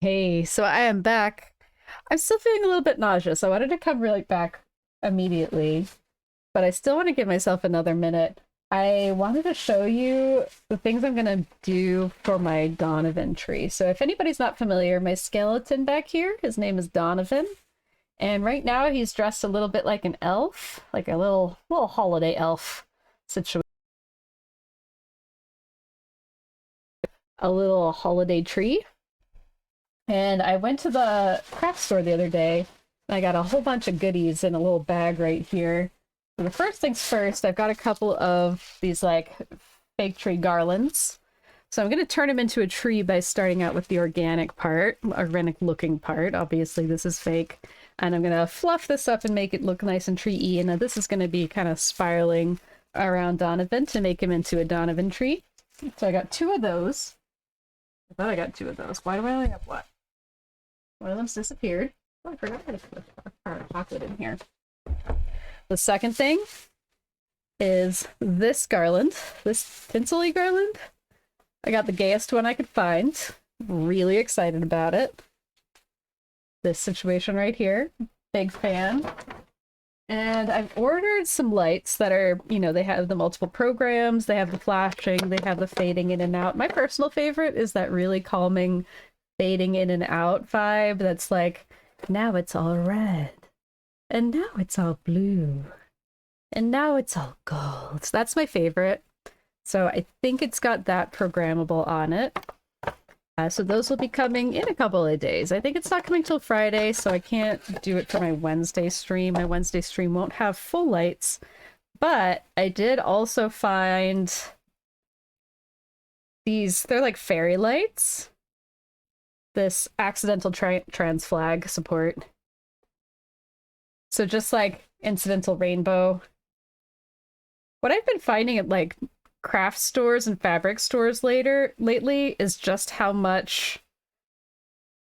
Hey, so I am back. I'm still feeling a little bit nauseous. I wanted to come really back immediately, but I still want to give myself another minute. I wanted to show you the things I'm gonna do for my Donovan tree. So if anybody's not familiar, my skeleton back here, his name is Donovan. And right now he's dressed a little bit like an elf, like a little holiday elf situation. A little holiday tree. And I went to the craft store the other day, and I got a whole bunch of goodies in a little bag right here. So the first things first, I've got a couple of these like fake tree garlands. So I'm going to turn them into a tree by starting out with the organic part, organic looking part. Obviously this is fake. And I'm going to fluff this up and make it look nice and tree-y. And this is going to be kind of spiraling around Donovan to make him into a Donovan tree. So I got 2 of those. I thought I got 2 of those. Why do I only have what? One of them's disappeared. Oh, I forgot how to put our chocolate in here. The second thing is this garland, this tinsel-y garland. I got the gayest one I could find. Really excited about it. This situation right here. Big fan. And I've ordered some lights that are, you know, they have the multiple programs, they have the flashing, they have the fading in and out. My personal favorite is that really calming fading in and out vibe that's like, now it's all red, and now it's all blue, and now it's all gold. So that's my favorite. So I think it's got that programmable on it. So those will be coming in a couple of days. I think it's not coming till Friday, so I can't do it for my Wednesday stream. My Wednesday stream won't have full lights, but I did also find these, they're like fairy lights. This accidental trans flag support. So just like incidental rainbow. What I've been finding at like craft stores and fabric stores lately is just how much,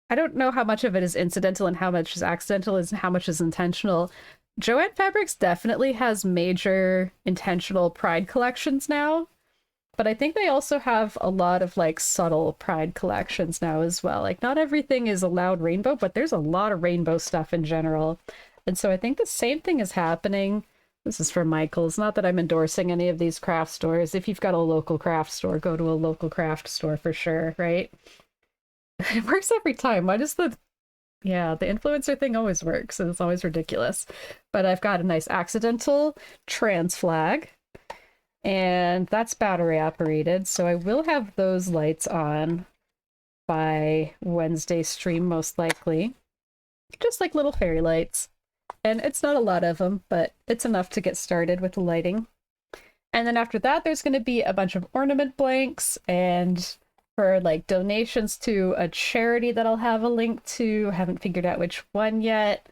I don't know how much of it is incidental and how much is accidental and how much is intentional. Joanne Fabrics definitely has major intentional pride collections now. But I think they also have a lot of like subtle pride collections now as well. Like not everything is a loud rainbow, but there's a lot of rainbow stuff in general. And so I think the same thing is happening. This is from Michael's. Not that I'm endorsing any of these craft stores. If you've got a local craft store, go to a local craft store for sure, right? It works every time. Why does the influencer thing always works, and it's always ridiculous. But I've got a nice accidental trans flag. And that's battery operated, so I will have those lights on by Wednesday stream most likely. Just like little fairy lights. And it's not a lot of them, but it's enough to get started with the lighting. And then after that, there's going to be a bunch of ornament blanks and for like donations to a charity that I'll have a link to. Haven't figured out which one yet.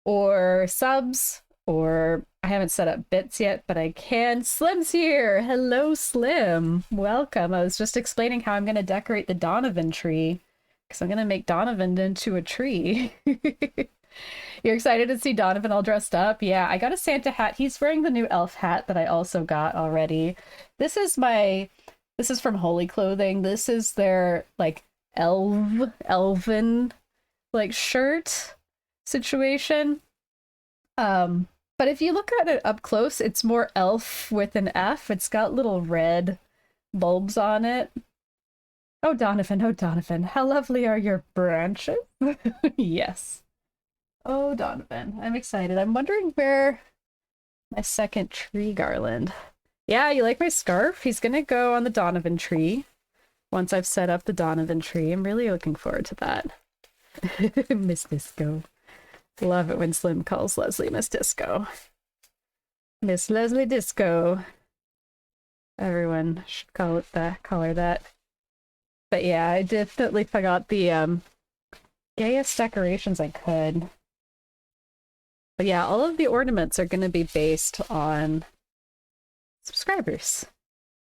Or subs, or I haven't set up bits yet, but I can. Slim's here! Hello, Slim! Welcome. I was just explaining how I'm going to decorate the Donovan tree, because I'm going to make Donovan into a tree. You're excited to see Donovan all dressed up? Yeah, I got a Santa hat. He's wearing the new elf hat that I also got already. This is from Holy Clothing. This is their, like, elven, like, shirt situation. But if you look at it up close, it's more elf with an F. It's got little red bulbs on it. Oh, Donovan, how lovely are your branches? Yes. Oh, Donovan, I'm excited. I'm wondering where my second tree garland. Yeah, you like my scarf? He's gonna go on the Donovan tree once I've set up the Donovan tree. I'm really looking forward to that. Miss Disco. Love it when Slim calls Leslie Miss Disco. Miss Leslie Disco. Everyone should call her that. But yeah, I definitely forgot the gayest decorations I could. But yeah, all of the ornaments are going to be based on subscribers.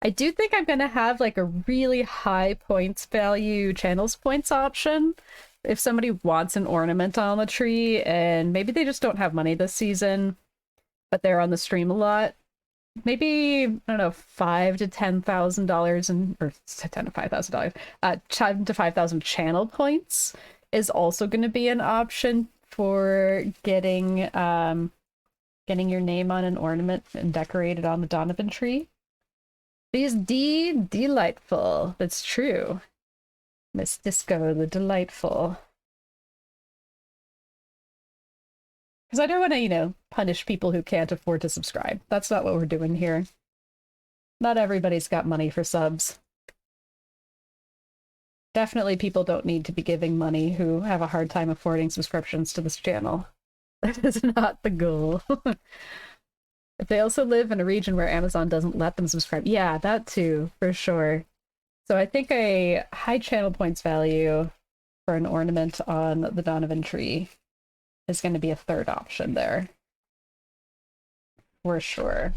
I do think I'm going to have like a really high points value channels points option. If somebody wants an ornament on the tree and maybe they just don't have money this season, but they're on the stream a lot, maybe, I don't know, $5,000 to $10,000 in, or $10,000 to $5,000, 10 to 5,000 channel points is also going to be an option for getting your name on an ornament and decorated on the Donovan tree. These delightful. That's true. Miss Disco, the delightful. Because I don't want to, punish people who can't afford to subscribe. That's not what we're doing here. Not everybody's got money for subs. Definitely people don't need to be giving money who have a hard time affording subscriptions to this channel. That is not the goal. If they also live in a region where Amazon doesn't let them subscribe. Yeah, that too, for sure. So I think a high channel points value for an ornament on the Donovan tree is going to be a third option there. For sure.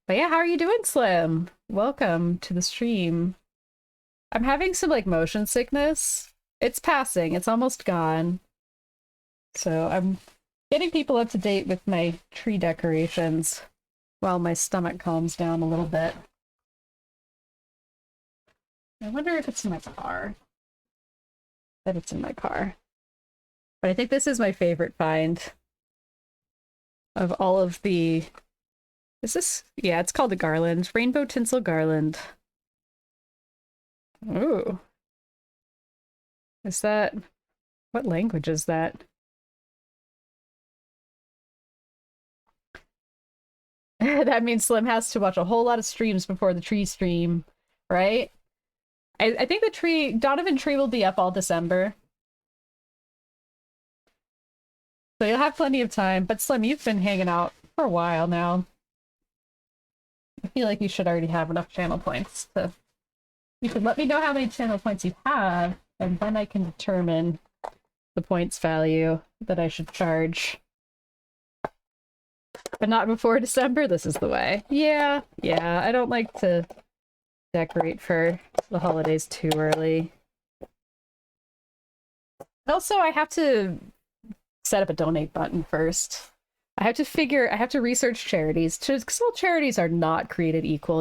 But yeah, how are you doing, Slim? Welcome to the stream. I'm having some motion sickness. It's passing. It's almost gone. So I'm getting people up to date with my tree decorations while my stomach calms down a little bit. I wonder if it's in my car. I bet it's in my car. But I think this is my favorite find of all of the... Is this... Yeah, it's called a garland. Rainbow tinsel garland. Ooh. Is that... What language is that? That means Slim has to watch a whole lot of streams before the tree stream, right? I think the Donovan tree will be up all December. So you'll have plenty of time. But Slim, you've been hanging out for a while now. I feel like you should already have enough channel points to... You should let me know how many channel points you have, and then I can determine the points value that I should charge. But not before December, this is the way. Yeah, I don't like to decorate for the holidays too early. Also, I have to set up a donate button first. I have to research charities, because all charities are not created equal,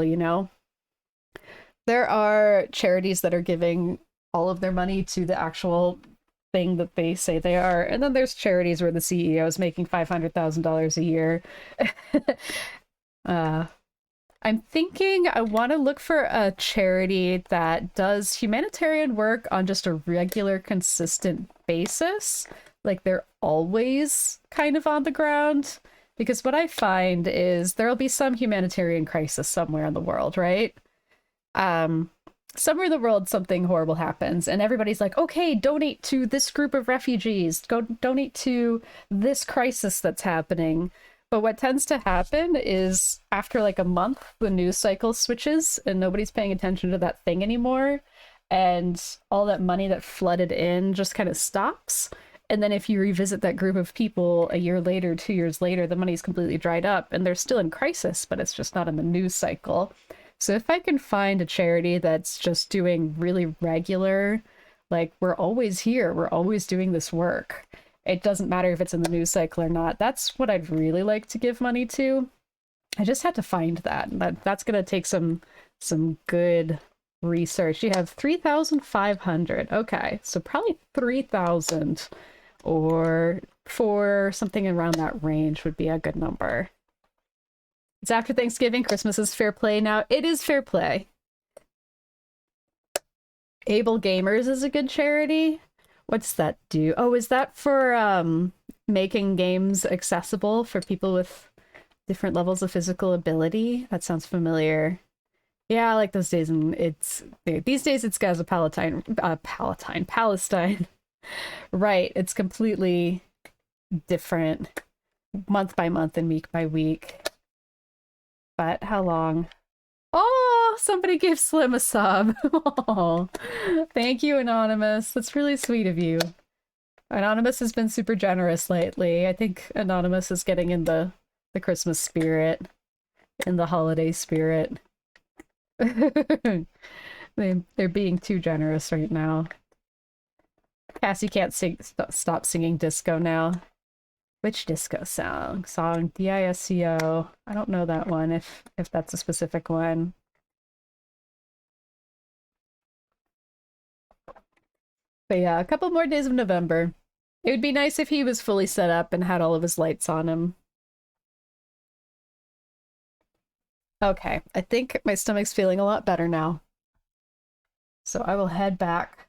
There are charities that are giving all of their money to the actual thing that they say they are, and then there's charities where the CEO is making $500,000 a year. I'm thinking I want to look for a charity that does humanitarian work on just a regular, consistent basis. Like they're always kind of on the ground. Because what I find is there'll be some humanitarian crisis somewhere in the world, right? Somewhere in the world something horrible happens and everybody's like, okay, donate to this group of refugees, go donate to this crisis that's happening. But what tends to happen is after a month, the news cycle switches and nobody's paying attention to that thing anymore. And all that money that flooded in just kind of stops. And then if you revisit that group of people a year later, 2 years later, the money's completely dried up and they're still in crisis, but it's just not in the news cycle. So if I can find a charity that's just doing really regular, we're always here, we're always doing this work. It doesn't matter if it's in the news cycle or not. That's what I'd really like to give money to. I just had to find that. That's going to take some good research. You have 3,500. Okay, so probably 3,000 or 4, something around that range would be a good number. It's after Thanksgiving. Christmas is fair play now. It is fair play. Able Gamers is a good charity. What's that do? Oh, is that for making games accessible for people with different levels of physical ability? That sounds familiar. Yeah, I like those days, and these days it's Gaza Palestine. Right, it's completely different month by month and week by week. But how long? Oh, somebody gave Slim a sub. Oh, thank you, Anonymous. That's really sweet of you. Anonymous has been super generous lately. I think Anonymous is getting in the Christmas spirit, in the holiday spirit. They're being too generous right now. Cassie can't stop singing disco now. Which disco song? Song DISCO. I don't know that one, if that's a specific one. But yeah, a couple more days of November. It would be nice if he was fully set up and had all of his lights on him. Okay, I think my stomach's feeling a lot better now. So I will head back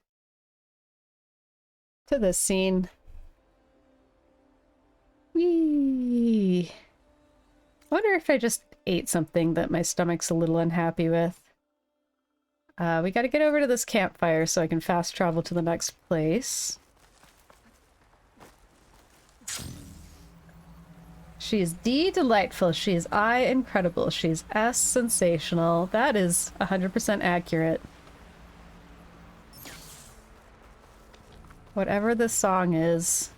to this scene. Whee! I wonder if I just ate something that my stomach's a little unhappy with. We gotta get over to this campfire so I can fast travel to the next place. She is D delightful, she is I incredible, she is S sensational. That is 100% accurate. Whatever this song is,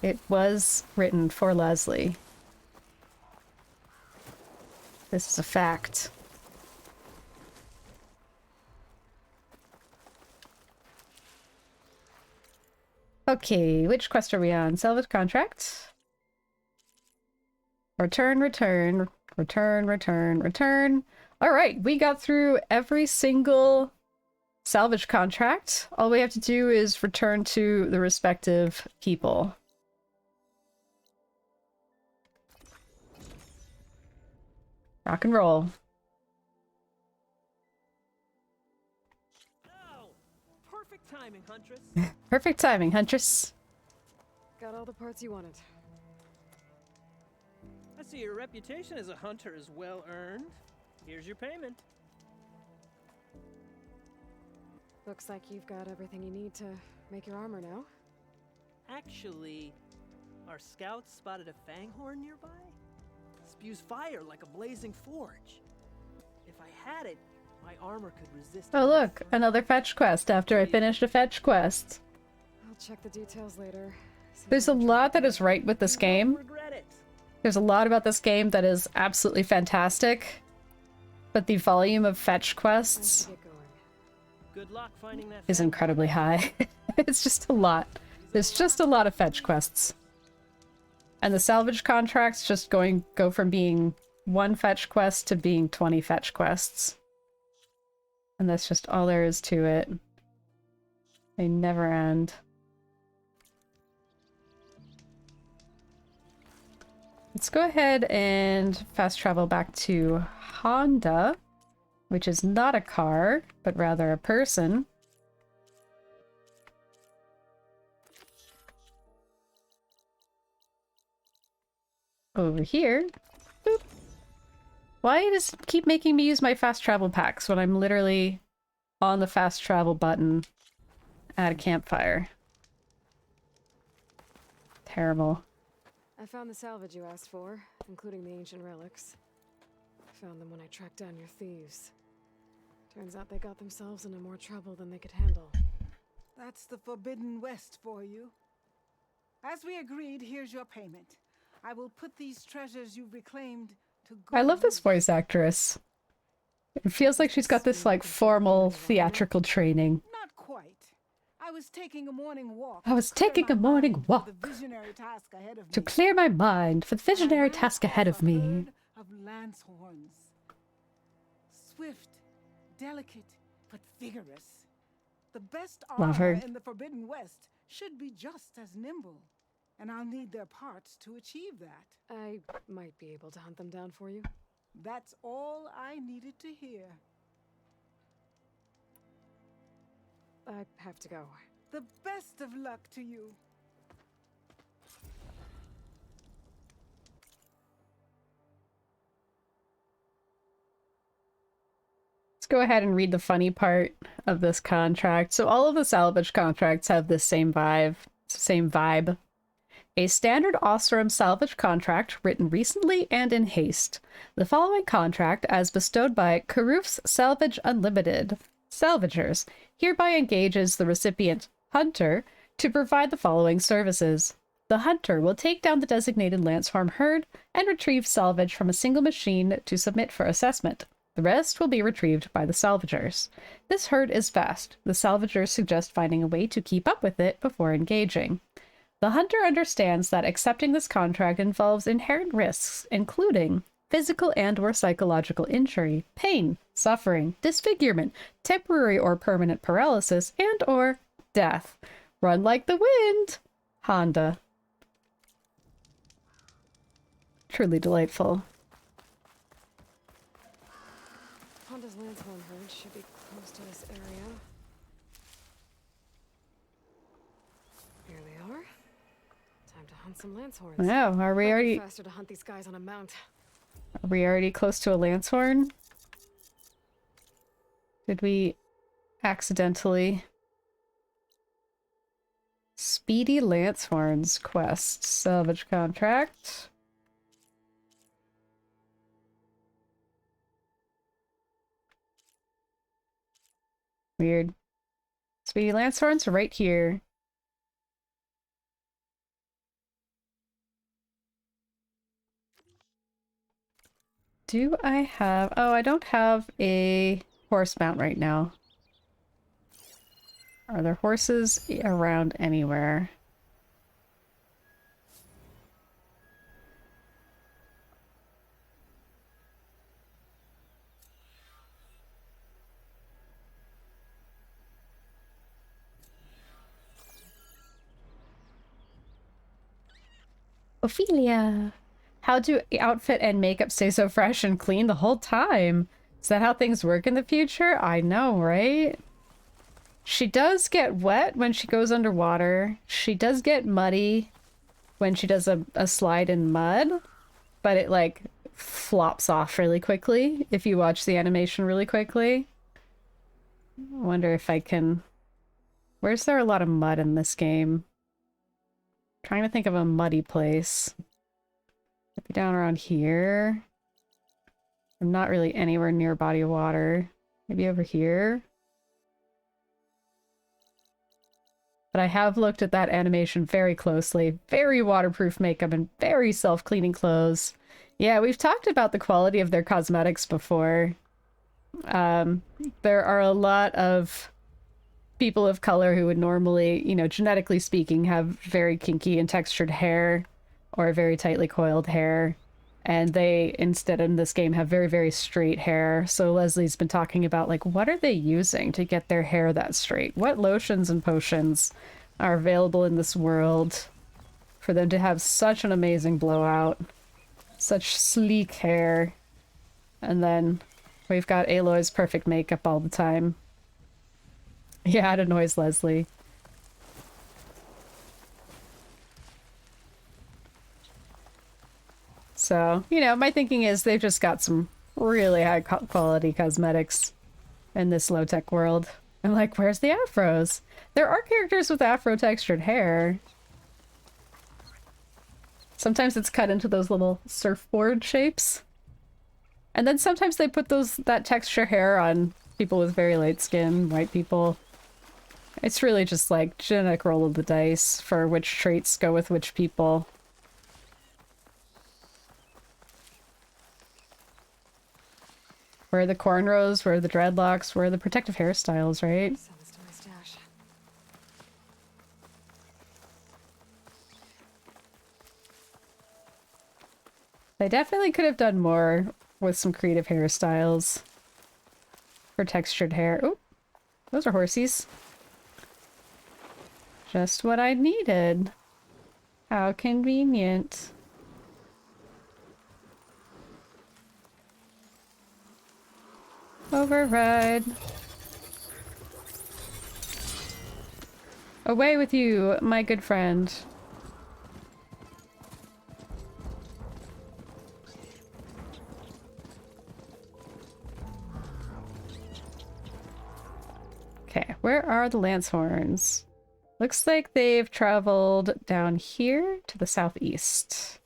it was written for Leslie. This is a fact. Okay, which quest are we on? Salvage contract. Return, return, return, return, return. All right, we got through every single salvage contract. All we have to do is return to the respective people. Rock and roll. Oh, perfect timing, Huntress. Perfect timing, Huntress. Got all the parts you wanted. I see your reputation as a hunter is well earned. Here's your payment. Looks like you've got everything you need to make your armor now. Actually, our scouts spotted a fanghorn nearby. Spews fire like a blazing forge. If I had it, my armor could resist. Oh look, another fetch quest after I finished a fetch quest. I'll check the details later. See if There's I a can lot track that is right with this game. Regret it. There's a lot about this game that is absolutely fantastic. But the volume of fetch down. quests Time to get going. Good luck finding that. is fanghorn. incredibly high. It's just a lot. There's just a lot of fetch quests. And the salvage contracts just go from being one fetch quest to being 20 fetch quests. And that's just all there is to it. They never end. Let's go ahead and fast travel back to Honda, which is not a car, but rather a person. Over here. Boop. Why does it keep making me use my fast travel packs when I'm literally on the fast travel button at a campfire? Terrible. I found the salvage you asked for, including the ancient relics. Found them when I tracked down your thieves. Turns out they got themselves into more trouble than they could handle. That's the Forbidden West for you. As we agreed, here's your payment. I will put these treasures you've reclaimed to good I love this use. voice actress. It feels like she's got this like formal theatrical training. Not quite. I was taking a morning walk. I was to clear taking my a morning mind for walk the visionary task ahead of to me. clear my mind for the And I visionary ran task ahead across of a me. herd of lance horns. Swift, delicate, but vigorous. The best Love armor her. in the Forbidden West should be just as nimble. And I'll need their parts to achieve that. I might be able to hunt them down for you. That's all I needed to hear. I have to go. The best of luck to you. Let's go ahead and read the funny part of this contract. So all of the salvage contracts have this same vibe. A standard Osram salvage contract written recently and in haste. The following contract, as bestowed by Karuf's Salvage Unlimited Salvagers, hereby engages the recipient, Hunter, to provide the following services. The Hunter will take down the designated Lanceform herd and retrieve salvage from a single machine to submit for assessment. The rest will be retrieved by the Salvagers. This herd is fast. The Salvagers suggest finding a way to keep up with it before engaging. The hunter understands that accepting this contract involves inherent risks, including physical and/or psychological injury, pain, suffering, disfigurement, temporary or permanent paralysis, and/or death. Run like the wind! Honda. Truly delightful. Honda's Lanthorn herd should be close to this area. Here they are. Time to hunt some Lanthorns. Wow, are we Might be already faster to hunt these guys on a mount. close to a Lancehorn? Did we accidentally... Speedy Lancehorns quest. Salvage contract. Weird. Speedy Lancehorns are right here. Do I have... Oh, I don't have a horse mount right now. Are there horses around anywhere? Ophelia! How do outfit and makeup stay so fresh and clean the whole time? Is that how things work in the future? I know, right? She does get wet when she goes underwater. She does get muddy when she does a slide in mud, but it like flops off really quickly if you watch the animation really quickly. I wonder if I can... Where's there a lot of mud in this game? Trying to think of a muddy place. Maybe down around here. I'm not really anywhere near a body of water. Maybe over here. But I have looked at that animation very closely. Very waterproof makeup and very self-cleaning clothes. Yeah, we've talked about the quality of their cosmetics before. There are a lot of people of color who would normally, you know, genetically speaking, have very kinky and textured hair or very tightly coiled hair. And they, instead in this game, have very, very straight hair. So Leslie's been talking about, like, what are they using to get their hair that straight? What lotions and potions are available in this world for them to have such an amazing blowout? Such sleek hair. And then we've got Aloy's perfect makeup all the time. Yeah, it annoys Leslie. So, you know, my thinking is they've just got some really high quality cosmetics in this low-tech world. I'm like, where's the afros? There are characters with afro-textured hair. Sometimes it's cut into those little surfboard shapes. And then sometimes they put that texture hair on people with very light skin, white people. It's really just like genetic roll of the dice for which traits go with which people. Where are the cornrows? Where are the dreadlocks? Where are the protective hairstyles, right? Send this to my stash. They definitely could have done more with some creative hairstyles for textured hair. Oh, those are horsies. Just what I needed. How convenient. Override. Away with you, my good friend. Okay, where are the Lancehorns? Looks like they've traveled down here to the southeast.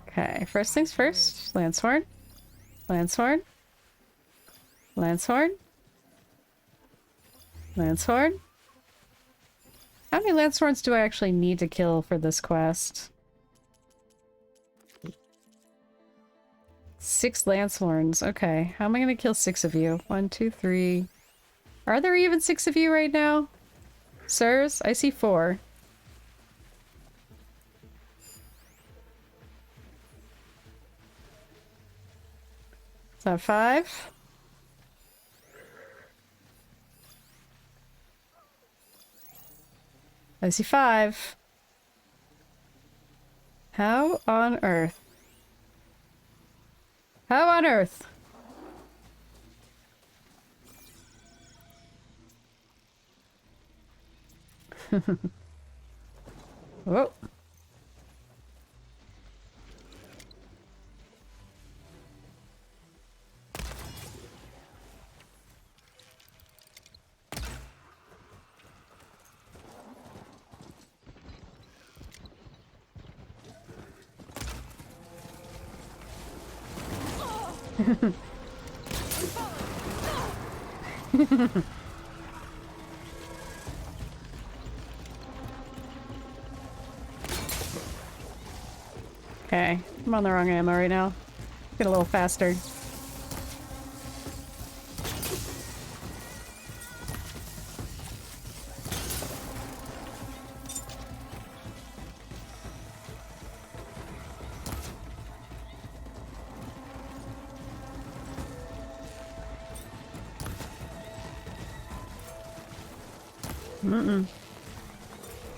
Okay, first things first. Lancehorn. Lancehorn. Lancehorn. Lancehorn. How many Lancehorns do I actually need to kill for this quest? 6 lance horns. Okay, how am I gonna kill 6 of you? 1, 2, 3. Are there even 6 of you right now? Sirs? I see 4. Is that 5? I see 5. How on earth? How on earth? Whoa. Okay, I'm on the wrong ammo right now. Get a little faster.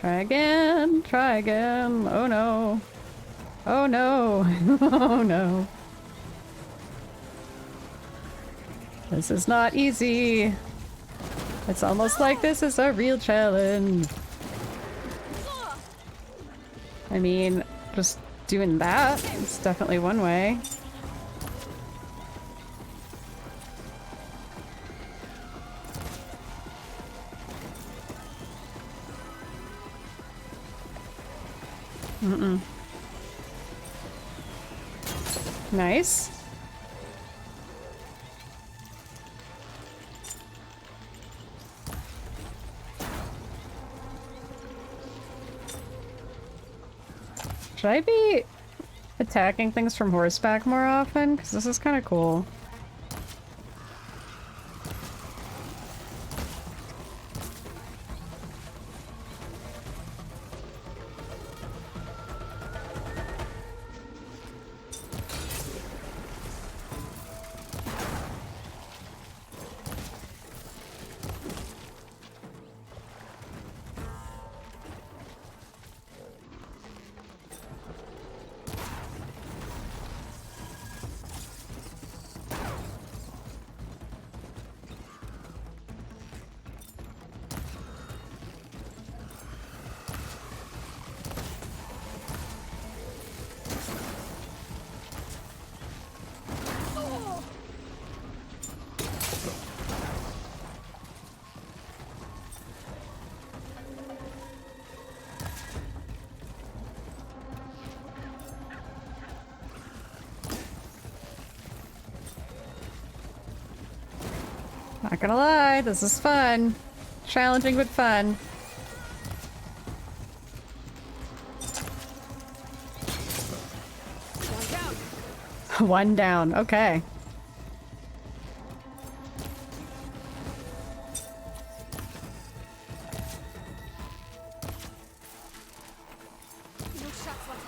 Try again, try again. Oh no. Oh no. Oh no. This is not easy. It's almost like this is a real challenge. I mean, just doing that is definitely one way. Nice. Should I be attacking things from horseback more often? Because this is kind of cool. Not gonna lie, this is fun. Challenging but fun. One down, okay. No shots left.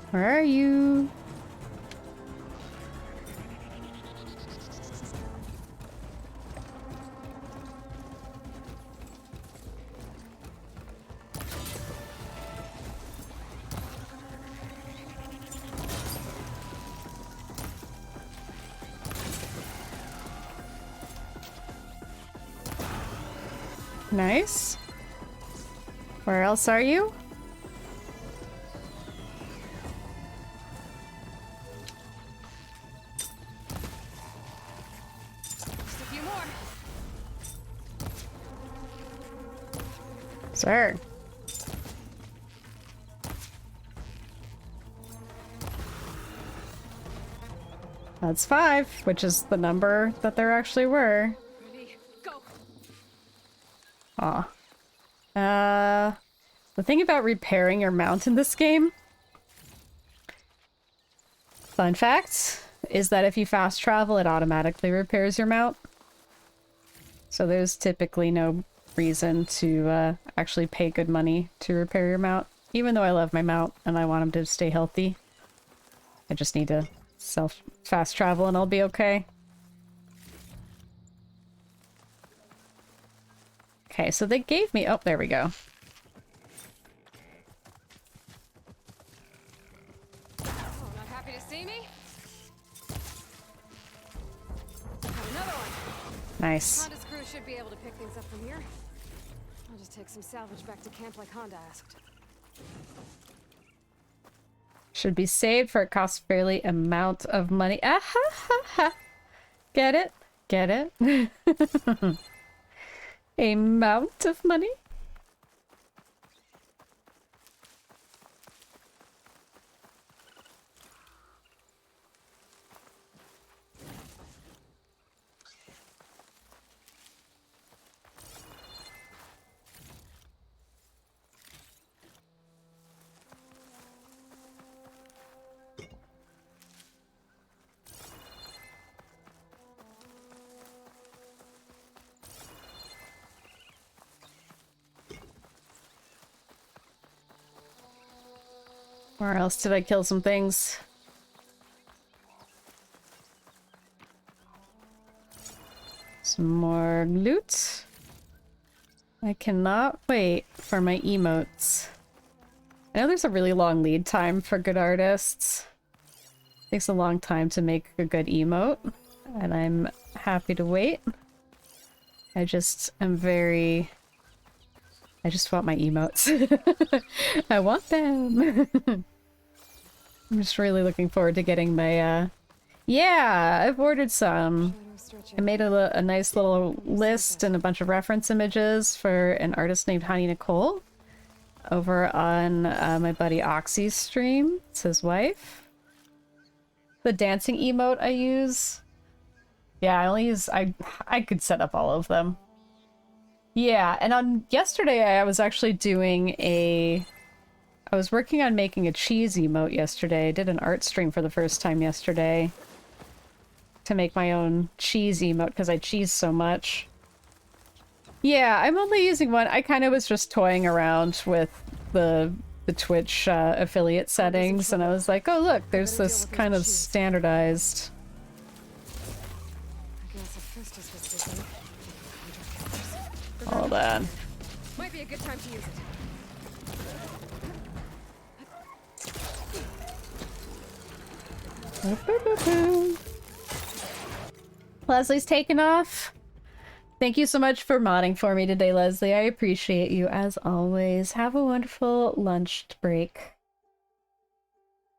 Where are you? Nice. Where else are you? Just a few more. Sir. That's 5, which is the number that there actually were. Ready, go. Aw. The thing about repairing your mount in this game, fun fact, is that if you fast travel, it automatically repairs your mount. So there's typically no reason to actually pay good money to repair your mount. Even though I love my mount and I want him to stay healthy. I just need to fast travel and I'll be okay. Okay, so they gave me... Oh, there we go. Oh, not happy to see me? Have another one. Nice. Honda's crew should be able to pick things up from here. I'll just take some salvage back to camp like Honda asked. Should be saved for a cost fairly amount of money. Ah ha ha ha. Get it? Get it? Amount of money? Where else did I kill some things? Some more loot. I cannot wait for my emotes. I know there's a really long lead time for good artists. Takes a long time to make a good emote, and I'm happy to wait. I just am very... I just want my emotes. I want them. I'm just really looking forward to getting my, Yeah, I've ordered some. I made a nice little list and a bunch of reference images for an artist named Honey Nicole over on my buddy Oxy's stream. It's his wife. The dancing emote I use. Yeah, I only use... I could set up all of them. Yeah, and on yesterday I was actually doing a... I was working on making a cheese emote yesterday. I did an art stream for the first time yesterday to make my own cheese emote because I cheese so much. Yeah, I'm only using one. I kind of was just toying around with the Twitch affiliate settings, and I was like, oh look, there's this kind of standardized... Hold on. Might be a good time to use it. Leslie's taken off. Thank you so much for modding for me today, Leslie. I appreciate you as always. Have a wonderful lunch break.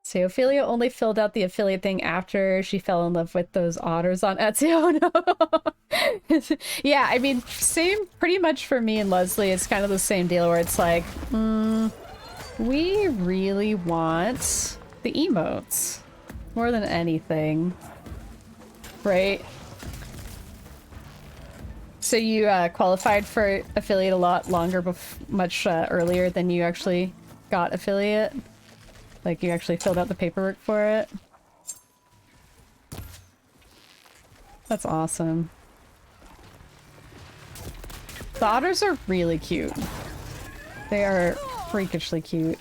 So Ophelia only filled out the affiliate thing after she fell in love with those otters on Etsy. Oh no. Yeah, I mean, same pretty much for me and Leslie. It's kind of the same deal where it's like, we really want the emotes more than anything, right? So you qualified for affiliate a lot longer, much earlier than you actually got affiliate? Like you actually filled out the paperwork for it? That's awesome. The otters are really cute. They are freakishly cute.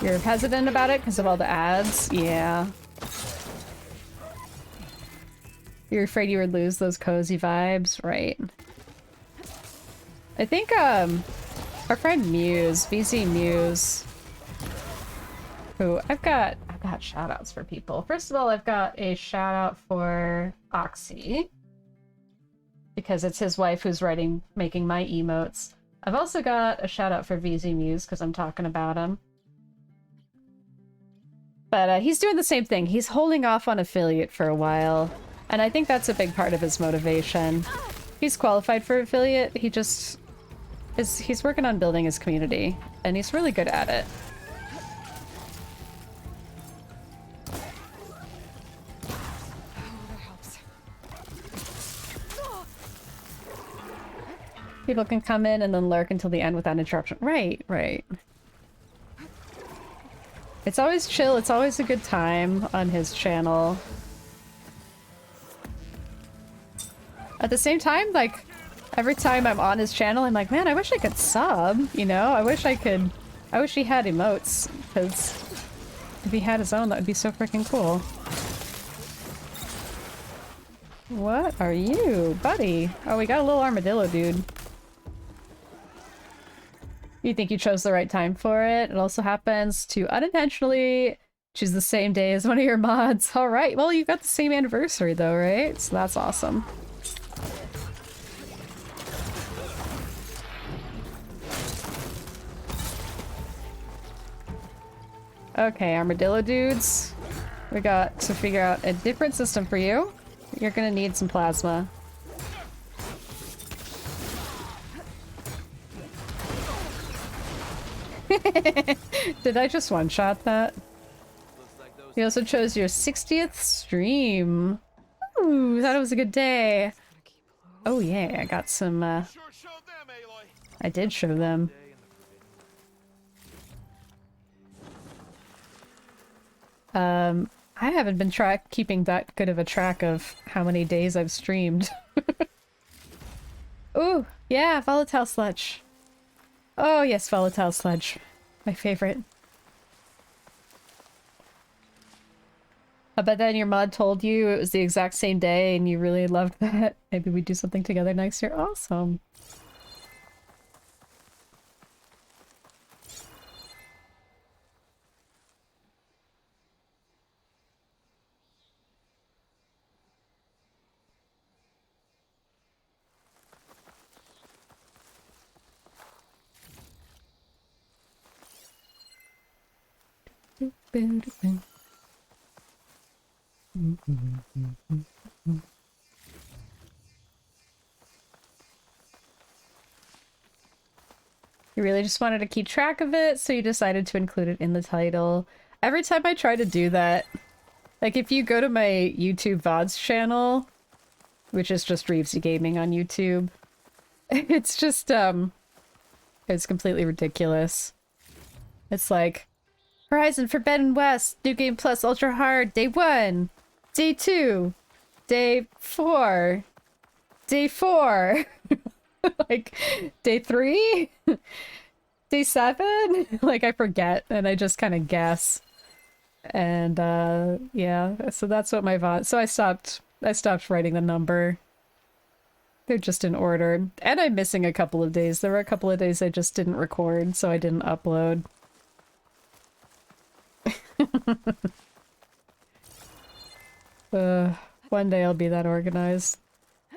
You're hesitant about it because of all the ads? Yeah. You're afraid you would lose those cozy vibes? Right. I think, our friend Muse, VZ Muse, who I've got shout-outs for people. First of all, I've got a shout-out for Oxy, because it's his wife who's making my emotes. I've also got a shout-out for VZ Muse, because I'm talking about him. But he's doing the same thing. He's holding off on affiliate for a while. And I think that's a big part of his motivation. He's qualified for affiliate. He just he's working on building his community, and he's really good at it. People can come in and then lurk until the end without interruption. Right, right. It's always chill. It's always a good time on his channel. At the same time, like, every time I'm on his channel, I'm like, man, I wish I could sub, you know? I wish he had emotes, because if he had his own, that would be so freaking cool. What are you, buddy? Oh, we got a little armadillo dude. You think you chose the right time for it? It also happens to unintentionally choose the same day as one of your mods. All right, well, you got the same anniversary though, right? So that's awesome. Okay, armadillo dudes. We got to figure out a different system for you. You're gonna need some plasma. Did I just one-shot that? You also chose your 60th stream. Ooh, thought it was a good day. Oh yeah, I got some, I did show them. I haven't been keeping that good of a track of how many days I've streamed. Ooh, yeah, volatile sludge. Oh yes, volatile sludge. My favorite. I bet then your mod told you it was the exact same day and you really loved that. Maybe we do something together next year. Awesome. You really just wanted to keep track of it, so you decided to include it in the title. Every time I try to do that, like if you go to my YouTube VODs channel, which is just Reevesy Gaming on YouTube, it's just, it's completely ridiculous. It's like, Horizon Forbidden West, New Game Plus Ultra Hard, Day 1, Day 2, Day 4, Day 4, like, Day 3, Day 7, like I forget, and I just kind of guess. And, yeah, so that's what my VOD, so I stopped writing the number. They're just in order. And I'm missing a couple of days. There were a couple of days I just didn't record, so I didn't upload. One day I'll be that organized.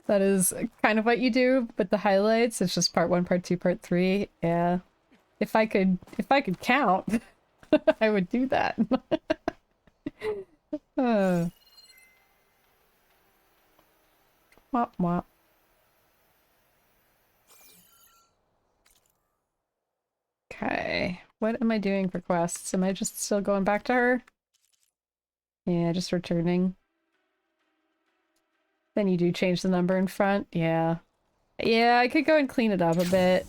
That is kind of what you do, but the highlights, it's just part 1, part 2, part 3. Yeah. If I could count, I would do that. Wop wop. Okay. What am I doing for quests? Am I just still going back to her? Yeah, just returning. Then you do change the number in front? Yeah. Yeah, I could go and clean it up a bit.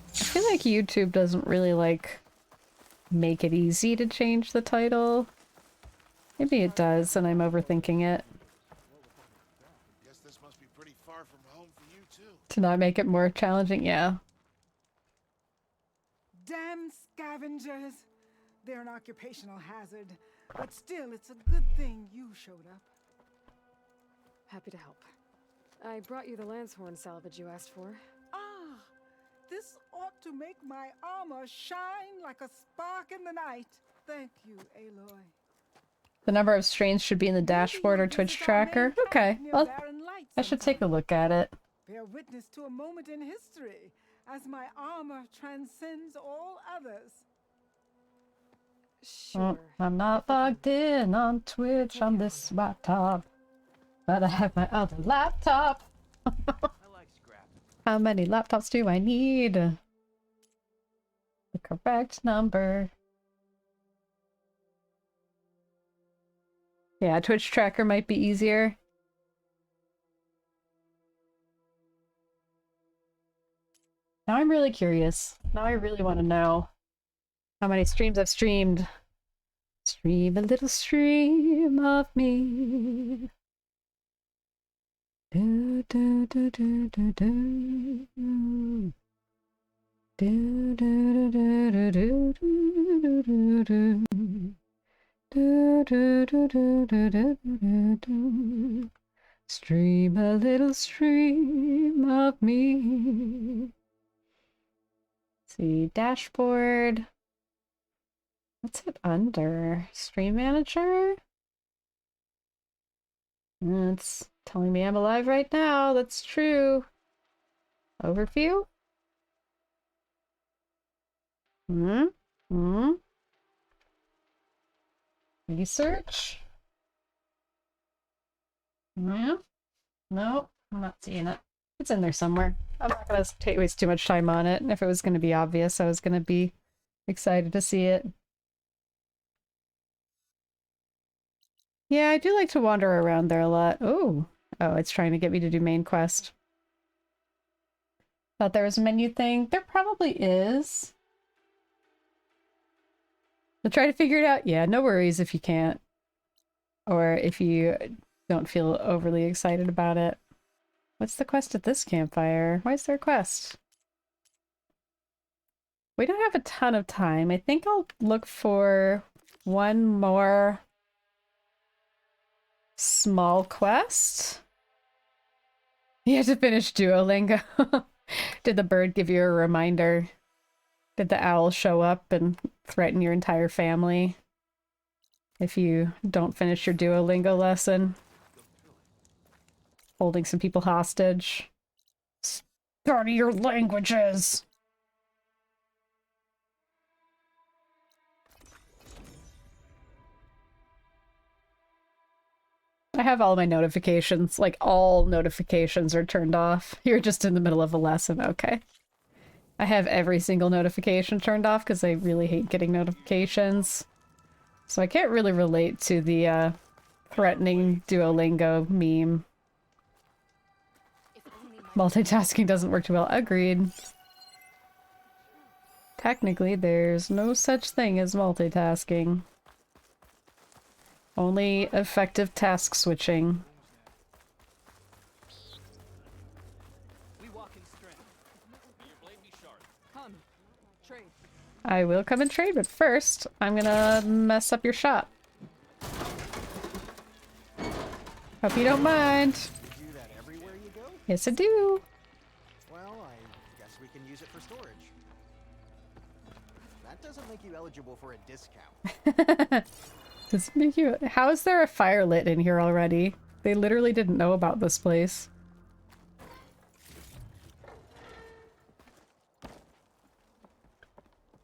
I feel like YouTube doesn't really, like, make it easy to change the title. Maybe it does, and I'm overthinking it. Guess this must be pretty far from home for you too. To not make it more challenging, yeah. Damn scavengers! They're an occupational hazard, but still, it's a good thing you showed up. Happy to help. I brought you the Lancehorn salvage you asked for. Ah, this ought to make my armor shine like a spark in the night. Thank you, Aloy. The number of strains should be in the dashboard or Twitch tracker. Okay, well, I should take a look at it. Bear witness to a moment in history, as my armor transcends all others. Sure. I'm not logged in on Twitch on this laptop. But I have my other laptop. I like scrap. How many laptops do I need? The correct number. Yeah, Twitch tracker might be easier. Now I'm really curious. Now I really want to know how many streams I've streamed. Stream a little stream of me. Do do do do do do. Do do do do do do do do. Do do do do do do do do. Stream a little stream of me. See, dashboard. What's it under? Stream manager? It's telling me I'm alive right now. That's true. Overview? Research? Yeah? No, I'm not seeing it. It's in there somewhere. I'm not gonna waste too much time on it. If it was gonna be obvious, I was gonna be excited to see it. Yeah, I do like to wander around there a lot. Oh, it's trying to get me to do main quest. Thought there was a menu thing. There probably is. I'll try to figure it out. Yeah, no worries if you can't. Or if you don't feel overly excited about it. What's the quest at this campfire? Why is there a quest? We don't have a ton of time. I think I'll look for one more small quest. You have to finish Duolingo. Did the bird give you a reminder? Did the owl show up and threaten your entire family if you don't finish your Duolingo lesson? Holding some people hostage. Study your languages! I have all my notifications, like all notifications are turned off. You're just in the middle of a lesson, okay. I have every single notification turned off because I really hate getting notifications. So I can't really relate to the threatening Duolingo meme. Multitasking doesn't work too well. Agreed. Technically, there's no such thing as multitasking. Only effective task switching. We walk in strength. Your blade be sharp. Come, trade. I will come and trade, but first, I'm gonna mess up your shop. Hope you don't mind. You do that everywhere you go? Yes, I do. Well, I guess we can use it for storage. That doesn't make you eligible for a discount. Does it make you... How is there a fire lit in here already? They literally didn't know about this place.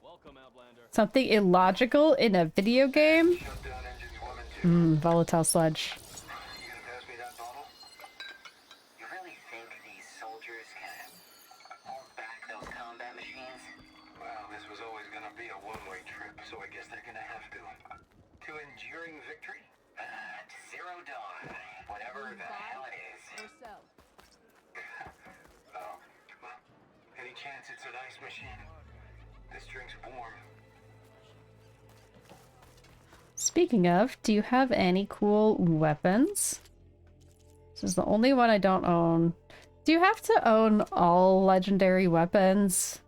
Welcome, Outlander. Something illogical in a video game? Volatile sludge. You gonna pass me that bottle? You really think these soldiers can hold back those combat machines? Well, this was always gonna be a one-way trip, so I guess they're gonna have to. To enduring victory? To Zero Dawn. Whatever the hell it is. Or sell. Oh, well, any chance it's an ice machine? This drink's warm. Speaking of, do you have any cool weapons? This is the only one I don't own. Do you have to own all legendary weapons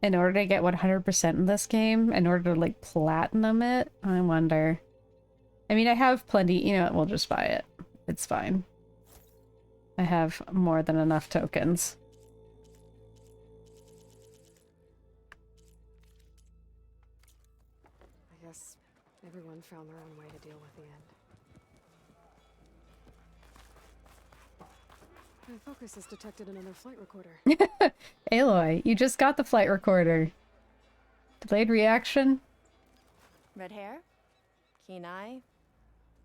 in order to get 100% in this game? In order to, like, platinum it? I wonder. I mean, I have plenty. You know what? We'll just buy it. It's fine. I have more than enough tokens. I guess everyone found their own way to deal with the end. My focus has detected another flight recorder. Aloy, you just got the flight recorder. Delayed reaction? Red hair? Keen eye?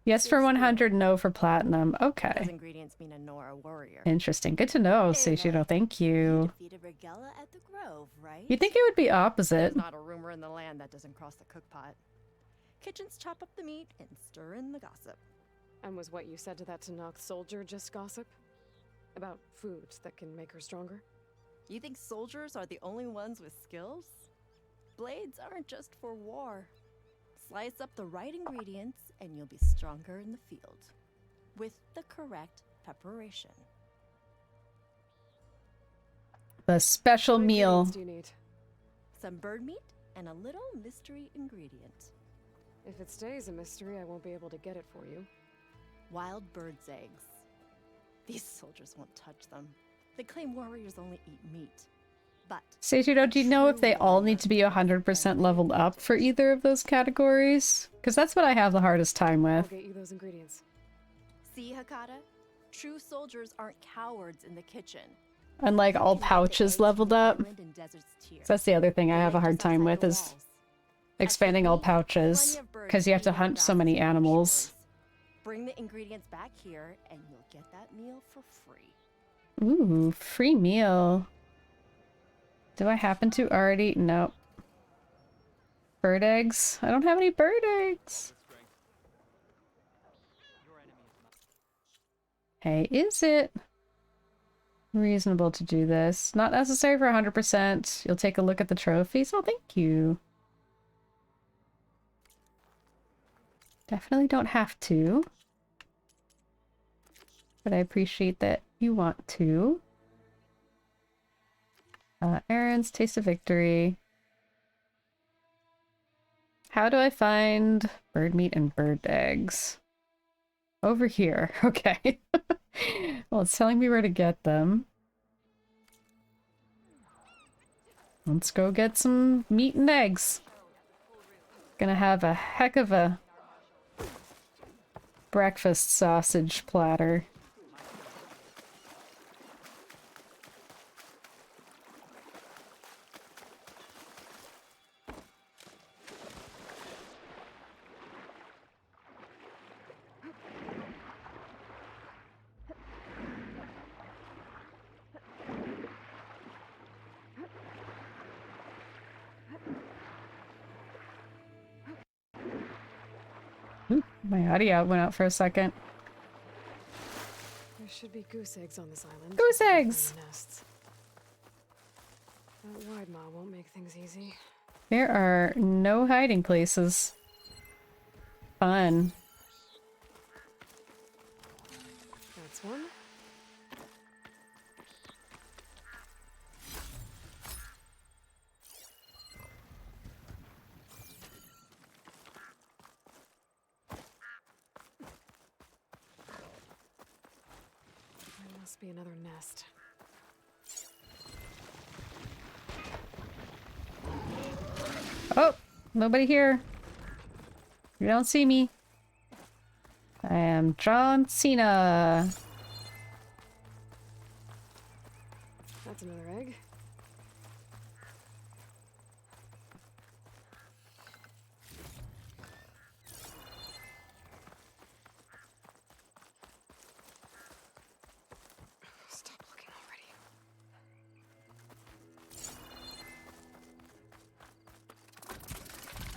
Yes for 100, no for platinum. Those Okay. ingredients mean a Nora warrior. Interesting. Good to know, Seishiro. Thank You you. defeated Regella at the Grove, right? You'd think it would be There's opposite. not a rumor in the land that doesn't cross the cookpot. Kitchens chop up the meat and stir in the gossip. And was what you said to that Tanakh soldier just gossip? About foods that can make her stronger? You think soldiers are the only ones with skills? Blades aren't just for war. Slice up the right ingredients and you'll be stronger in the field. With the correct preparation. The special What meal. ingredients do you need? Some bird meat and a little mystery ingredient. If it stays a mystery, I won't be able to get it for you. Wild bird's eggs. These soldiers won't touch them. They claim warriors only eat meat. But Seishiro, do you know if they true all warrior need to be 100% doesn't leveled up for either of those categories? Because that's what I have the hardest time I'll with. get you those ingredients. See, Hakata? True soldiers aren't cowards in the kitchen. Unlike all They make the pouches eggs leveled from up. island and desert's tier. So that's the other thing I They have a live hard just time outside with the is walls. expanding all Catch the meat, pouches. plenty of birds Because you have to feeding on hunt so grasses many along the animals. shores. Bring the ingredients back here and you'll get that meal for free. Ooh, free meal. Do I happen to already? Nope. Bird eggs? I don't have any bird eggs. Hey, is it reasonable to do this? Not necessary for 100%. You'll take a look at the trophies? Oh, thank you. Definitely don't have to. But I appreciate that you want to. Aaron's Taste of Victory. How do I find bird meat and bird eggs? Over here. Okay. Well, it's telling me where to get them. Let's go get some meat and eggs. Gonna have a heck of a breakfast sausage platter. Ooh, my audio went out for a second. There should be goose eggs on this island. Goose If I find eggs! the nests. That wide maw won't make things easy. There are no hiding places. Fun. That's one. There must be another nest. Oh, nobody here. You don't see me. I am John Cena. That's another egg. Stop looking already.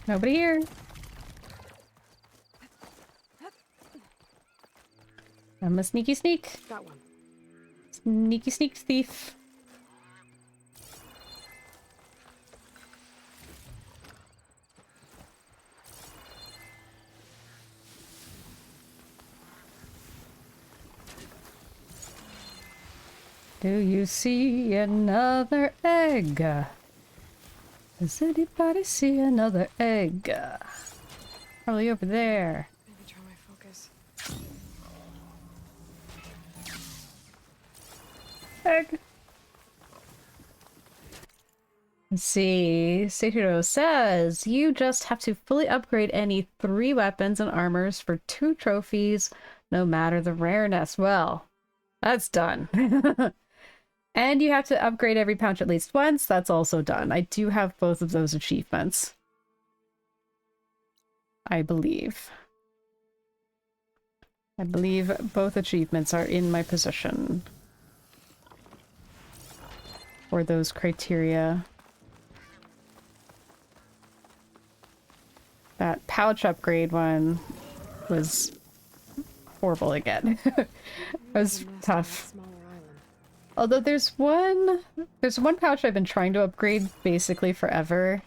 Nobody here. I'm a sneaky sneak. Got one. Sneaky sneak thief. Do you see another egg? Does anybody see another egg? Probably over there. Maybe try my focus. Egg. Let's see. Seishiro says you just have to fully upgrade any 3 weapons and armors for 2 trophies, no matter the rareness. Well, that's done. And you have to upgrade every pouch at least once. That's also done. I do have both of those achievements, I believe. I believe both achievements are in my possession. For those criteria. That pouch upgrade one was horrible again. It was tough. Although there's one pouch I've been trying to upgrade basically forever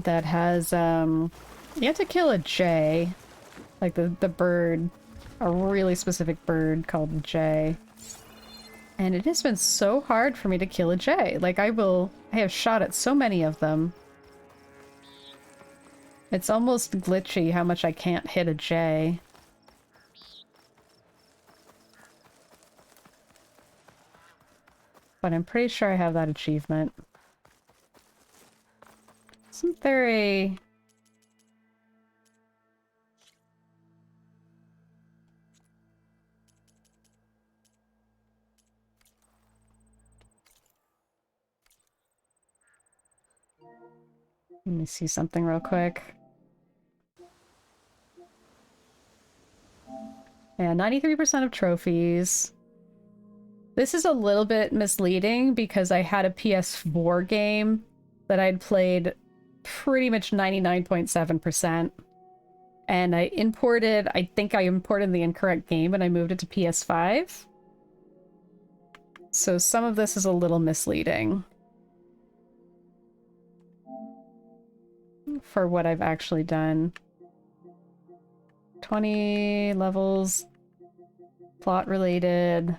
that has you have to kill a jay, like the bird, a really specific bird called a jay. And it has been so hard for me to kill a jay. Like I have shot at so many of them. It's almost glitchy how much I can't hit a jay. But I'm pretty sure I have that achievement. Isn't there a... Let me see something real quick. Yeah, 93% of trophies. This is a little bit misleading because I had a PS4 game that I'd played pretty much 99.7%. And I think I imported the incorrect game and I moved it to PS5. So some of this is a little misleading for what I've actually done. 20 levels, plot related.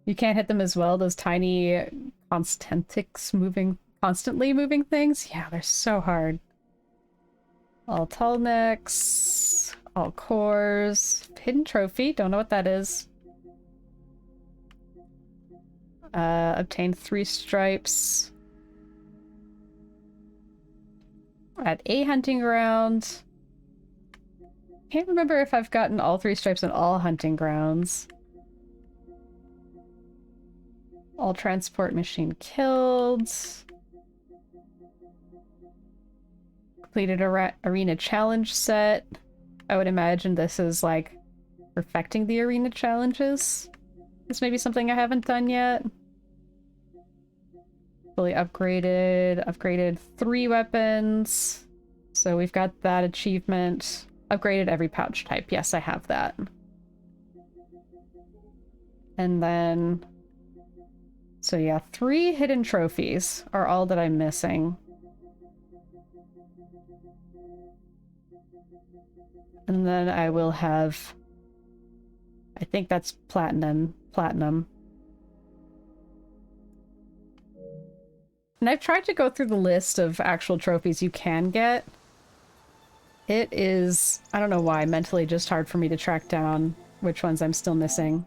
You can't hit them as well, those tiny constantly moving things. Yeah, they're so hard. All tall necks, all cores, hidden trophy, don't know what that is. Obtained 3 stripes. At a hunting ground. Can't remember if I've gotten all 3 stripes in all hunting grounds. All transport machine killed. Completed arena challenge set. I would imagine this is like perfecting the arena challenges. This may be something I haven't done yet. Fully upgraded 3 weapons. So we've got that achievement. Upgraded every pouch type. Yes, I have that. And then... So yeah, 3 hidden trophies are all that I'm missing. And then I will have... I think that's platinum. And I've tried to go through the list of actual trophies you can get. It is, I don't know why, mentally just hard for me to track down which ones I'm still missing.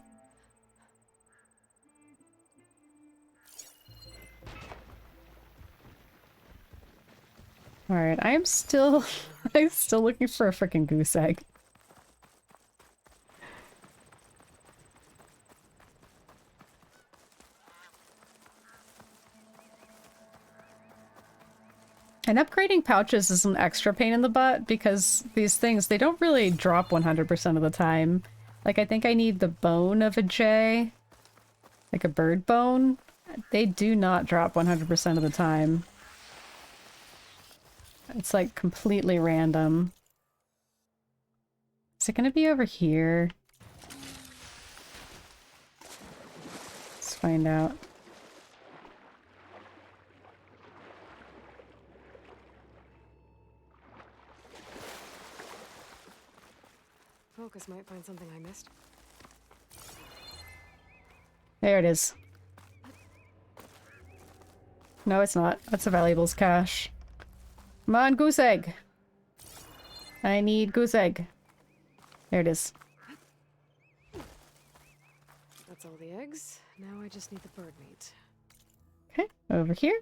Alright, I'm still looking for a freaking goose egg. And upgrading pouches is an extra pain in the butt because these things, they don't really drop 100% of the time. Like, I think I need the bone of a jay. Like a bird bone. They do not drop 100% of the time. It's like completely random. Is it gonna be over here? Let's find out. Focus might find something I missed. There it is. No, it's not. That's a valuables cache. Come on, goose egg! I need goose egg. There it is. That's all the eggs. Now I just need the bird meat. Okay, over here.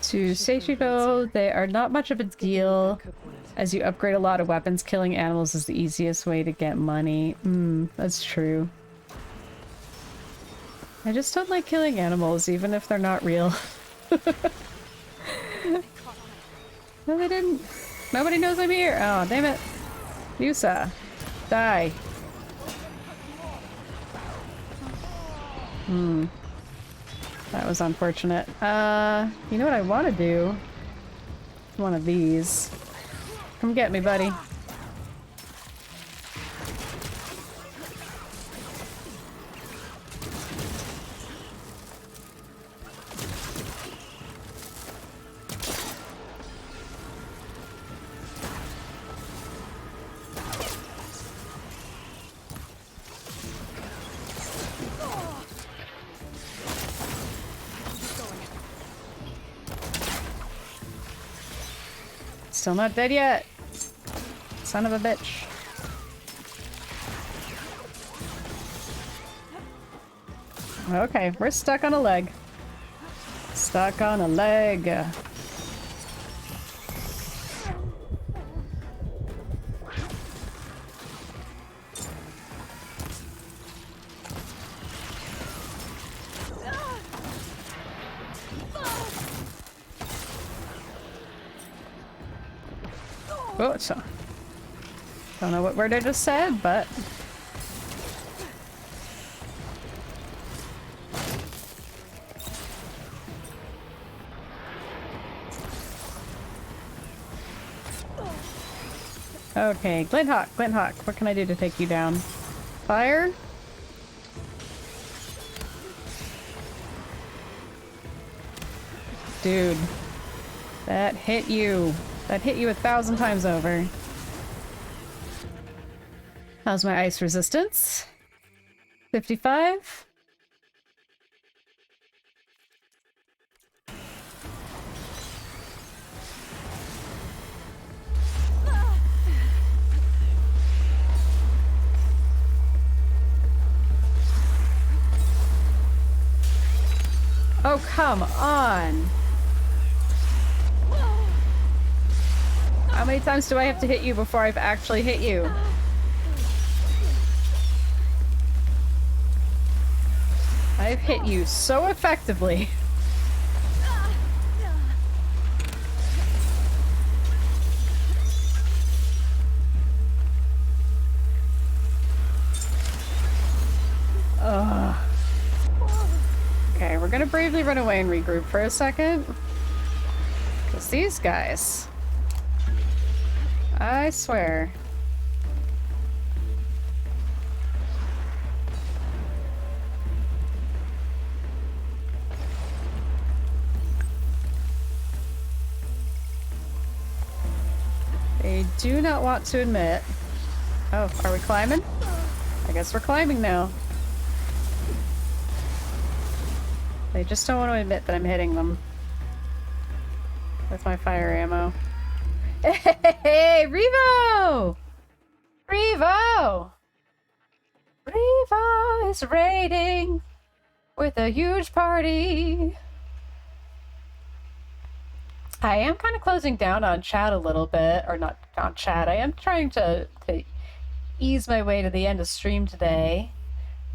To Seishiro, they are not much of a deal. As you upgrade a lot of weapons, killing animals is the easiest way to get money. That's true. I just don't like killing animals, even if they're not real. No, they didn't. Nobody knows I'm here. Oh, damn it. Yusa. Die. That was unfortunate. You know what I want to do? One of these. Come get me, buddy. Still not dead yet. Son of a bitch. Okay, we're stuck on a leg. Stuck on a leg. Oh, so don't know what word I just said, but okay, Glinthawk, what can I do to take you down? Fire? Dude, that hit you. That hit you 1,000 times over. How's my ice resistance? 55? Oh, come on! How many times do I have to hit you before I've actually hit you? I've hit you so effectively. Ugh. Okay, we're gonna bravely run away and regroup for a second. Because these guys... I swear. They do not want to admit. Oh, are we climbing? I guess we're climbing now. They just don't want to admit that I'm hitting them with my fire ammo. Hey, Revo! Revo! Revo is raiding with a huge party. I am kind of closing down on chat a little bit, or not on chat. I am trying to ease my way to the end of stream today.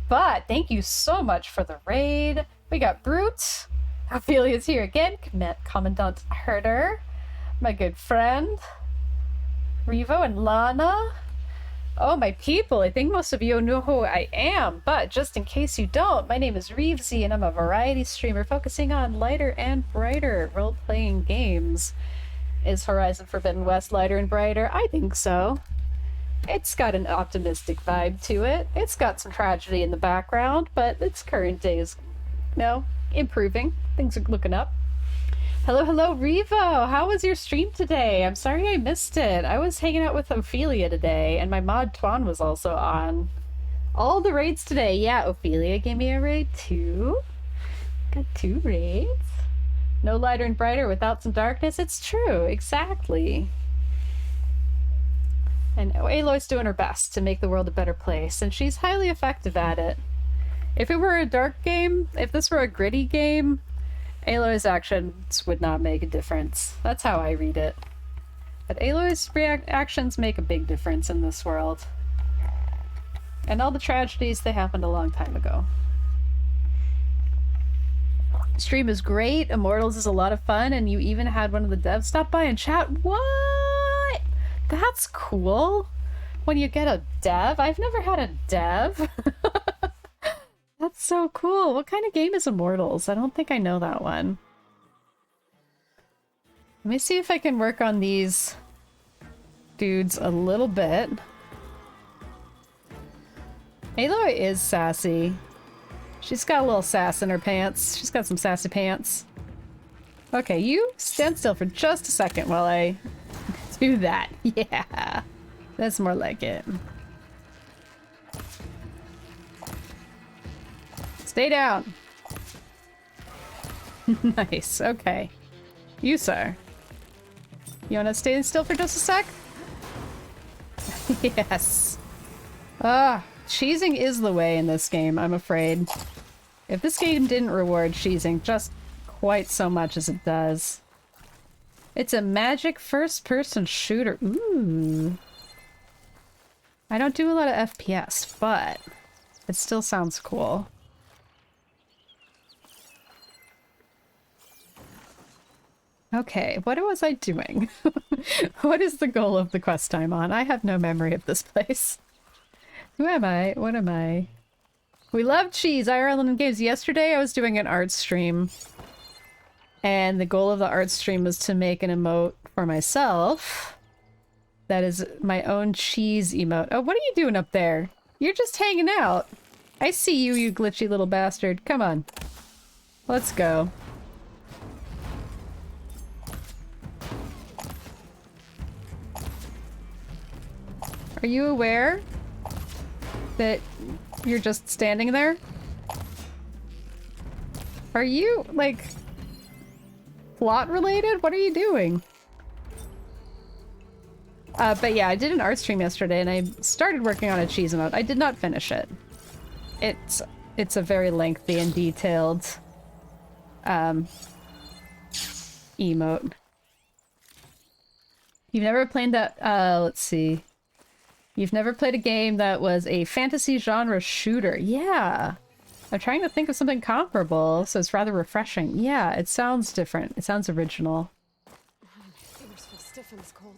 But thank you so much for the raid. We got Brute. Ophelia's here again. Commandant Herder. My good friend. Revo and Lana. Oh, my people. I think most of you know who I am, but just in case you don't, my name is Reevesy and I'm a variety streamer focusing on lighter and brighter role-playing games. Is Horizon Forbidden West lighter and brighter? I think so. It's got an optimistic vibe to it. It's got some tragedy in the background, but its current day is, improving. Things are looking up. Hello, Revo! How was your stream today? I'm sorry I missed it. I was hanging out with Ophelia today, and my mod Twan was also on. All the raids today. Yeah, Ophelia gave me a raid too. Got 2 raids. No lighter and brighter without some darkness. It's true, exactly. And Aloy's doing her best to make the world a better place, and she's highly effective at it. If it were a dark game, if this were a gritty game, Aloy's actions would not make a difference. That's how I read it. But Aloy's actions make a big difference in this world. And all the tragedies, they happened a long time ago. Stream is great, Immortals is a lot of fun, and you even had one of the devs stop by and chat. What? That's cool. When you get a dev? I've never had a dev. That's so cool. What kind of game is Immortals? I don't think I know that one. Let me see if I can work on these dudes a little bit. Aloy is sassy. She's got a little sass in her pants. She's got some sassy pants. Okay, you stand still for just a second while I do that. Yeah, that's more like it. Stay down. Nice, okay. You, sir. You wanna stay still for just a sec? Yes. Cheesing is the way in this game, I'm afraid. If this game didn't reward cheesing just quite so much as it does. It's a magic first-person shooter. Ooh. I don't do a lot of FPS, but it still sounds cool. Okay, what was I doing? What is the goal of the quest I'm on? I have no memory of this place. Who am I? What am I? We love cheese! IRL and games. Yesterday I was doing an art stream. And the goal of the art stream was to make an emote for myself. That is my own cheese emote. Oh, what are you doing up there? You're just hanging out. I see you, you glitchy little bastard. Come on. Let's go. Are you aware that you're just standing there? Are you, like, plot related? What are you doing? But yeah, I did an art stream yesterday and I started working on a cheese emote. I did not finish it. It's a very lengthy and detailed emote. You've never played that, let's see. You've never played a game that was a fantasy genre shooter. Yeah. I'm trying to think of something comparable, so it's rather refreshing. Yeah, it sounds different. It sounds original. My fingers feel stiff in this cold.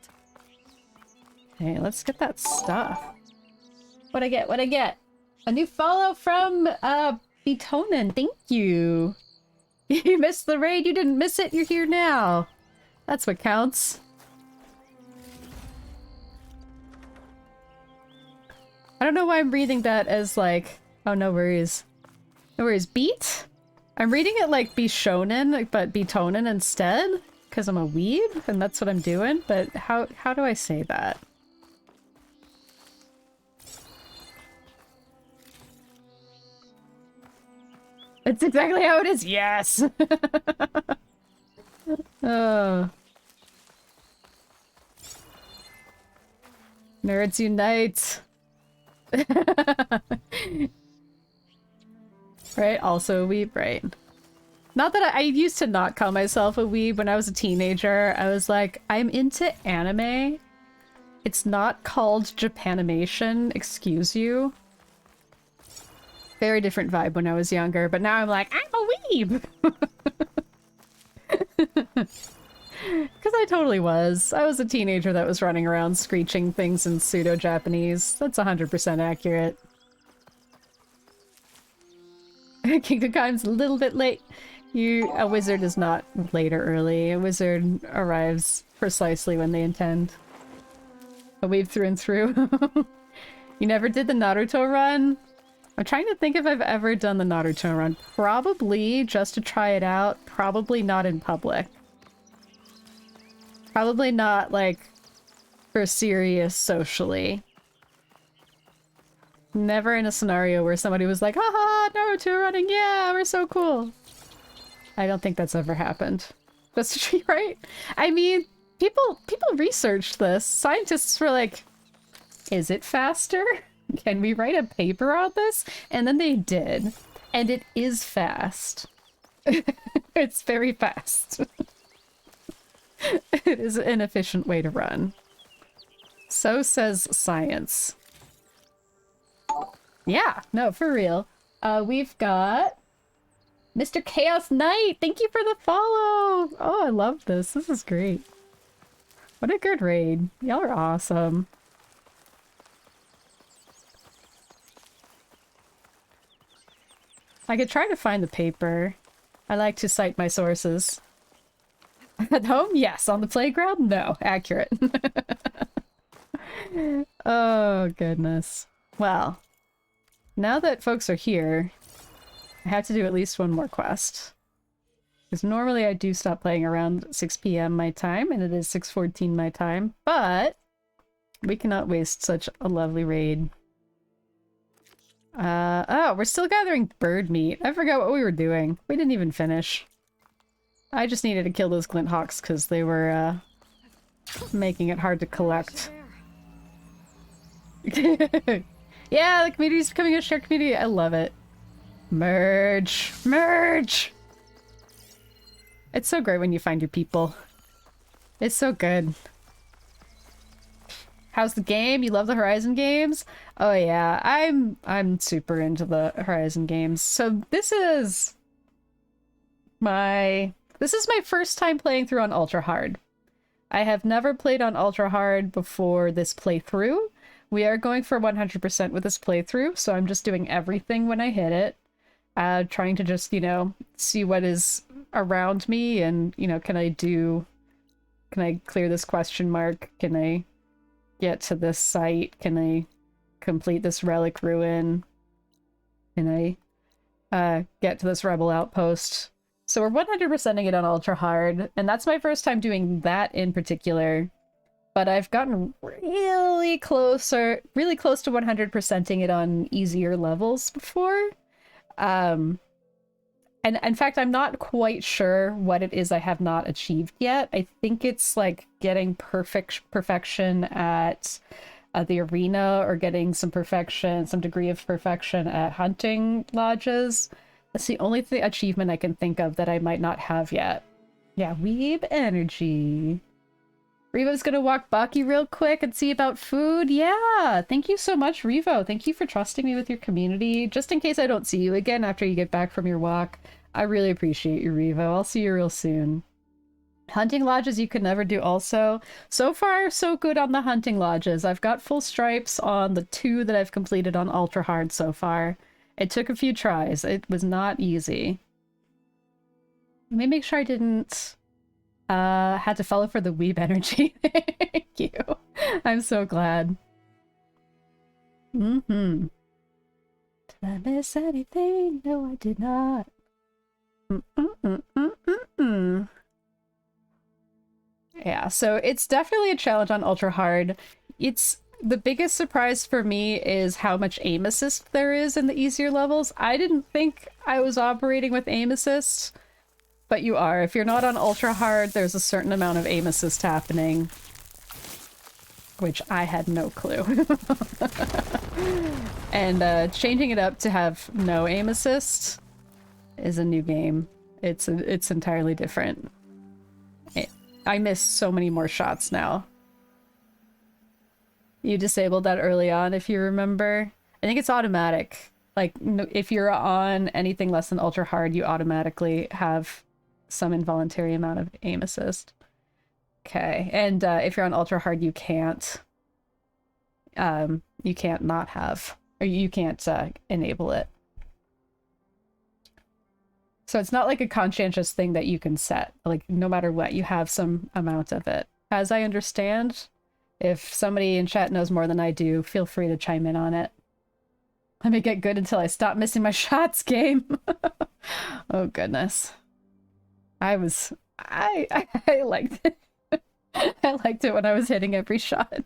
Okay, let's get that stuff. What'd I get? What'd I get? A new follow from, Betonin. Thank you. You missed the raid. You didn't miss it. You're here now. That's what counts. I don't know why I'm reading that as like, oh, no worries. No worries. Beat? I'm reading it like be shonen, but betonin instead, because I'm a weeb, and that's what I'm doing, but how do I say that? It's exactly how it is. Yes. Nerds unite. Right? Also a weeb, right? Not that I used to not call myself a weeb when I was a teenager. I was like, I'm into anime. It's not called Japanimation, excuse you. Very different vibe when I was younger, but now I'm like, I'm a weeb! Because I totally was. I was a teenager that was running around screeching things in pseudo-Japanese. That's 100% accurate. Kingdom Come's a little bit late. A wizard is not late or early. A wizard arrives precisely when they intend. A weeb through and through. You never did the Naruto run? I'm trying to think if I've ever done the Naruto run. Probably just to try it out. Probably not in public. Probably not, like, for serious socially. Never in a scenario where somebody was like, haha, Naruto running, yeah, we're so cool. I don't think that's ever happened. That's right? I mean, people researched this. Scientists were like, is it faster? Can we write a paper on this? And then they did. And it is fast. It's very fast. It is an efficient way to run. So says science. Yeah, no, for real. We've got Mr. Chaos Knight. Thank you for the follow. Oh, I love this. This is great. What a good raid. Y'all are awesome. I could try to find the paper. I like to cite my sources. At home? Yes. On the playground? No. Accurate. Oh, goodness. Well, now that folks are here, I have to do at least one more quest. Because normally I do stop playing around 6 p.m. my time, and it is 6:14 my time, but we cannot waste such a lovely raid. Oh, we're still gathering bird meat. I forgot what we were doing. We didn't even finish. I just needed to kill those glint hawks because they were, making it hard to collect. Yeah, the community's becoming a shared community. I love it. Merge! Merge! It's so great when you find your people. It's so good. How's the game? You love the Horizon games? Oh yeah, I'm super into the Horizon games. So this is my first time playing through on Ultra Hard. I have never played on Ultra Hard before this playthrough. We are going for 100% with this playthrough, so I'm just doing everything when I hit it. Trying to just, you know, see what is around me and, you know, can I clear this question mark? Can I get to this site? Can I complete this relic ruin? Can I get to this rebel outpost? So we're 100%ing it on Ultra Hard, and that's my first time doing that in particular. But I've gotten really close to 100%ing it on easier levels before. And in fact, I'm not quite sure what it is I have not achieved yet. I think it's like getting perfection at the arena, or getting some degree of perfection at hunting lodges. That's the only achievement I can think of that I might not have yet. Yeah, weeb energy. Revo's gonna walk Baki real quick and see about food. Yeah, thank you so much, Revo. Thank you for trusting me with your community. Just in case I don't see you again after you get back from your walk. I really appreciate you, Revo. I'll see you real soon. Hunting lodges you could never do also. So far, so good on the hunting lodges. I've got full stripes on the 2 that I've completed on Ultra Hard so far. It took a few tries. It was not easy. Let me make sure I didn't... had to follow for the weeb energy. Thank you. I'm so glad. Did I miss anything? No, I did not. Yeah, so it's definitely a challenge on Ultra Hard. It's the biggest surprise for me is how much aim assist there is in the easier levels. I didn't think I was operating with aim assist. But you are. If you're not on Ultra Hard, there's a certain amount of aim assist happening. Which I had no clue. And changing it up to have no aim assist is a new game. It's entirely different. I miss so many more shots now. You disabled that early on, if you remember. I think it's automatic. Like, if you're on anything less than Ultra Hard, you automatically have some involuntary amount of aim assist. Okay, and if you're on Ultra Hard, you can't not have, or you can't enable it. So it's not like a conscientious thing that you can set. Like, no matter what, you have some amount of it. As I understand, if somebody in chat knows more than I do, feel free to chime in on it. Let me get good until I stop missing my shots, game. Oh, goodness. I liked it. I liked it when I was hitting every shot.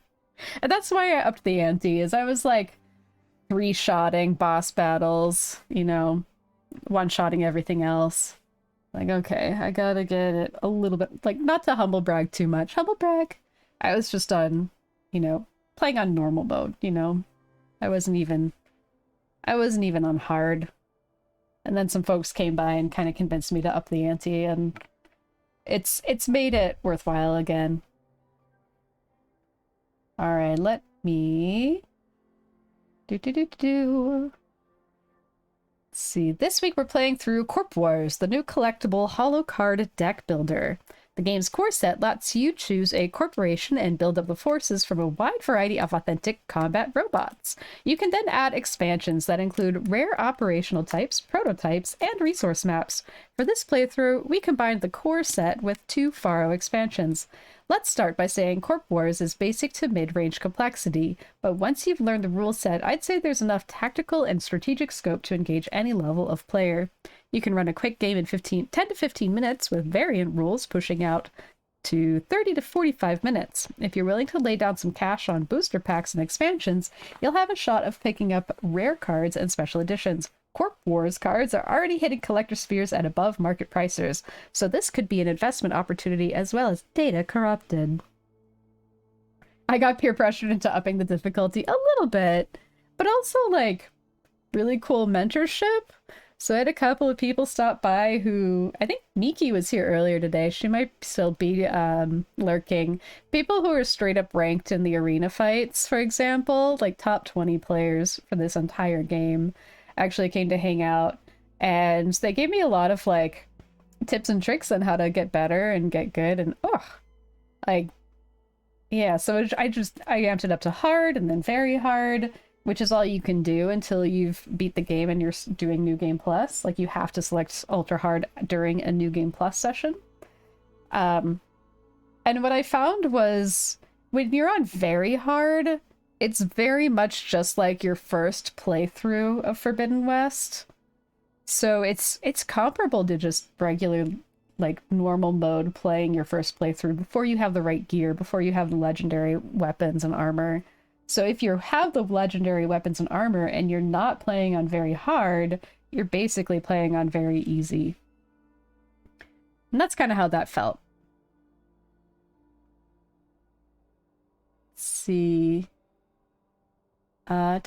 And that's why I upped the ante, is I was like 3-shotting boss battles, you know, 1-shotting everything else. Like, okay, I gotta get it a little bit, like, not to humble brag too much. Humble brag. I was just on, you know, playing on normal mode, you know. I wasn't even on hard. And then some folks came by and kind of convinced me to up the ante, and it's made it worthwhile again. All right, let me Let's see. This week we're playing through Corp Wars, the new collectible holo card deck builder. The game's core set lets you choose a corporation and build up the forces from a wide variety of authentic combat robots. You can then add expansions that include rare operational types, prototypes, and resource maps. For this playthrough, we combined the core set with 2 Faro expansions. Let's start by saying Corp Wars is basic to mid-range complexity, but once you've learned the rule set, I'd say there's enough tactical and strategic scope to engage any level of player. You can run a quick game in 10 to 15 minutes with variant rules pushing out to 30 to 45 minutes. If you're willing to lay down some cash on booster packs and expansions, you'll have a shot of picking up rare cards and special editions. Corp Wars cards are already hitting collector spheres at above market prices, so this could be an investment opportunity as well as data corrupted. I got peer pressured into upping the difficulty a little bit, but also like really cool mentorship. So I had a couple of people stop by who, I think Miki was here earlier today. She might still be lurking. People who are straight up ranked in the arena fights, for example, like top 20 players for this entire game, actually came to hang out. And they gave me a lot of like tips and tricks on how to get better and get good. And like, yeah, so I amped it up to hard and then very hard, which is all you can do until you've beat the game and you're doing New Game Plus. Like, you have to select Ultra Hard during a New Game Plus session. And what I found was, when you're on very hard, it's very much just like your first playthrough of Forbidden West. So it's comparable to just regular, like, normal mode playing your first playthrough before you have the right gear, before you have the legendary weapons and armor. So if you have the legendary weapons and armor and you're not playing on very hard, you're basically playing on very easy. And that's kind of how that felt. Let's see. It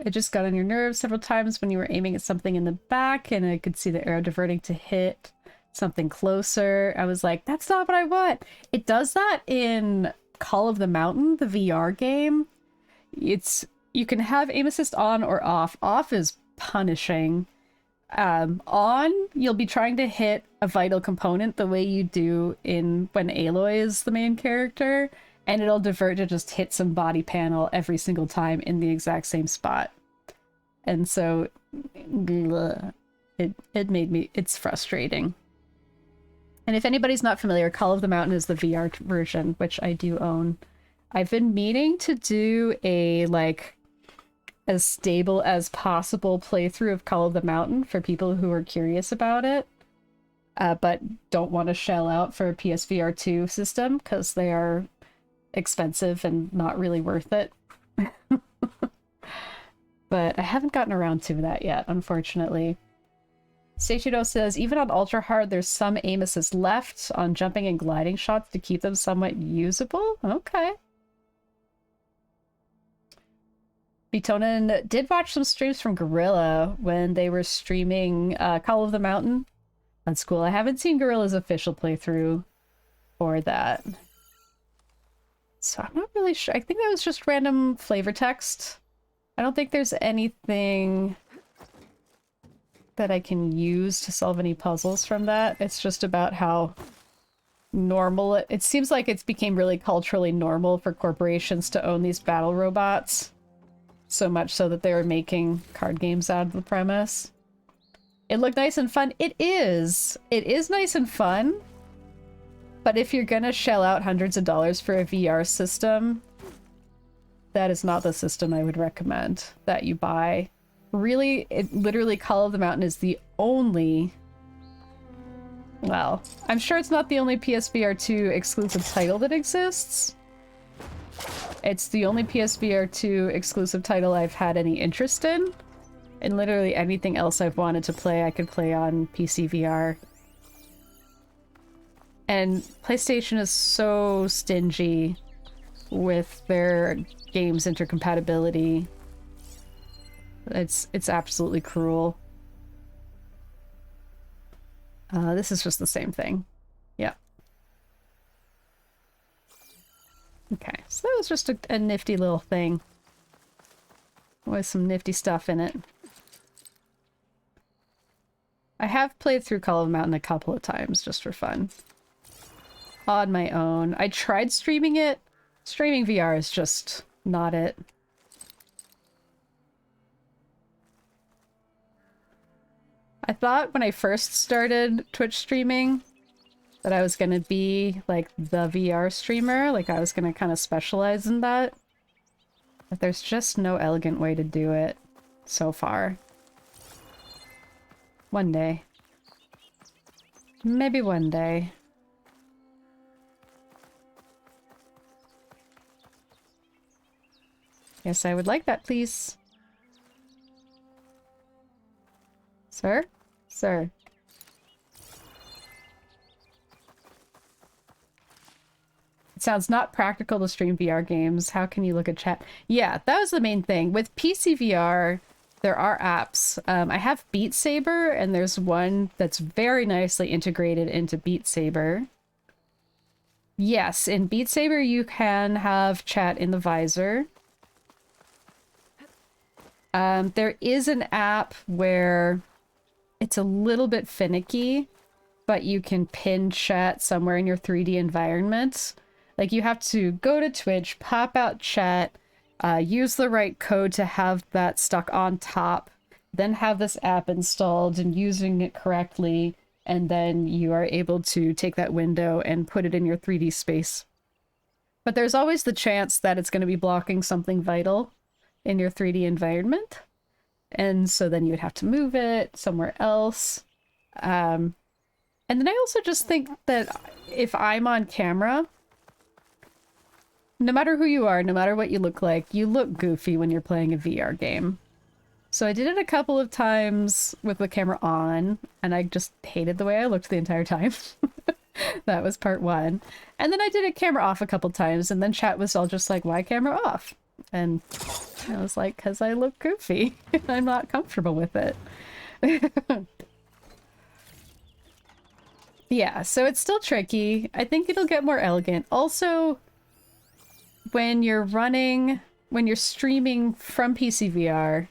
just got on your nerves several times when you were aiming at something in the back and I could see the arrow diverting to hit something closer. I was like, that's not what I want. It does that in Call of the Mountain, the VR game. You can have aim assist on or off. Off is punishing. On, you'll be trying to hit a vital component the way you do when Aloy is the main character, and it'll divert to just hit some body panel every single time in the exact same spot. And so it's frustrating. And if anybody's not familiar, Call of the Mountain is the VR version, which I do own. I've been meaning to do a, like, as stable as possible playthrough of Call of the Mountain for people who are curious about it, but don't want to shell out for a PSVR 2 system because they are expensive and not really worth it. But I haven't gotten around to that yet, unfortunately. Seishido says, even on ultra hard, there's some aim assist left on jumping and gliding shots to keep them somewhat usable. Okay. Bitonin did watch some streams from Gorilla when they were streaming Call of the Mountain. That's cool. I haven't seen Gorilla's official playthrough for that. So I'm not really sure. I think that was just random flavor text. I don't think there's anything that I can use to solve any puzzles from that. It's just about how normal it seems like it's became really culturally normal for corporations to own these battle robots. So much so that they were making card games out of the premise. It looked nice and fun. It is. It is nice and fun. But if you're gonna shell out hundreds of dollars for a VR system, that is not the system I would recommend that you buy. Really, literally Call of the Mountain is the only... Well, I'm sure it's not the only PSVR 2 exclusive title that exists. It's the only PSVR 2 exclusive title I've had any interest in. And literally anything else I've wanted to play, I could play on PC VR. And PlayStation is so stingy with their games intercompatibility. It's absolutely cruel. This is just the same thing. Yeah. Okay, so that was just a nifty little thing. With some nifty stuff in it. I have played through Call of the Mountain a couple of times just for fun. On my own. I tried streaming it. Streaming VR is just not it. I thought when I first started Twitch streaming that I was gonna be like the VR streamer, like I was gonna kind of specialize in that. But there's just no elegant way to do it so far. One day. Maybe one day. Yes, I would like that, please. Sir? Sir. It sounds not practical to stream VR games. How can you look at chat? Yeah, that was the main thing. With PC VR, there are apps. I have Beat Saber, and there's one that's very nicely integrated into Beat Saber. Yes, in Beat Saber you can have chat in the visor. There is an app where it's a little bit finicky, but you can pin chat somewhere in your 3D environment. Like, you have to go to Twitch, pop out chat, use the right code to have that stuck on top, then have this app installed and using it correctly, and then you are able to take that window and put it in your 3D space. But there's always the chance that it's going to be blocking something vital in your 3D environment. And so then you would have to move it somewhere else. And then I also just think that if I'm on camera, no matter who you are, no matter what you look like, you look goofy when you're playing a VR game. So I did it a couple of times with the camera on, and I just hated the way I looked the entire time. That was part one. And then I did it camera off a couple times, and then chat was all just like, why camera off? And I was like, because I look goofy. I'm not comfortable with it. Yeah, so it's still tricky. I think it'll get more elegant. Also, when you're streaming from PC VR,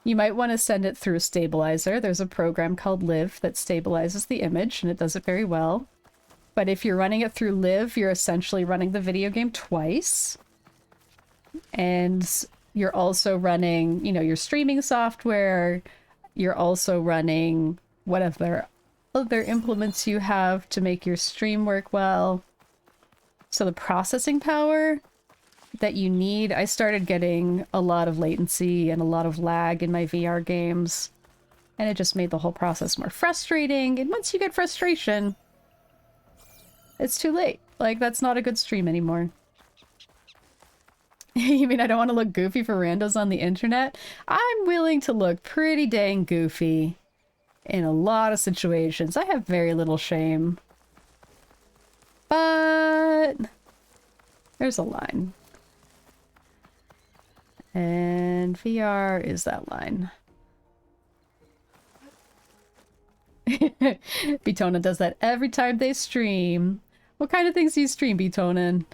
you might want to send it through a stabilizer. There's a program called Live that stabilizes the image, and it does it very well. But if you're running it through Live, you're essentially running the video game twice. And you're also running, you know, your streaming software. You're also running whatever other implements you have to make your stream work well. So the processing power that you need, I started getting a lot of latency and a lot of lag in my VR games. And it just made the whole process more frustrating. And once you get frustration, it's too late. Like, that's not a good stream anymore. You mean I don't want to look goofy for randos on the internet? I'm willing to look pretty dang goofy in a lot of situations. I have very little shame. But there's a line. And VR is that line. Bitonin does that every time they stream. What kind of things do you stream, Bitonin?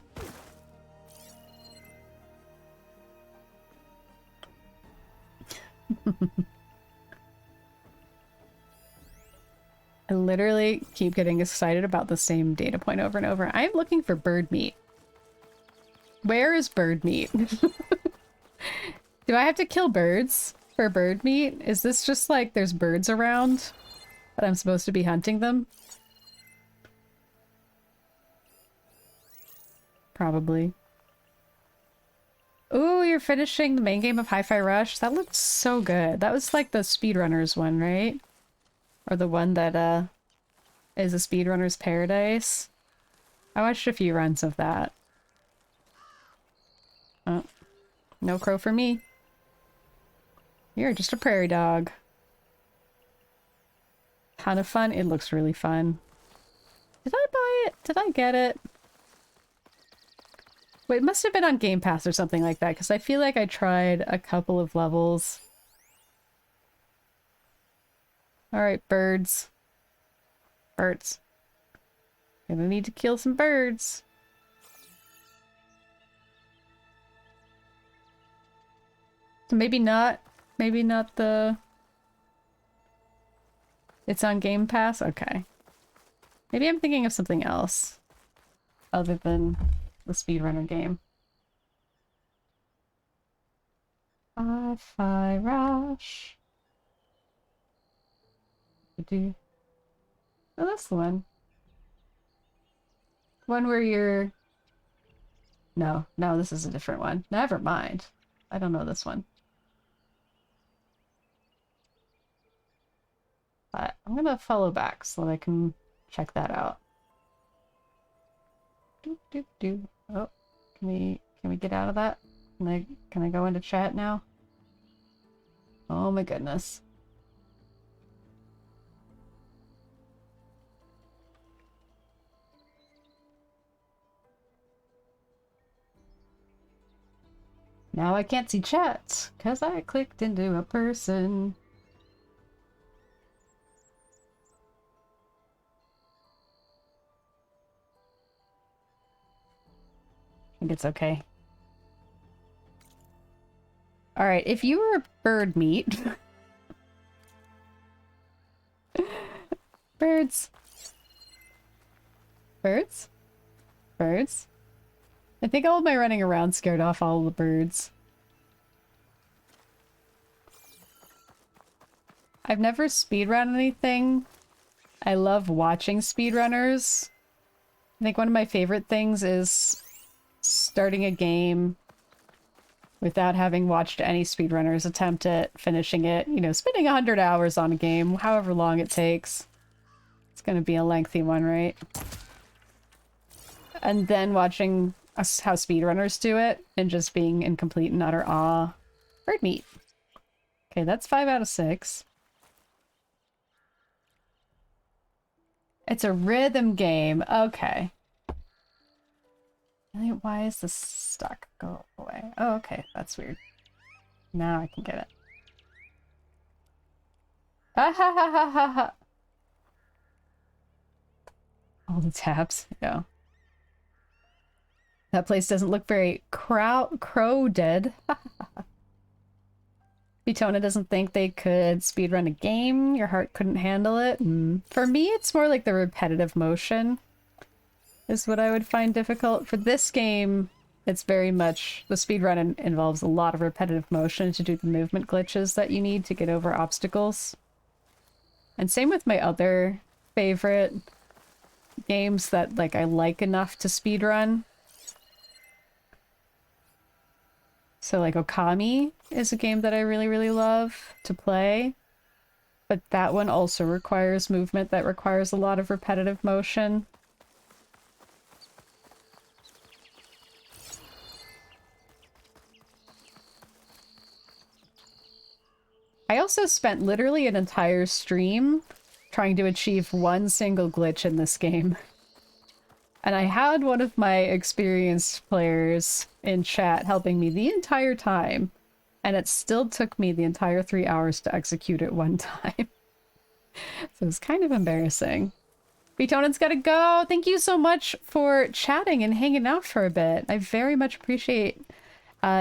I literally keep getting excited about the same data point over and over. I'm looking for bird meat. Where is bird meat? Do I have to kill birds for bird meat? Is this just like there's birds around, but I'm supposed to be hunting them? Probably. Ooh, you're finishing the main game of Hi-Fi Rush? That looked so good. That was like the speedrunners one, right? Or the one that is a speedrunner's paradise. I watched a few runs of that. Oh, no crow for me. You're just a prairie dog. Ton of fun. It looks really fun. Did I buy it? Did I get it? Wait, it must have been on Game Pass or something like that, because I feel like I tried a couple of levels. Alright, birds. Birds. Gonna need to kill some birds. So maybe not the... It's on Game Pass? Okay. Maybe I'm thinking of something else. Other than the speedrunner game. Fi-Fi Rush. Oh, that's the one. One where you're... No, this is a different one. Never mind. I don't know this one. But I'm gonna follow back so that I can check that out. Oh, can we get out of that? Can I go into chat now? Oh my goodness. Now I can't see chat because I clicked into a person. I think it's okay. Alright, if you were bird meat... Birds. Birds? Birds? I think all of my running around scared off all the birds. I've never speedrun anything. I love watching speedrunners. I think one of my favorite things is starting a game without having watched any speedrunners attempt it, finishing it, you know, spending 100 hours on a game, however long it takes. It's gonna be a lengthy one, right? And then watching how speedrunners do it and just being in complete and utter awe. Bird meat. Okay, that's 5 out of 6. It's a rhythm game. Okay. Why is this stuck? Go away. Oh, okay. That's weird. Now I can get it. Ah ha ha ha ha ha. All the tabs. Yeah. That place doesn't look very crow-dead. Bitona doesn't think they could speedrun a game. Your heart couldn't handle it. For me, it's more like the repetitive motion is what I would find difficult. For this game, it's very much... The speedrun involves a lot of repetitive motion to do the movement glitches that you need to get over obstacles. And same with my other favorite games that like I like enough to speedrun. So like Okami is a game that I really, really love to play. But that one also requires movement that requires a lot of repetitive motion. I also spent literally an entire stream trying to achieve one single glitch in this game. And I had one of my experienced players in chat helping me the entire time. And it still took me the entire 3 hours to execute it one time. So it's kind of embarrassing. Betonan's gotta go! Thank you so much for chatting and hanging out for a bit. I very much appreciate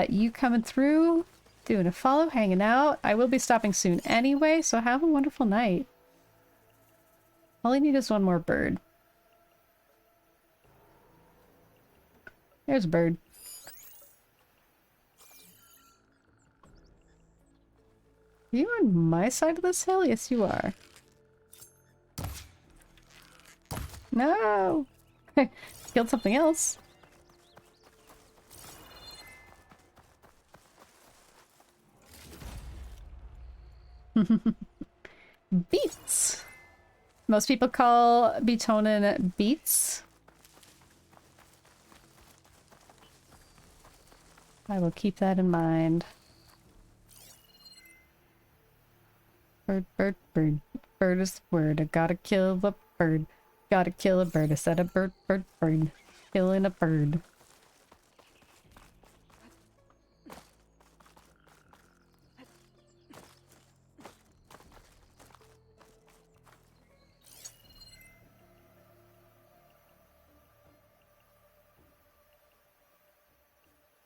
you coming through, doing a follow, hanging out. I will be stopping soon anyway, so have a wonderful night. All I need is one more bird. There's a bird. Are you on my side of this hill? Yes, you are. No! Killed something else. Beets! Most people call Betonin beets. I will keep that in mind. Bird, bird, bird. Bird is the word. I gotta kill a bird. Gotta kill a bird. I said a bird, bird, bird. Killing a bird.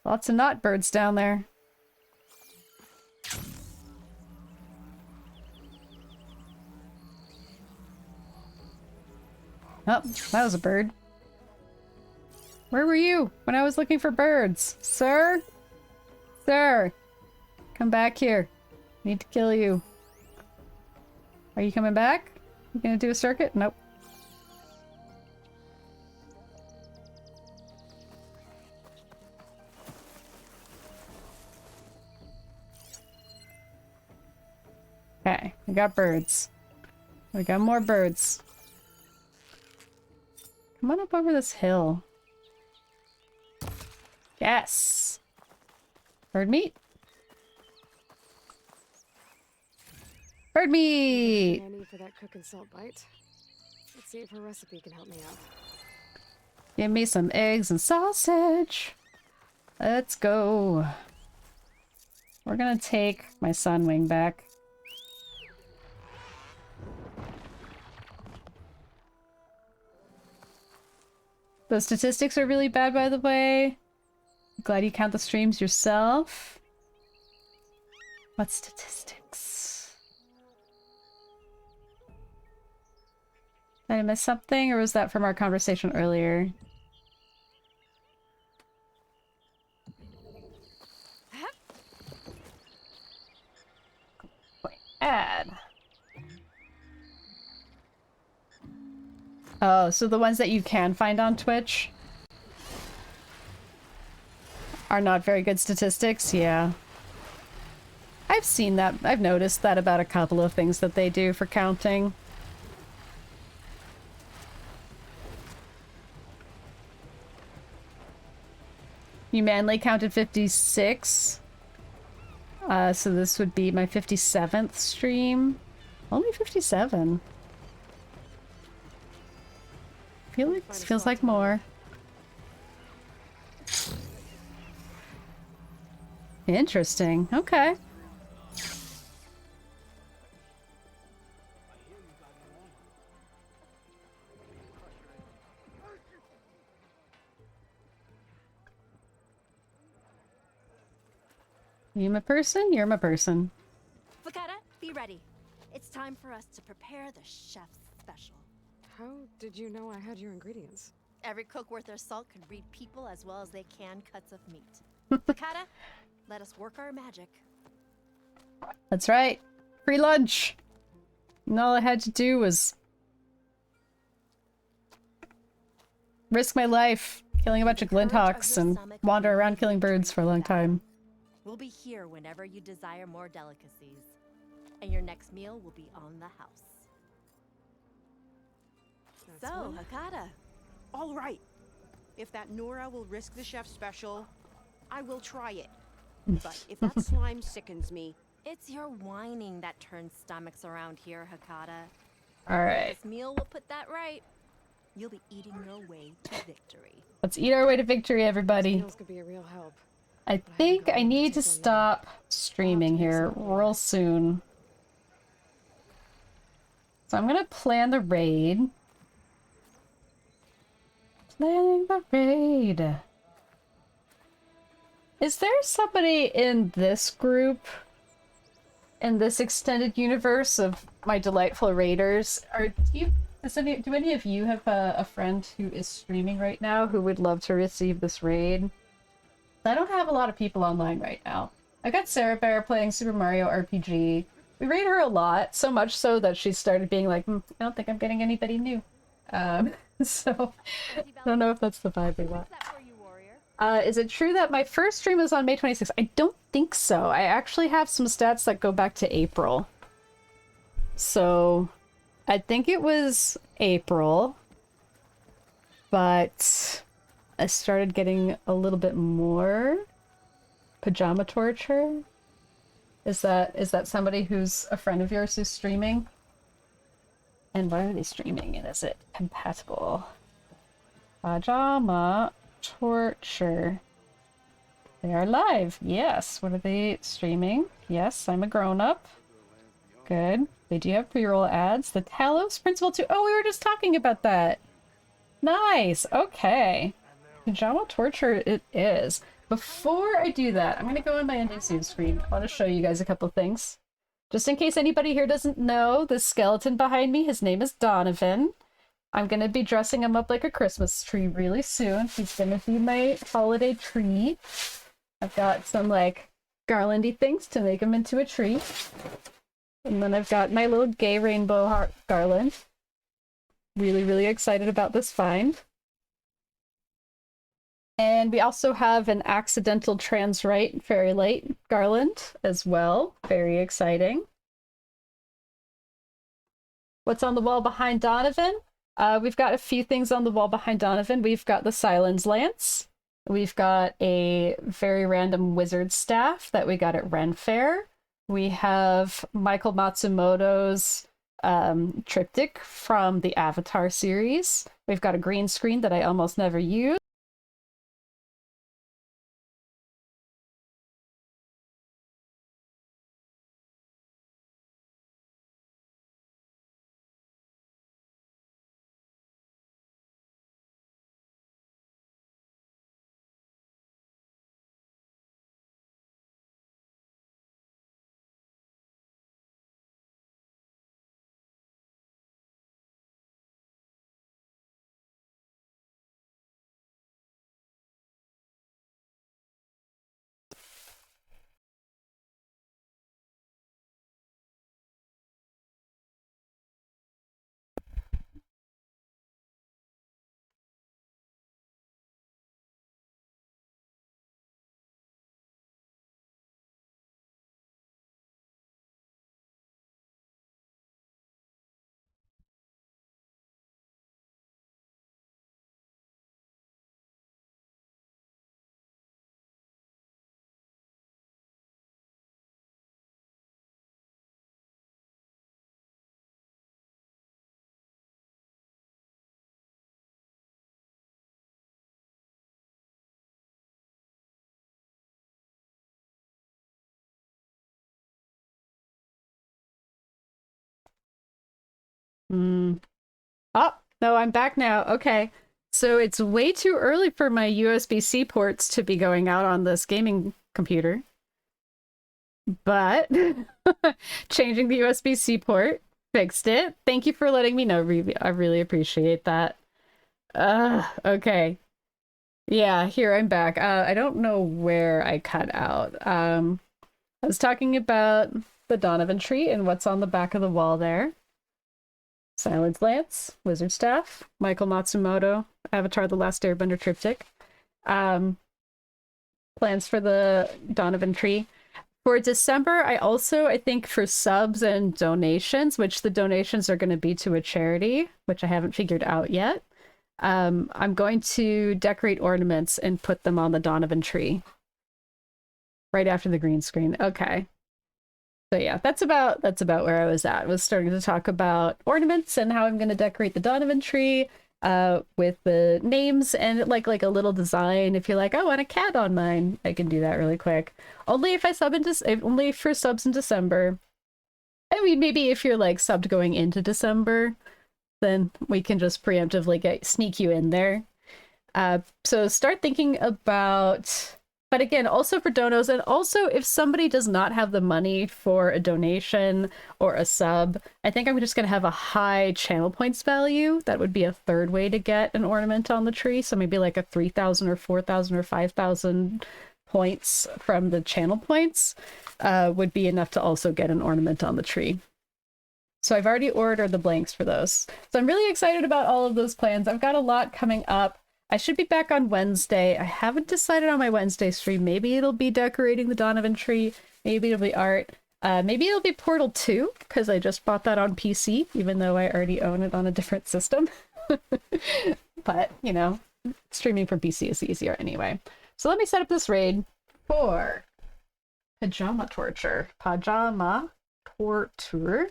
Lots of knot birds down there. Oh, that was a bird. Where were you when I was looking for birds? Sir? Sir! Come back here. Need to kill you. Are you coming back? You gonna do a circuit? Nope. Okay, we got birds. We got more birds. Come on up over this hill. Yes! Bird meat? Bird meat! I need for that cook and salt bite. Let's see if her recipe can help me out. Give me some eggs and sausage. Let's go. We're gonna take my sunwing back. Those statistics are really bad, by the way. Glad you count the streams yourself. What statistics? Did I miss something, or was that from our conversation earlier? Add. Oh, so the ones that you can find on Twitch are not very good statistics? Yeah. I've seen that. I've noticed that about a couple of things that they do for counting. You manually counted 56. So this would be my 57th stream. Only 57. Feels like more. Interesting. Okay. You my person? You're my person. Fakata, be ready. It's time for us to prepare the chef's special. How did you know I had your ingredients? Every cook worth their salt can read people as well as they can cuts of meat. Fakata, let us work our magic. That's right. Free lunch. And all I had to do was risk my life killing a bunch of glinthawks and wander around killing birds for a long time. We'll be here whenever you desire more delicacies. And your next meal will be on the house. That's So, one. Hakata. All right. If that Nora will risk the chef's special, I will try it. But if that slime sickens me, It's your whining that turns stomachs around here, Hakata. Alright. This meal will put that right. You'll be eating your way to victory. Let's eat our way to victory, everybody. Meals could be a real help. I think I need to stop streaming here real soon. So I'm gonna plan the raid. Planning the raid. Is there somebody in this group, in this extended universe of my delightful raiders? Do any of you have a friend who is streaming right now who would love to receive this raid? I don't have a lot of people online right now. I got Sarah Bear playing Super Mario RPG. We raid her a lot, so much so that she started being like, I don't think I'm getting anybody new. So, I don't know if that's the vibe we want. Is it true that my first stream was on May 26th? I don't think so. I actually have some stats that go back to April. So, I think it was April. But I started getting a little bit more pajama torture. Is that somebody who's a friend of yours who's streaming? And why are they streaming? And is it compatible? Pajama torture. They are live. Yes. What are they streaming? Yes, I'm a grown-up. Good. They do have pre-roll ads. The Talos Principle 2. Oh, we were just talking about that. Nice. Okay. Pajama torture it is. before I do that, I'm going to go on my Zoom screen. I want to show you guys a couple things. Just in case anybody here doesn't know, the skeleton behind me, his name is Donovan. I'm going to be dressing him up like a Christmas tree really soon. He's going to be my holiday tree. I've got some, like, garlandy things to make him into a tree. And then I've got my little gay rainbow heart garland. Really, really excited about this find. And we also have an accidental trans right fairy light garland as well. Very exciting. What's on the wall behind Donovan? We've got a few things on the wall behind Donovan. We've got the Silence Lance. We've got a very random wizard staff that we got at Ren Fair. We have Michael Matsumoto's triptych from the Avatar series. We've got a green screen that I almost never use. Oh, no, I'm back now. Okay. So it's way too early for my USB-C ports to be going out on this gaming computer. But changing the USB-C port fixed it. Thank you for letting me know, Reeve. I really appreciate that. Okay. Yeah, here I'm back. I don't know where I cut out. I was talking about the Donovan tree and what's on the back of the wall there. Silence Lance, Wizard Staff, Michael Matsumoto, Avatar The Last Airbender triptych. Plans for the Donovan tree. For December, I think for subs and donations, which the donations are going to be to a charity, which I haven't figured out yet, I'm going to decorate ornaments and put them on the Donovan tree. Right after the green screen. Okay. So yeah, that's about where I was at. I was starting to talk about ornaments and how I'm going to decorate the Donovan tree with the names and like a little design. If you're like, I want a cat on mine, I can do that really quick. Only if I only for subs in December. I mean, maybe if you're like subbed going into December, then we can just preemptively sneak you in there. So start thinking about. But again, also for donos, and also if somebody does not have the money for a donation or a sub, I think I'm just going to have a high channel points value. That would be a third way to get an ornament on the tree. So maybe like a 3,000 or 4,000 or 5,000 points from the channel points would be enough to also get an ornament on the tree. So I've already ordered the blanks for those. So I'm really excited about all of those plans. I've got a lot coming up. I should be back on Wednesday. I haven't decided on my Wednesday stream. Maybe it'll be decorating the Donovan tree. Maybe it'll be art. Maybe it'll be Portal 2, because I just bought that on PC, even though I already own it on a different system. But, you know, streaming from PC is easier anyway. So let me set up this raid for Pajama Torture. Pajama Torture.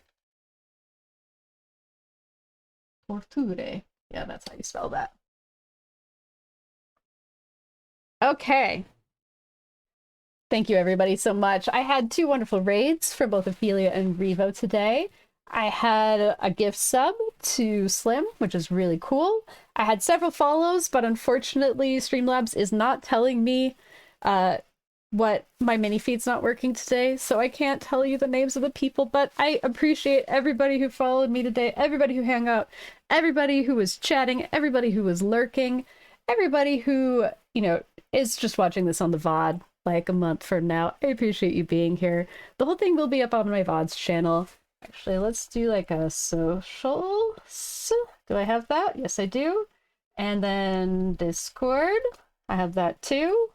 Torture. Yeah, that's how you spell that. Okay. Thank you everybody so much. I had 2 wonderful raids for both Ophelia and Revo today. I had a gift sub to Slim, which is really cool. I had several follows, but unfortunately Streamlabs is not telling me what my mini feed's not working today, so I can't tell you the names of the people, but I appreciate everybody who followed me today, everybody who hung out, everybody who was chatting, everybody who was lurking, everybody who, you know, is just watching this on the VOD like a month from now. I appreciate you being here. The whole thing will be up on my VODs channel. Actually, let's do like a social. Do I have that? Yes, I do. And then Discord. I have that too.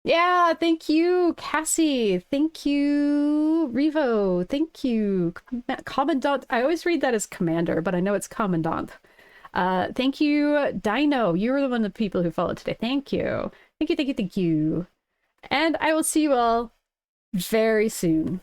Yeah, thank you, Cassie. Thank you, Revo. Thank you, Commandant. I always read that as Commander, but I know it's Commandant. Thank you, Dino. You were one of the people who followed today. Thank you. Thank you, thank you, thank you. And I will see you all very soon.